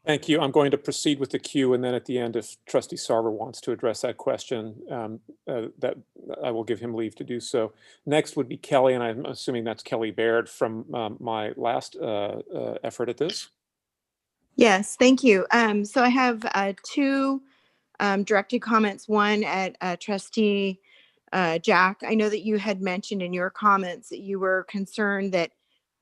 B: Thank you. I'm going to proceed with the queue, and then at the end, if Trustee Sarver wants to address that question, that I will give him leave to do so. Next would be Kelly, and I'm assuming that's Kelly Baird from my last effort at this.
E: Yes, thank you. So I have two directed comments. One at Trustee Jack. I know that you had mentioned in your comments that you were concerned that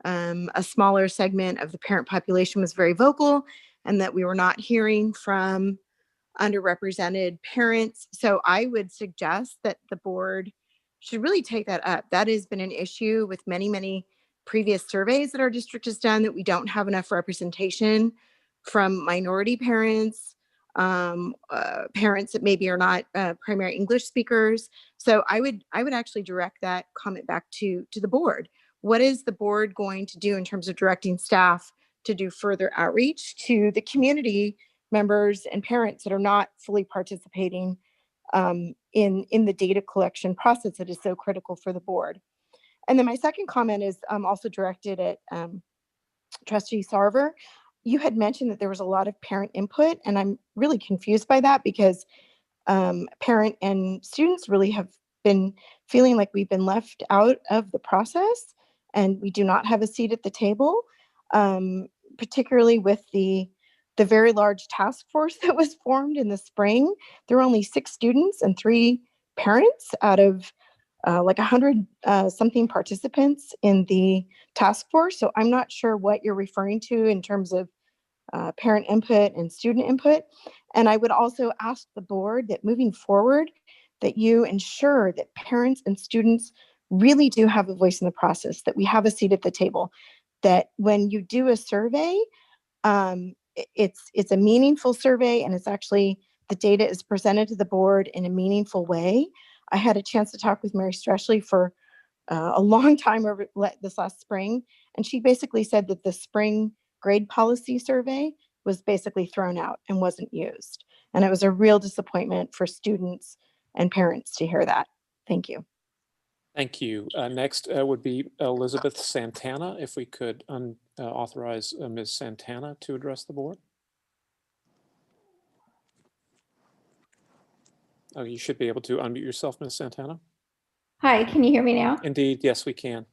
E: a smaller segment of the parent population was very vocal and that we were not hearing from underrepresented parents. So I would suggest that the board should really take that up. That has been an issue with many, many previous surveys that our district has done, that we don't have enough representation from minority parents, parents that maybe are not primary English speakers. So I would actually direct that comment back to the board. What is the board going to do in terms of directing staff to do further outreach to the community members and parents that are not fully participating in the data collection process that is so critical for the board? And then my second comment is also directed at Trustee Sarver. You had mentioned that there was a lot of parent input, and I'm really confused by that because parent and students really have been feeling like we've been left out of the process and we do not have a seat at the table, particularly with the very large task force that was formed in the spring. There were only 6 students and 3 parents out of like 100 something participants in the task force. So I'm not sure what you're referring to in terms of parent input and student input. And I would also ask the board that moving forward, that you ensure that parents and students really do have a voice in the process, that we have a seat at the table, that when you do a survey, it's a meaningful survey and it's actually, the data is presented to the board in a meaningful way. I had a chance to talk with Mary Streshley for a long time over this last spring, and she basically said that the spring grade policy survey was basically thrown out and wasn't used. And it was a real disappointment for students and parents to hear that. Thank you.
B: Thank you. Next would be Elizabeth Santana. If we could authorize Ms. Santana to address the board. Oh, you should be able to unmute yourself, Ms. Santana.
K: Hi, can you hear me now?
B: Indeed, yes, we can.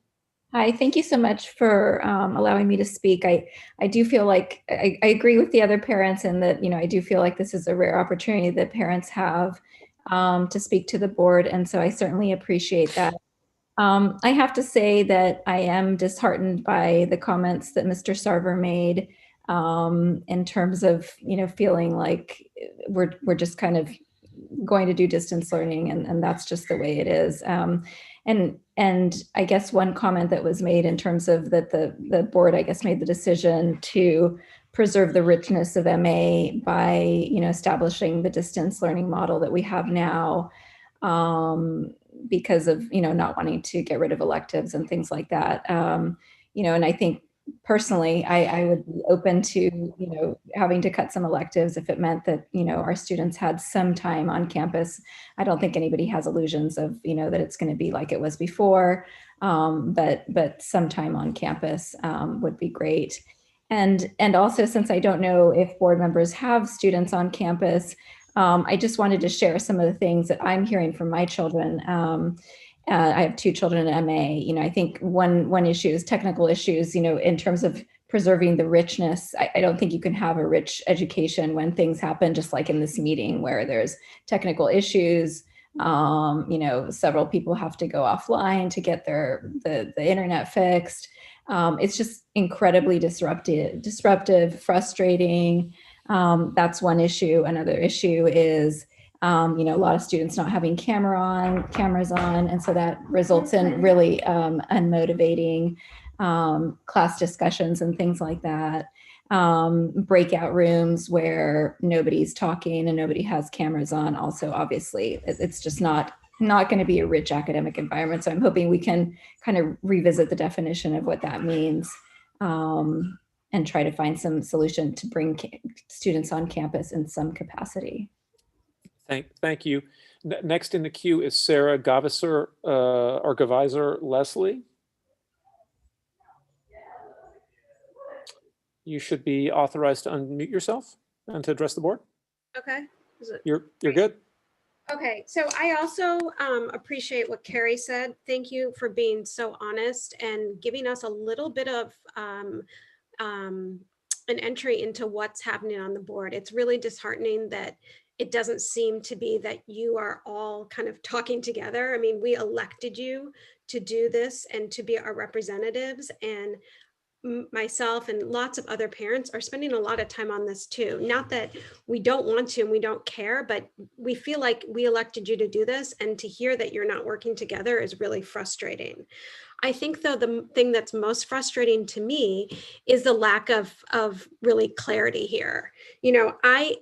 K: Hi, thank you so much for allowing me to speak. I do feel like I agree with the other parents, and that, you know, I do feel like this is a rare opportunity that parents have to speak to the board, and so I certainly appreciate that. I have to say that I am disheartened by the comments that Mr. Sarver made in terms of, you know, feeling like we're just kind of going to do distance learning, and that's just the way it is. And I guess one comment that was made in terms of that the board, I guess, made the decision to preserve the richness of MA by, establishing the distance learning model that we have now, because of, not wanting to get rid of electives and things like that. And I think personally, I would be open to, having to cut some electives if it meant that, our students had some time on campus. I don't think anybody has illusions of, that it's going to be like it was before, but some time on campus would be great. And also, since I don't know if board members have students on campus, I just wanted to share some of the things that I'm hearing from my children. I have 2 children in MA. I think one issue is technical issues, in terms of preserving the richness. I don't think you can have a rich education when things happen, just like in this meeting where there's technical issues. Several people have to go offline to get the internet fixed. It's just incredibly disruptive, frustrating. That's one issue. Another issue is, a lot of students not having cameras on. And so that results in really unmotivating class discussions and things like that. Breakout rooms where nobody's talking and nobody has cameras on. Also, obviously, it's just not going to be a rich academic environment. So I'm hoping we can kind of revisit the definition of what that means, and try to find some solution to bring students on campus in some capacity.
B: Thank you. Next in the queue is Sarah Gaviser or Gaviser Leslie. You should be authorized to unmute yourself and to address the board.
L: Okay.
B: You're good.
L: Okay, so I also appreciate what Carrie said. Thank you for being so honest and giving us a little bit of an entry into what's happening on the board. It's really disheartening that it doesn't seem to be that you are all kind of talking together. I mean, we elected you to do this and to be our representatives, and myself and lots of other parents are spending a lot of time on this too. Not that we don't want to and we don't care, but we feel like we elected you to do this, and to hear that you're not working together is really frustrating. I think though the thing that's most frustrating to me is the lack of really clarity here. I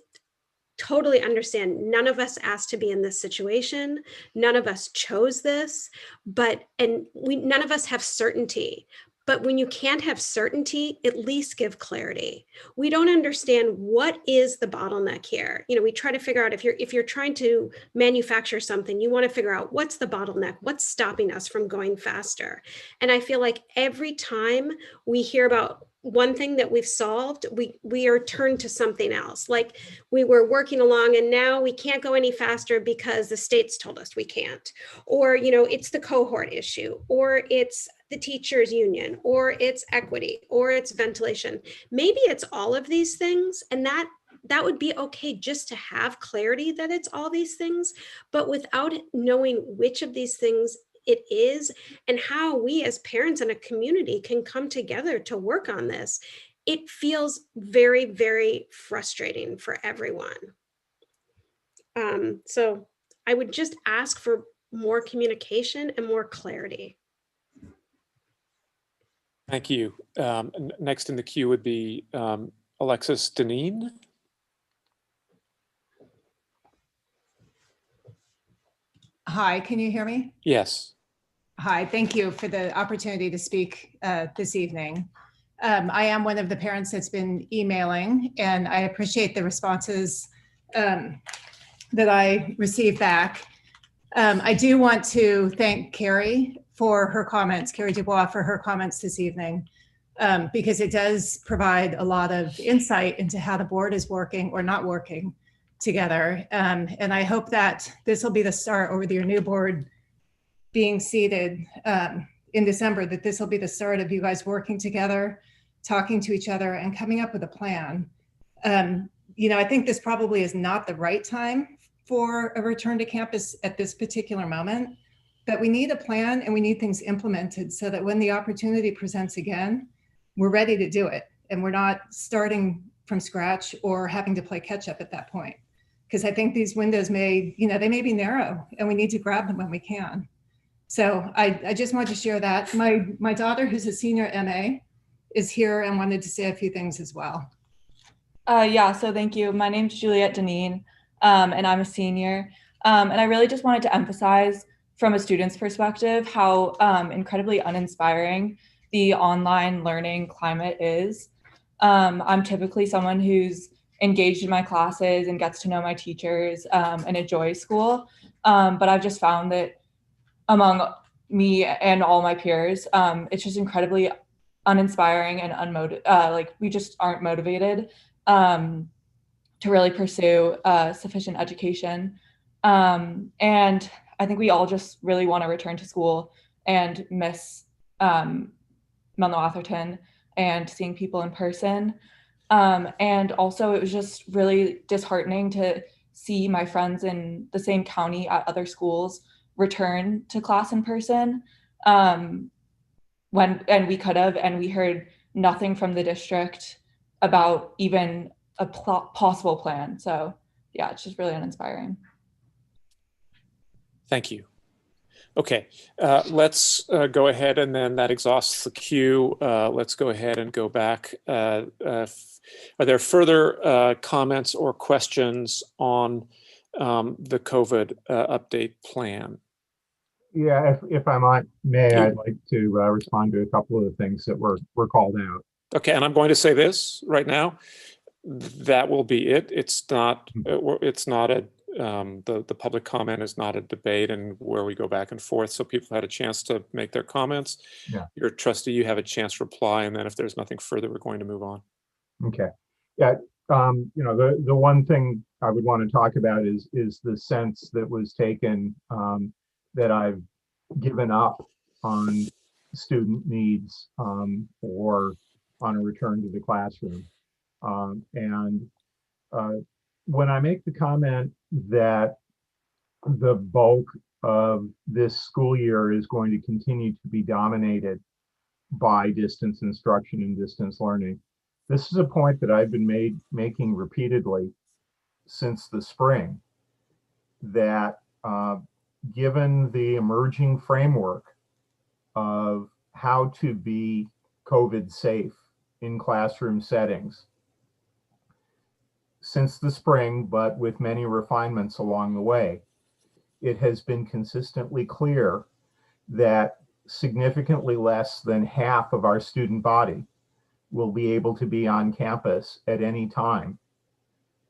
L: totally understand none of us asked to be in this situation. None of us chose this, none of us have certainty. But when you can't have certainty, at least give clarity. We don't understand what is the bottleneck here. We try to figure out if you're trying to manufacture something, you want to figure out what's the bottleneck, what's stopping us from going faster. And I feel like every time we hear about one thing that we've solved, we are turned to something else. Like we were working along and now we can't go any faster because the state's told us we can't. Or, it's the cohort issue, or it's the teachers union, or it's equity, or it's ventilation. Maybe it's all of these things, and that would be okay just to have clarity that it's all these things, but without knowing which of these things it is and how we as parents and a community can come together to work on this, it feels very, very frustrating for everyone. So I would just ask for more communication and more clarity.
B: Thank you. Next in the queue would be Alexis Deneen.
M: Hi, can you hear me?
B: Yes.
M: Hi, thank you for the opportunity to speak this evening. I am one of the parents that's been emailing, and I appreciate the responses that I received back. I do want to thank Carrie for her comments, Carrie Dubois for her comments this evening, because it does provide a lot of insight into how the board is working or not working together. And I hope that this will be the start over your new board being seated in December, that this will be the start of you guys working together, talking to each other and coming up with a plan. I think this probably is not the right time for a return to campus at this particular moment, but we need a plan and we need things implemented so that when the opportunity presents again, we're ready to do it. And we're not starting from scratch or having to play catch up at that point. because I think these windows may, they may be narrow and we need to grab them when we can. So I just wanted to share that. My daughter, who's a senior MA, is here and wanted to say a few things as well.
N: Yeah, so thank you. My name's Juliette Deneen, and I'm a senior. And I really just wanted to emphasize from a student's perspective how incredibly uninspiring the online learning climate is. I'm typically someone who's engaged in my classes and gets to know my teachers and enjoys school. But I've just found that among me and all my peers, it's just incredibly uninspiring and like we just aren't motivated to really pursue sufficient education. And I think we all just really want to return to school and miss Menlo Atherton and seeing people in person. And also it was just really disheartening to see my friends in the same county at other schools return to class in person and we could have, and we heard nothing from the district about even a possible plan. So yeah, it's just really uninspiring.
B: Thank you. Okay, let's go ahead, and then that exhausts the queue. Let's go ahead and go back. Are there further comments or questions on the COVID update plan?
U: Yeah, if I may, I'd like to respond to a couple of the things that were called out.
B: Okay, and I'm going to say this right now. That will be it. It's not a the public comment is not a debate and where we go back and forth. So people had a chance to make their comments.
U: Yeah.
B: You're a trustee, you have a chance to reply, and then if there's nothing further, we're going to move on.
U: Okay. Yeah. The one thing I would want to talk about is the sense that was taken that I've given up on student needs or on a return to the classroom. When I make the comment that the bulk of this school year is going to continue to be dominated by distance instruction and distance learning, this is a point that I've been making repeatedly since the spring, that given the emerging framework of how to be COVID safe in classroom settings, since the spring, but with many refinements along the way, it has been consistently clear that significantly less than half of our student body will be able to be on campus at any time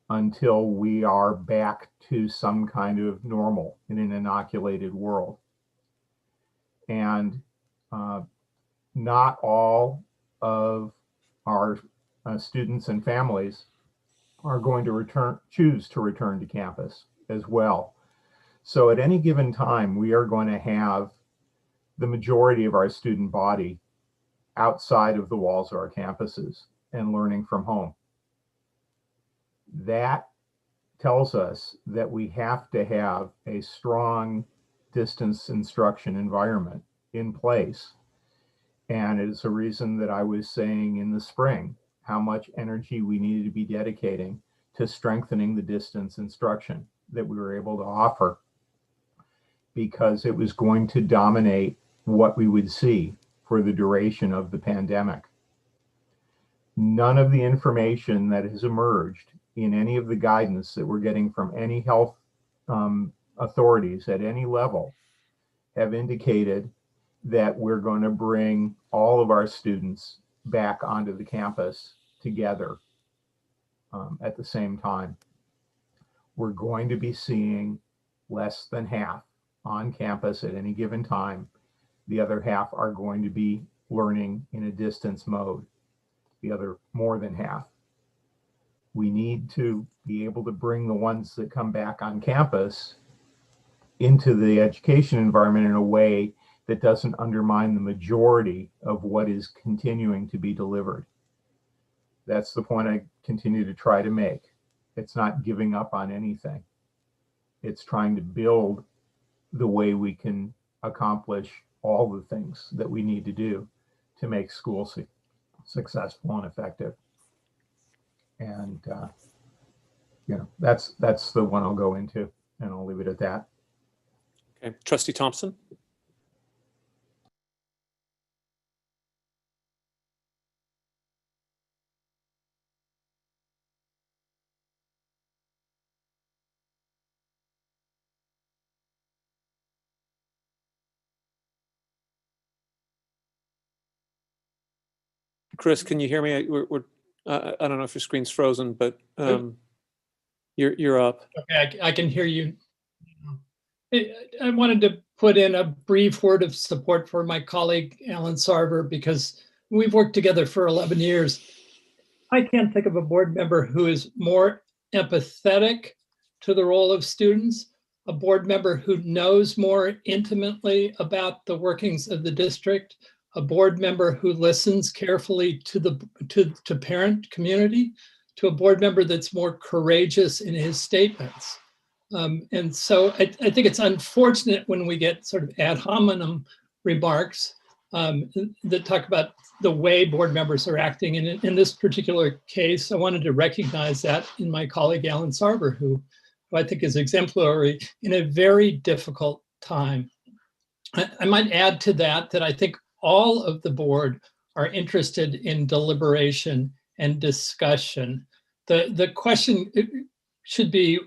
U: until we are back to some kind of normal in an inoculated world. And not all of our students and families are going to choose to return to campus as well. So at any given time, we are going to have the majority of our student body outside of the walls of our campuses and learning from home. That tells us that we have to have a strong distance instruction environment in place. And it is a reason that I was saying in the spring how much energy we needed to be dedicating to strengthening the distance instruction that we were able to offer, because it was going to dominate what we would see for the duration of the pandemic. None of the information that has emerged in any of the guidance that we're getting from any health authorities at any level have indicated that we're going to bring all of our students back onto the campus together at the same time. We're going to be seeing less than half on campus at any given time. The other half are going to be learning in a distance mode, the other more than half. We need to be able to bring the ones that come back on campus into the education environment in a way that doesn't undermine the majority of what is continuing to be delivered. That's the point I continue to try to make. It's not giving up on anything. It's trying to build the way we can accomplish all the things that we need to do to make school successful and effective. And you know, that's the one I'll go into, and I'll leave it at that.
B: Okay, Trustee Thompson. Chris, can you hear me? I don't know if your screen's frozen, but you're up.
T: Okay, I can hear you. I wanted to put in a brief word of support for my colleague, Alan Sarver, because we've worked together for 11 years. I can't think of a board member who is more empathetic to the role of students, a board member who knows more intimately about the workings of the district, a board member who listens carefully to parent community, to a board member that's more courageous in his statements. And so I think it's unfortunate when we get sort of ad hominem remarks that talk about the way board members are acting. And in this particular case, I wanted to recognize that in my colleague, Alan Sarver, who I think is exemplary in a very difficult time. I might add to that I think all of the board are interested in deliberation and discussion. The question should be,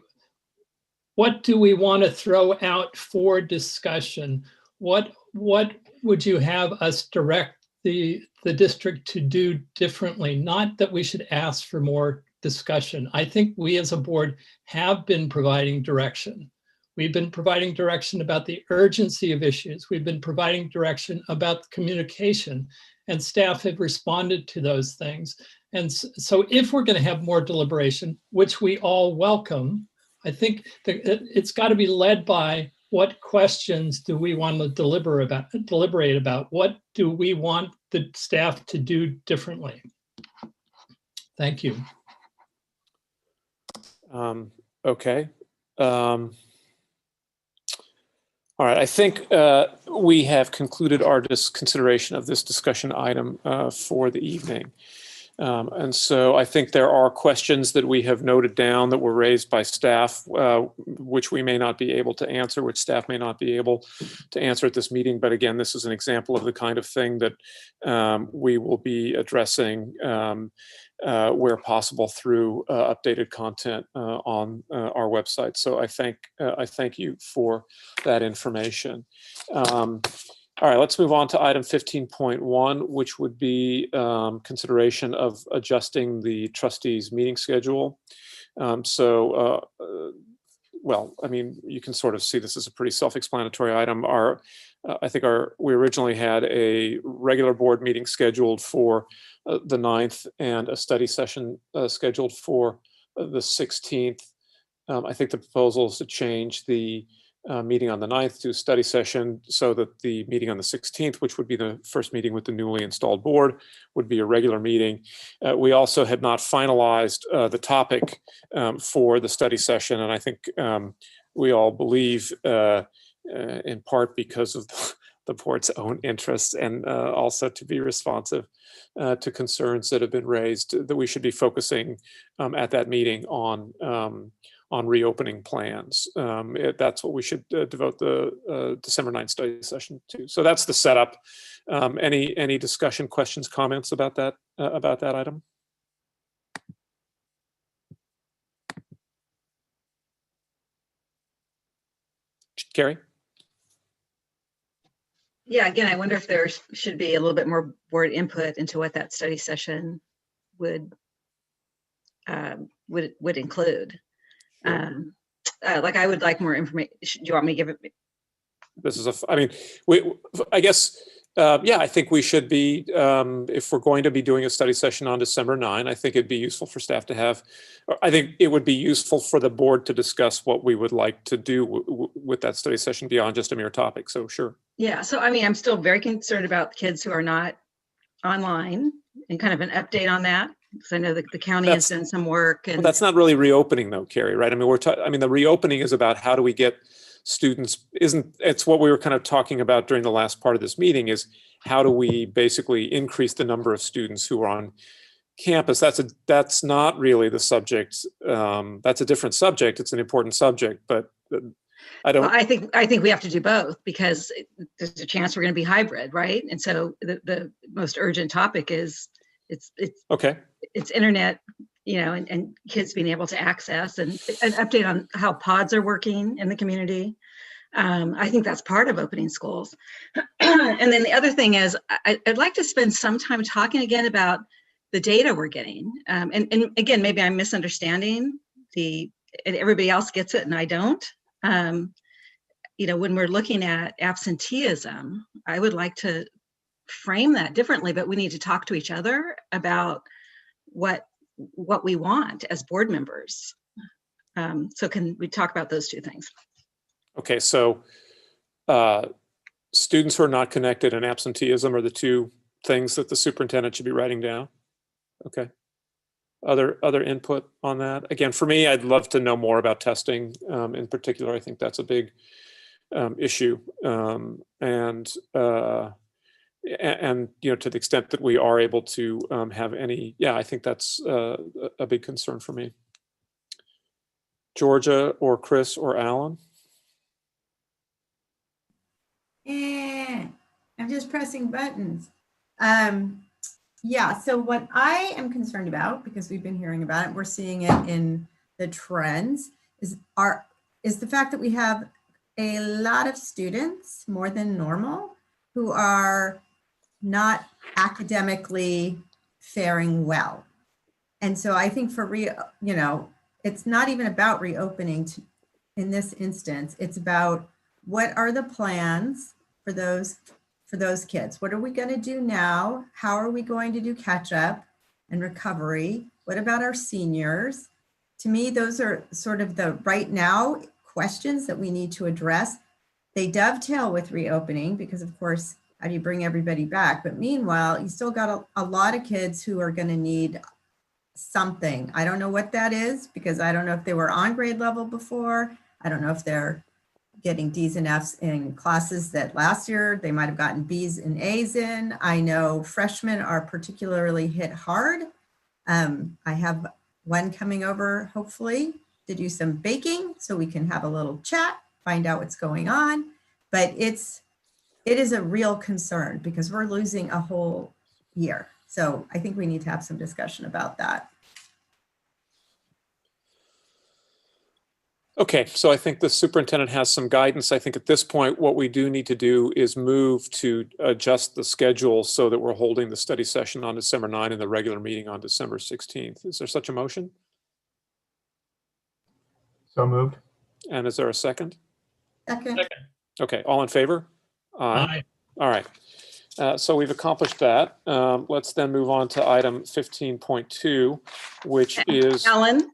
T: what do we want to throw out for discussion? What would you have us direct the district to do differently? Not that we should ask for more discussion. I think we as a board have been providing direction. We've been providing direction about the urgency of issues. We've been providing direction about communication, and staff have responded to those things. And so if we're going to have more deliberation, which we all welcome, I think that it's got to be led by what questions do we want to deliberate about? What do we want the staff to do differently? Thank you.
B: Okay. All right, I think we have concluded our consideration of this discussion item for the evening. And so I think there are questions that we have noted down that were raised by staff, which we may not be able to answer, which staff may not be able to answer at this meeting. But again, this is an example of the kind of thing that we will be addressing where possible through updated content on our website. So I thank you for that information. All right, let's move on to item 15.1, which would be consideration of adjusting the trustees' meeting schedule. Well, I mean, you can sort of see this as a pretty self-explanatory item. We originally had a regular board meeting scheduled for the 9th and a study session scheduled for the 16th. I think the proposal is to change the meeting on the 9th to a study session so that the meeting on the 16th, which would be the first meeting with the newly installed board, would be a regular meeting. We also had not finalized the topic for the study session, and I think we all believe, in part because of the board's own interests and also to be responsive to concerns that have been raised, that we should be focusing at that meeting on reopening plans. That's what we should devote the December 9th study session to. So that's the setup. Any discussion, questions, comments about that item? Carrie?
S: Yeah, again, I wonder if there should be a little bit more board input into what that study session would include. Like I would like more information. Do you want me to give it?
B: This is I guess, yeah, I think we should be, if we're going to be doing a study session on December 9, I think it'd be useful for staff to have, I think it would be useful for the board to discuss what we would like to do with that study session beyond just a mere topic. So sure.
S: Yeah, so I mean, I'm still very concerned about kids who are not online and kind of an update on that. Because I know that the county has done some work. And
B: that's not really reopening though, Carrie, right? I mean, the reopening is about how do we get students, it's what we were kind of talking about during the last part of this meeting, is how do we basically increase the number of students who are on campus, that's not really the subject. That's a different subject. It's an important subject, but I don't.
S: Well, I think we have to do both because there's a chance we're going to be hybrid, right? And so the most urgent topic is it's
B: okay.
S: It's internet, you know, and kids being able to access and an update on how pods are working in the community. I think that's part of opening schools. And then the other thing is I'd like to spend some time talking again about the data we're getting. And again, maybe I'm misunderstanding and everybody else gets it and I don't. You know, when we're looking at absenteeism, I would like to frame that differently, but we need to talk to each other about what we want as board members. So can we talk about those two things?
B: Okay, so students who are not connected and absenteeism are the two things that the superintendent should be writing down. Okay. Other input on that? Again, for me, I'd love to know more about testing in particular. I think that's a big issue. And you know, to the extent that we are able to have any, I think that's a big concern for me. Georgia or Chris or Alan?
J: I'm just pressing buttons. Yeah, so what I am concerned about, because we've been hearing about it, we're seeing it in the trends, is the fact that we have a lot of students, more than normal, who are not academically faring well. And so I think for it's not even about reopening in this instance, it's about what are the plans for those kids? What are we going to do now? How are we going to do catch up and recovery? What about our seniors? To me, those are sort of the right now questions that we need to address. They dovetail with reopening because, of course, how do you bring everybody back? But meanwhile, you still got a lot of kids who are going to need something. I don't know what that is because I don't know if they were on grade level before. I don't know if they're getting D's and F's in classes that last year they might have gotten B's and A's in. I know freshmen are particularly hit hard. I have one coming over, hopefully, to do some baking so we can have a little chat, find out what's going on. But it is a real concern because we're losing a whole year. So I think we need to have some discussion about that.
B: Okay, so I think the superintendent has some guidance. I think at this point, what we do need to do is move to adjust the schedule so that we're holding the study session on December 9 and the regular meeting on December 16th. Is there such a motion?
U: So moved.
B: And is there a second?
J: Second.
B: Okay, all in favor?
T: Aye.
B: All right. So we've accomplished that. Let's then move on to item 15.2, which is...
S: Ellen,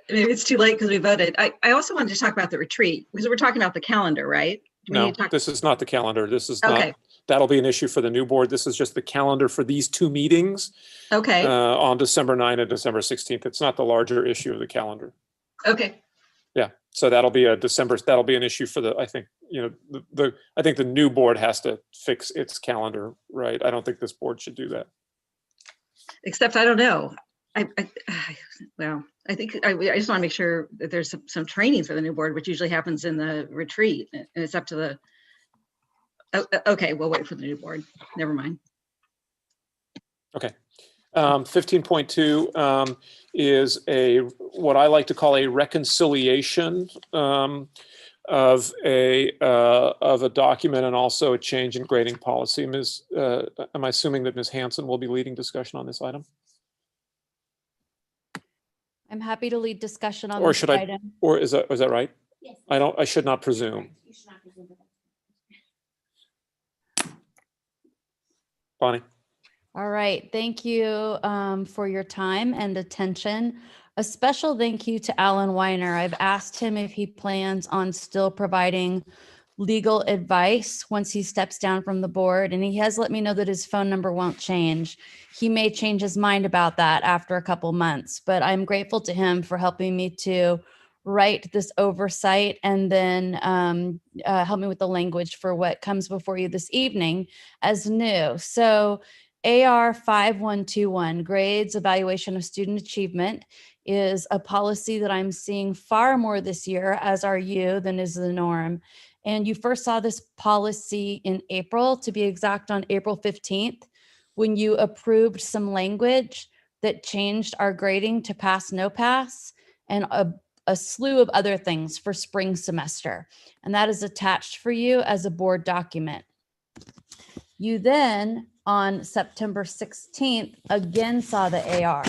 S: maybe it's too late because we voted. I also wanted to talk about the retreat because we're talking about the calendar, right?
B: No, this is not the calendar. This is not,
S: okay.
B: That'll be an issue for the new board. This is just the calendar for these two meetings.
S: Okay.
B: On December 9 and December 16th. It's not the larger issue of the calendar.
S: Okay.
B: Yeah, so that'll be an issue for I think, you know, I think the new board has to fix its calendar, right? I don't think this board should do that.
S: Except I don't know. Well, I think I just want to make sure that there's some training for the new board, which usually happens in the retreat, and it's up to the. Okay, we'll wait for the new board. Never mind.
B: Okay, 15.2 is what I like to call a reconciliation of a document and also a change in grading policy. Am I assuming that Ms. Hanson will be leading discussion on this item?
O: I'm happy to lead discussion on
B: Or
O: this
B: should
O: item.
B: Or is that right?
O: Yes.
B: I should not presume.
O: You should not presume.
B: Bonnie.
O: All right, thank you for your time and attention. A special thank you to Alan Weiner. I've asked him if he plans on still providing legal advice once he steps down from the board, and he has let me know that his phone number won't change. He may change his mind about that after a couple months, but I'm grateful to him for helping me to write this oversight and then help me with the language for what comes before you this evening as new. So AR 5121, grades, evaluation of student achievement, is a policy that I'm seeing far more this year, as are you, than is the norm. And you first saw this policy in April, to be exact, on April 15th, when you approved some language that changed our grading to pass, no pass, and a slew of other things for spring semester. And that is attached for you as a board document. You then, on September 16th, again saw the AR.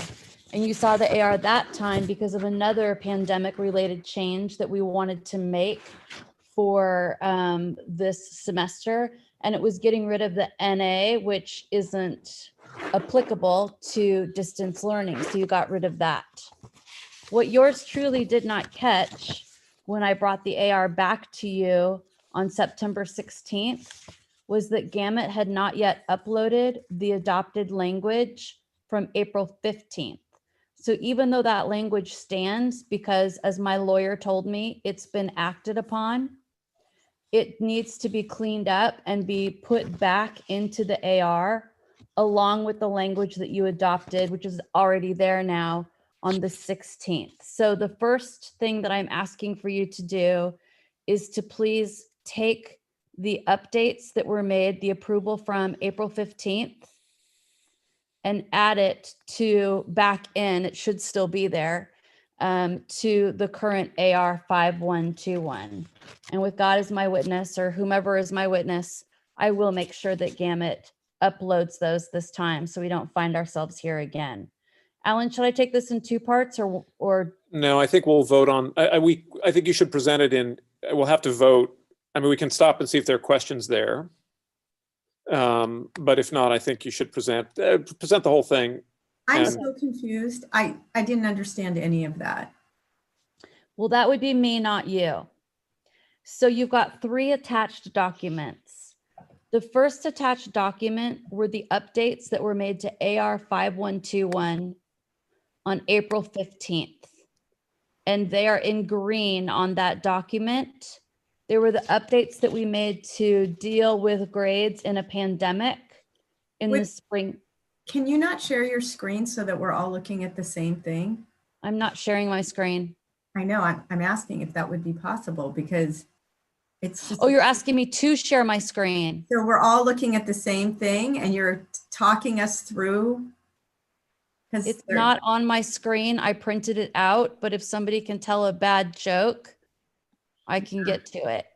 O: And you saw the AR that time because of another pandemic-related change that we wanted to make for this semester. And it was getting rid of the NA, which isn't applicable to distance learning. So you got rid of that. What yours truly did not catch when I brought the AR back to you on September 16th was that Gamut had not yet uploaded the adopted language from April 15th. So even though that language stands, because as my lawyer told me, it's been acted upon, it needs to be cleaned up and be put back into the AR along with the language that you adopted, which is already there now on the 16th. So the first thing that I'm asking for you to do is to please take the updates that were made, the approval from April 15th, and add it to back in, it should still be there, to the current AR 5121. And with God as my witness, or whomever is my witness, I will make sure that Gamut uploads those this time so we don't find ourselves here again. Alan, should I take this in two parts or?
B: No, I think we'll vote on, I think you should present it in, we'll have to vote. I mean, we can stop and see if there are questions there. But if not, I think you should present the whole thing.
J: I'm so confused. I didn't understand any of that.
O: Well, that would be me, not you. So you've got 3 attached documents. The first attached document were the updates that were made to AR 5121 on April 15th. And they are in green on that document. There were the updates that we made to deal with grades in a pandemic in the spring.
J: Can you not share your screen so that we're all looking at the same thing?
O: I'm not sharing my screen.
J: I know, I'm asking if that would be possible because it's just.
O: Oh, you're asking me to share my screen.
J: So we're all looking at the same thing and you're talking us through.
O: It's not on my screen. I printed it out, but if somebody can tell a bad joke, I can get to it.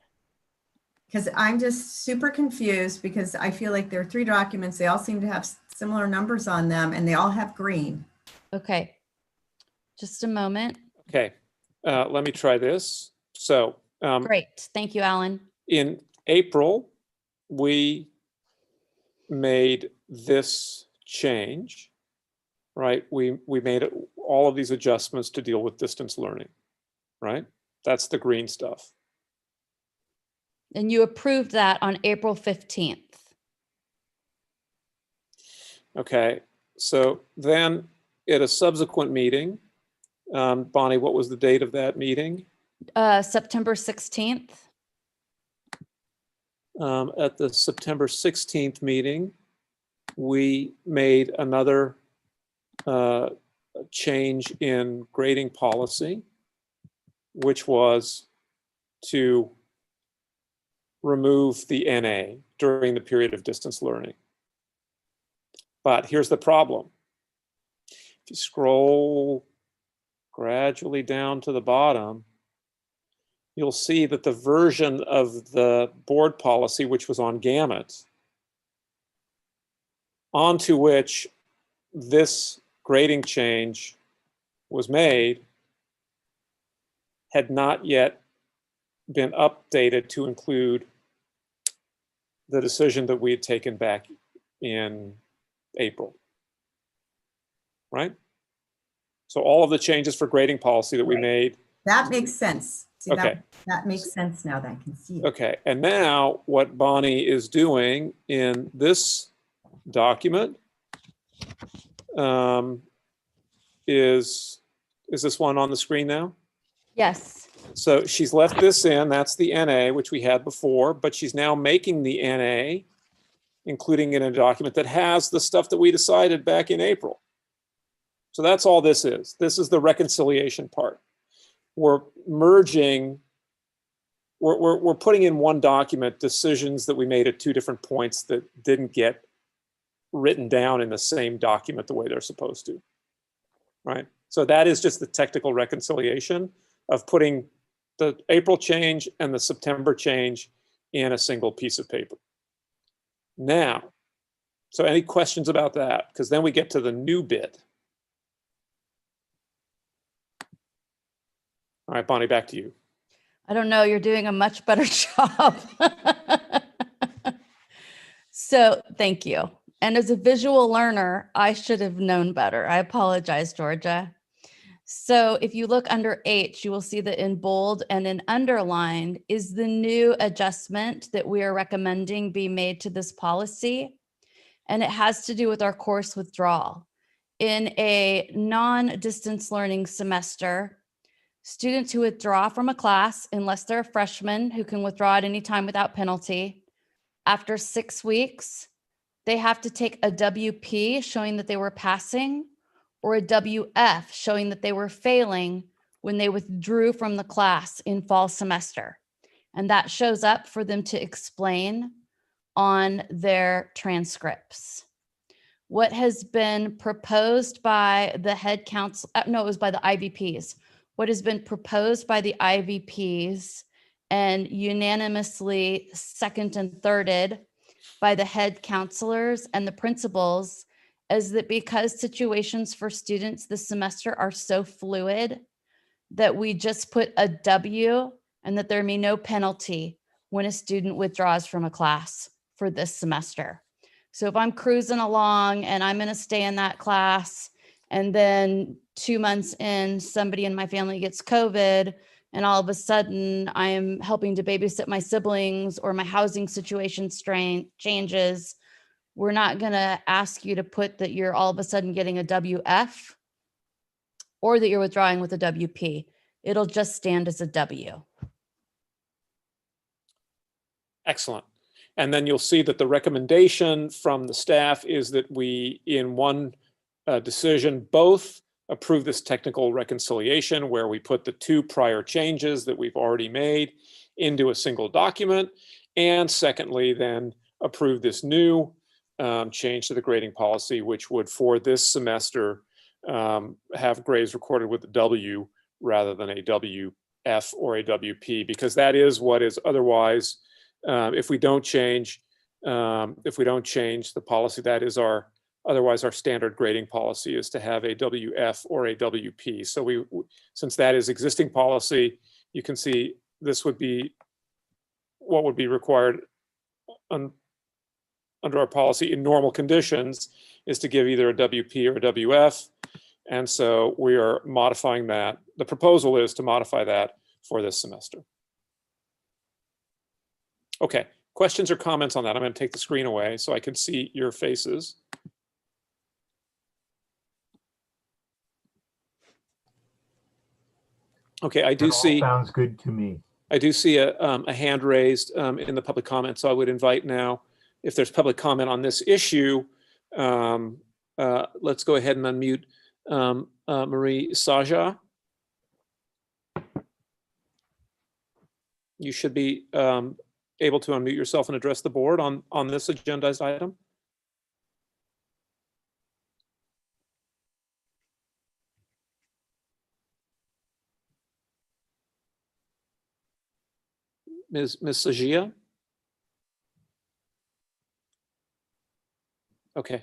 J: Because I'm just super confused because I feel like there are 3 documents. They all seem to have similar numbers on them and they all have green.
O: Okay, just a moment.
B: Okay, let me try this. So.
O: Great, thank you, Alan.
B: In April, we made this change, right? We made all of these adjustments to deal with distance learning, right? That's the green stuff.
O: And you approved that on April 15th.
B: Okay, so then at a subsequent meeting, Bonnie, what was the date of that meeting?
O: September 16th.
B: At the September 16th meeting, we made another change in grading policy, which was to remove the NA during the period of distance learning. But here's the problem. If you scroll gradually down to the bottom, you'll see that the version of the board policy, which was on Gamut, onto which this grading change was made, had not yet been updated to include the decision that we had taken back in April, right? So all of the changes for grading policy that we made.
J: That makes sense. See,
B: okay.
J: That makes sense now that I can see it.
B: Okay, and now what Bonnie is doing in this document is this one on the screen now?
O: Yes.
B: So she's left this in, that's the NA, which we had before, but she's now making the NA including in a document that has the stuff that we decided back in April. So that's all this is. This is the reconciliation part. We're merging, we're putting in one document decisions that we made at two different points that didn't get written down in the same document the way they're supposed to, right? So that is just the technical reconciliation of putting the April change and the September change in a single piece of paper. Now, so any questions about that? Because then we get to the new bit. All right, Bonnie, back to you.
O: I don't know, you're doing a much better job. So thank you. And as a visual learner, I should have known better. I apologize, Georgia. So if you look under H, you will see that in bold and in underlined is the new adjustment that we are recommending be made to this policy. And it has to do with our course withdrawal. In a non-distance learning semester, students who withdraw from a class, unless they're a freshman who can withdraw at any time without penalty, after 6 weeks, they have to take a WP showing that they were passing, or a WF showing that they were failing when they withdrew from the class in fall semester. And that shows up for them to explain on their transcripts. What has been proposed by the head council, no, it was by the IVPs. What has been proposed by the IVPs and unanimously second and thirded by the head counselors and the principals is that because situations for students this semester are so fluid that we just put a W and that there may be no penalty when a student withdraws from a class for this semester. So if I'm cruising along and I'm going to stay in that class and then 2 months in, somebody in my family gets COVID and all of a sudden I'm helping to babysit my siblings or my housing situation changes, we're not going to ask you to put that you're all of a sudden getting a WF or that you're withdrawing with a WP. It'll just stand as a W.
B: Excellent. And then you'll see that the recommendation from the staff is that we, in one decision, both approve this technical reconciliation where we put the two prior changes that we've already made into a single document. And secondly, then approve this new change to the grading policy, which would for this semester have grades recorded with a W rather than a WF or a WP, because that is what is otherwise, if we don't change the policy, that is otherwise our standard grading policy is to have a WF or a WP. So since that is existing policy, you can see this would be what would be required under our policy in normal conditions is to give either a WP or a WF. And so we are modifying that. The proposal is to modify that for this semester. Okay, questions or comments on that? I'm going to take the screen away so I can see your faces. Okay, I do see.
U: Sounds good to me.
B: I do see a hand raised in the public comment, so I would invite now, if there's public comment on this issue, let's go ahead and unmute Marie Saja. You should be able to unmute yourself and address the board on this agendized item. Ms. Sajia? Okay.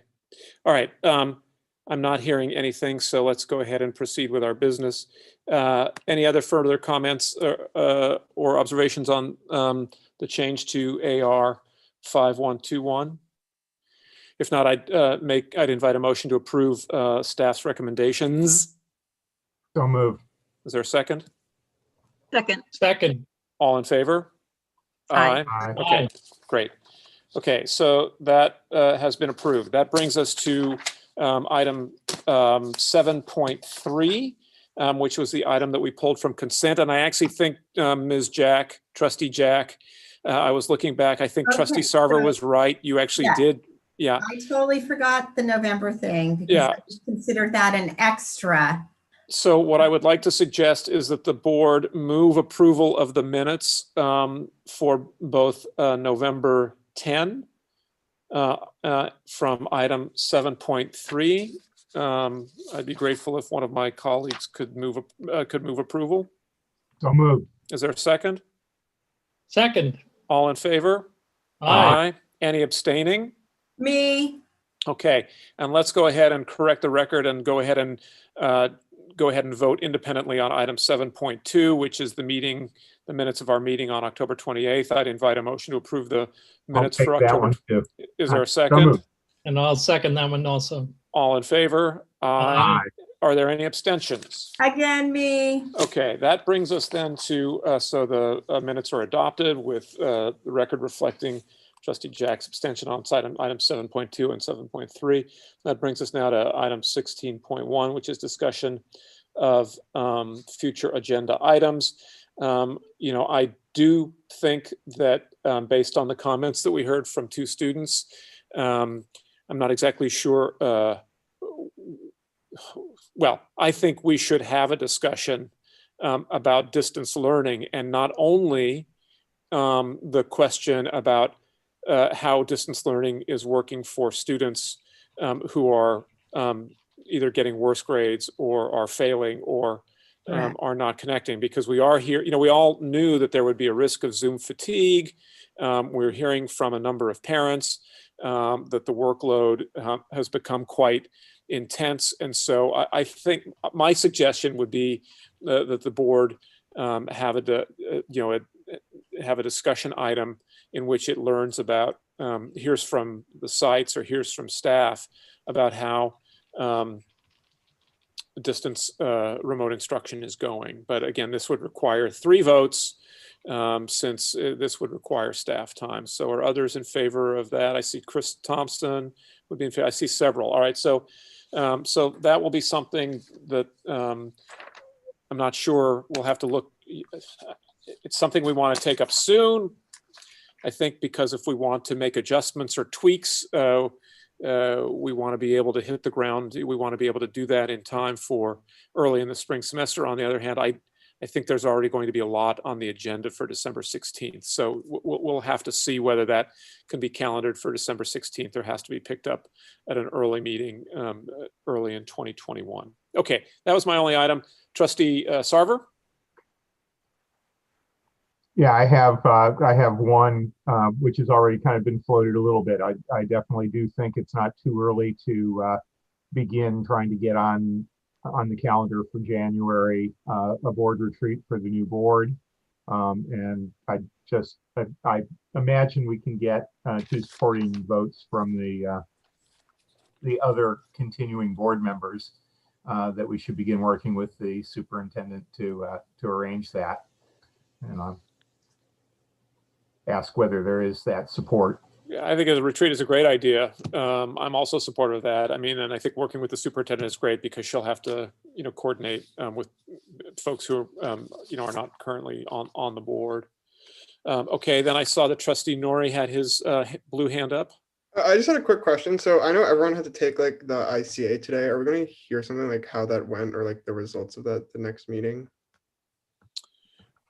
B: All right. I'm not hearing anything, so let's go ahead and proceed with our business. Any other further comments or observations on the change to AR 5121? If not, I'd invite a motion to approve staff's recommendations.
U: So moved.
B: Is there a second?
S: Second.
T: Second.
B: All in favor?
S: Aye.
U: Aye.
B: Okay, great. Okay, so that has been approved. That brings us to item 7.3, which was the item that we pulled from consent. And I actually think Ms. Jack, Trustee Jack, I was looking back. I think
J: Okay,
B: Trustee Sarver
J: so-
B: was right. You actually
J: Yeah.
B: did. Yeah.
J: I totally forgot the November thing because
B: Yeah.
J: I considered that an extra.
B: So what I would like to suggest is that the board move approval of the minutes for both November 10 from item 7.3. I'd be grateful if one of my colleagues could move approval.
U: So moved.
B: Is there a second?
T: Second.
B: All in favor?
T: Aye.
B: Any abstaining?
J: Me.
B: Okay, and let's go ahead and correct the record and go ahead and vote independently on item 7.2, which is the minutes of our meeting on October 28th. I'd invite a motion to approve the minutes for
U: that
B: October.
U: one too.
B: Is there a
U: So
B: second?
U: moved.
T: And I'll second that one also.
B: All in favor?
T: Aye.
B: Are there any abstentions?
J: Again, me.
B: Okay, that brings us then to, so the minutes are adopted with the record reflecting Trustee Jack's abstention on item 7.2 and 7.3. That brings us now to item 16.1, which is discussion of future agenda items. I do think that based on the comments that we heard from two students, I'm not exactly sure. Well, I think we should have a discussion about distance learning, and not only the question about how distance learning is working for students who are either getting worse grades or are failing or are not connecting, because we are here, we all knew that there would be a risk of Zoom fatigue. We're hearing from a number of parents that the workload has become quite intense. And so I think my suggestion would be that the board have a discussion item in which it learns about, hears from the sites or hears from staff about how distance remote instruction is going. But again, this would require 3 votes since this would require staff time. So are others in favor of that? I see Chris Thompson would be in favor. I see several. All right, so that will be something that I'm not sure, we'll have to look. It's something we want to take up soon, I think, because if we want to make adjustments or tweaks, we want to be able to hit the ground. We want to be able to do that in time for early in the spring semester. On the other hand, I think there's already going to be a lot on the agenda for December 16th. So we'll have to see whether that can be calendared for December 16th or has to be picked up at an early meeting early in 2021. Okay, that was my only item. Trustee Sarver?
U: Yeah, I have one which has already kind of been floated a little bit. I definitely do think it's not too early to begin trying to get on the calendar for January a board retreat for the new board, and I imagine we can get 2 supporting votes from the other continuing board members that we should begin working with the superintendent to arrange that, and ask whether there is that support.
B: Yeah, I think a retreat is a great idea. I'm also supportive of that. I mean, and I think working with the superintendent is great because she'll have to, coordinate with folks who are not currently on the board. Okay, then I saw that Trustee Nori had his blue hand up.
G: I just had a quick question. So I know everyone had to take like the ICA today. Are we going to hear something like how that went or like the results of that the next meeting?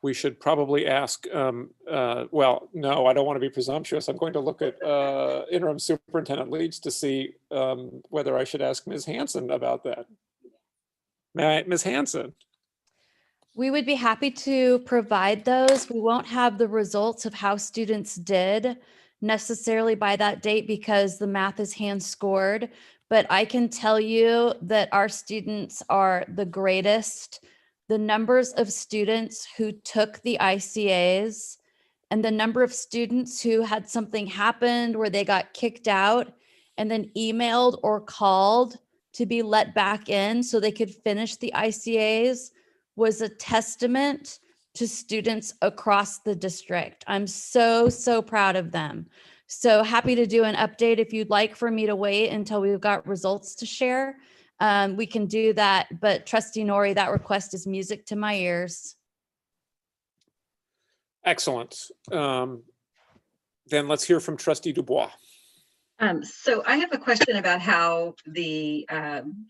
B: We should probably ask, well, no, I don't want to be presumptuous. I'm going to look at interim superintendent Leach to see whether I should ask Ms. Hanson about that. Ms. Hanson.
O: We would be happy to provide those. We won't have the results of how students did necessarily by that date because the math is hand scored, but I can tell you that our students are the greatest. The numbers of students who took the ICAs and the number of students who had something happen where they got kicked out and then emailed or called to be let back in so they could finish the ICAs was a testament to students across the district. I'm so, so proud of them. So happy to do an update if you'd like for me to wait until we've got results to share. We can do that, but Trustee Nori, that request is music to my ears.
B: Excellent. Then let's hear from Trustee Dubois.
S: So I have a question about how the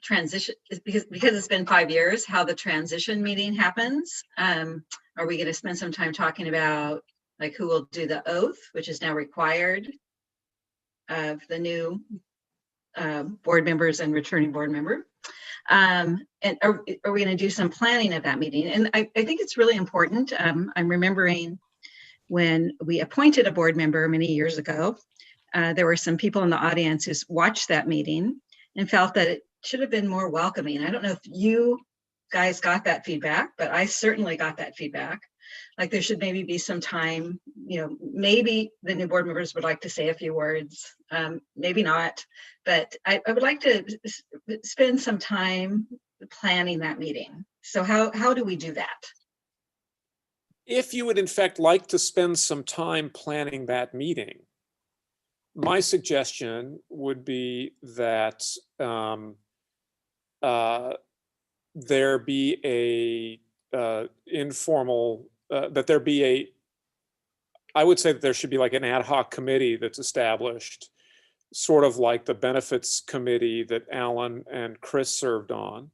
S: transition, because it's been 5 years, how the transition meeting happens. Are we going to spend some time talking about like who will do the oath, which is now required of the new board members and returning board member? And are we going to do some planning of that meeting? And I think it's really important. I'm remembering when we appointed a board member many years ago, there were some people in the audience who watched that meeting and felt that it should have been more welcoming. I don't know if you guys got that feedback, but I certainly got that feedback. Like there should maybe be some time, you know, maybe the new board members would like to say a few words, maybe not, but I would like to spend some time planning that meeting. So how do we do that?
B: If you would in fact like to spend some time planning that meeting, my suggestion would be that there be a informal, I would say that there should be like an ad hoc committee that's established, sort of like the benefits committee that Alan and Chris served on.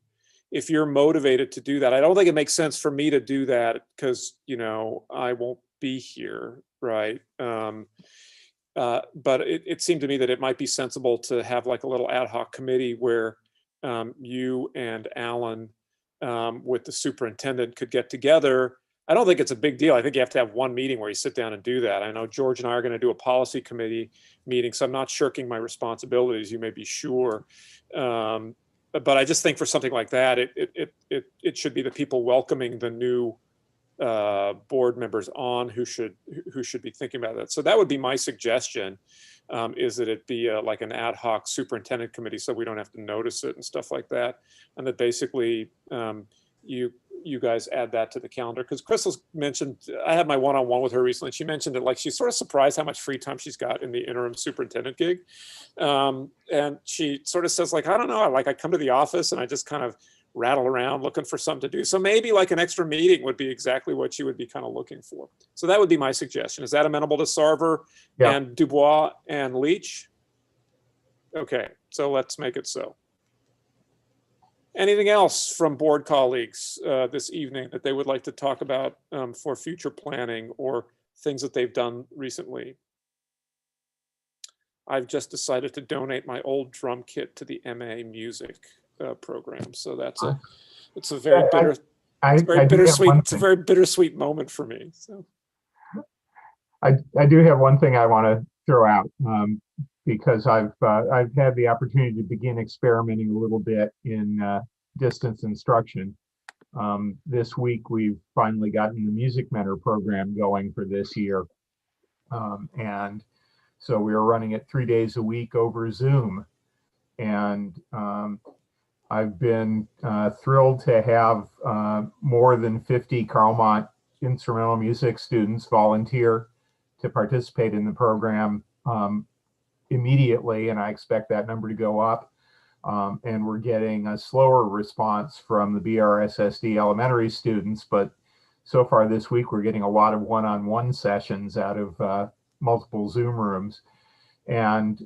B: If you're motivated to do that, I don't think it makes sense for me to do that because, you know, I won't be here, right? But it seemed to me that it might be sensible to have like a little ad hoc committee where you and Alan with the superintendent could get together. I don't think it's a big deal. I think you have to have one meeting where you sit down and do that. I know George and I are going to do a policy committee meeting, so I'm not shirking my responsibilities, you may be sure. But I just think for something like that, it should be the people welcoming the new board members on who should be thinking about that. So that would be my suggestion, is that it be like an ad hoc superintendent committee so we don't have to notice it and stuff like that. And that basically you guys add that to the calendar. Because Crystal's mentioned, I had my one-on-one with her recently. She mentioned that like she's sort of surprised how much free time she's got in the interim superintendent gig. And she sort of says like, I don't know, I come to the office and I just kind of rattle around looking for something to do. So maybe like an extra meeting would be exactly what you would be kind of looking for. So that would be my suggestion. Is that amenable to Sarver and Dubois and Leach? Okay, so let's make it so. Anything else from board colleagues this evening that they would like to talk about for future planning or things that they've done recently? I've just decided to donate my old drum kit to the MA music program. So that's it's a very bittersweet. It's a very bittersweet moment for me. So
U: I do have one thing I want to throw out because I've had the opportunity to begin experimenting a little bit in distance instruction. This week we've finally gotten the Music Mentor program going for this year, and so we are running it 3 days a week over Zoom, and I've been thrilled to have more than 50 Carlmont instrumental music students volunteer to participate in the program immediately, and I expect that number to go up. And we're getting a slower response from the BRSSD elementary students, but so far this week we're getting a lot of one-on-one sessions out of multiple Zoom rooms, and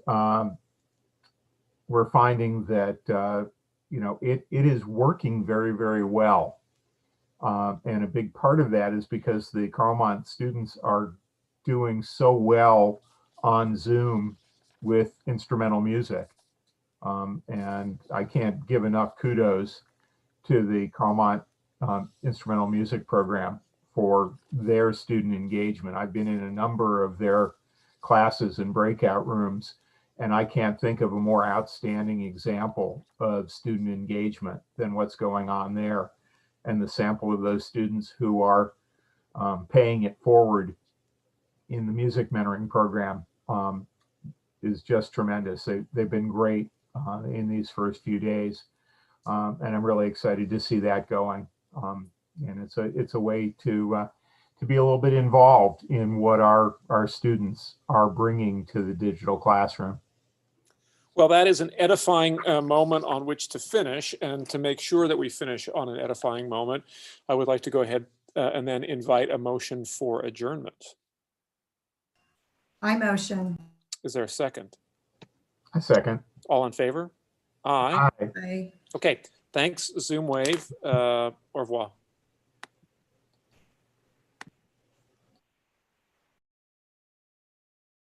U: we're finding that you know, it is working very, very well. And a big part of that is because the Carlmont students are doing so well on Zoom with instrumental music. And I can't give enough kudos to the Carlmont instrumental music program for their student engagement. I've been in a number of their classes and breakout rooms, and I can't think of a more outstanding example of student engagement than what's going on there. And the sample of those students who are paying it forward in the music mentoring program is just tremendous. They've been great in these first few days. And I'm really excited to see that going. And it's a way to be a little bit involved in what our students are bringing to the digital classroom.
B: Well, that is an edifying moment on which to finish, and to make sure that we finish on an edifying moment, I would like to go ahead and then invite a motion for adjournment.
J: I motion.
B: Is there a second?
U: A second.
B: All in favor? Aye.
U: Aye.
J: Aye.
B: Okay, thanks, Zoom Wave. Au revoir.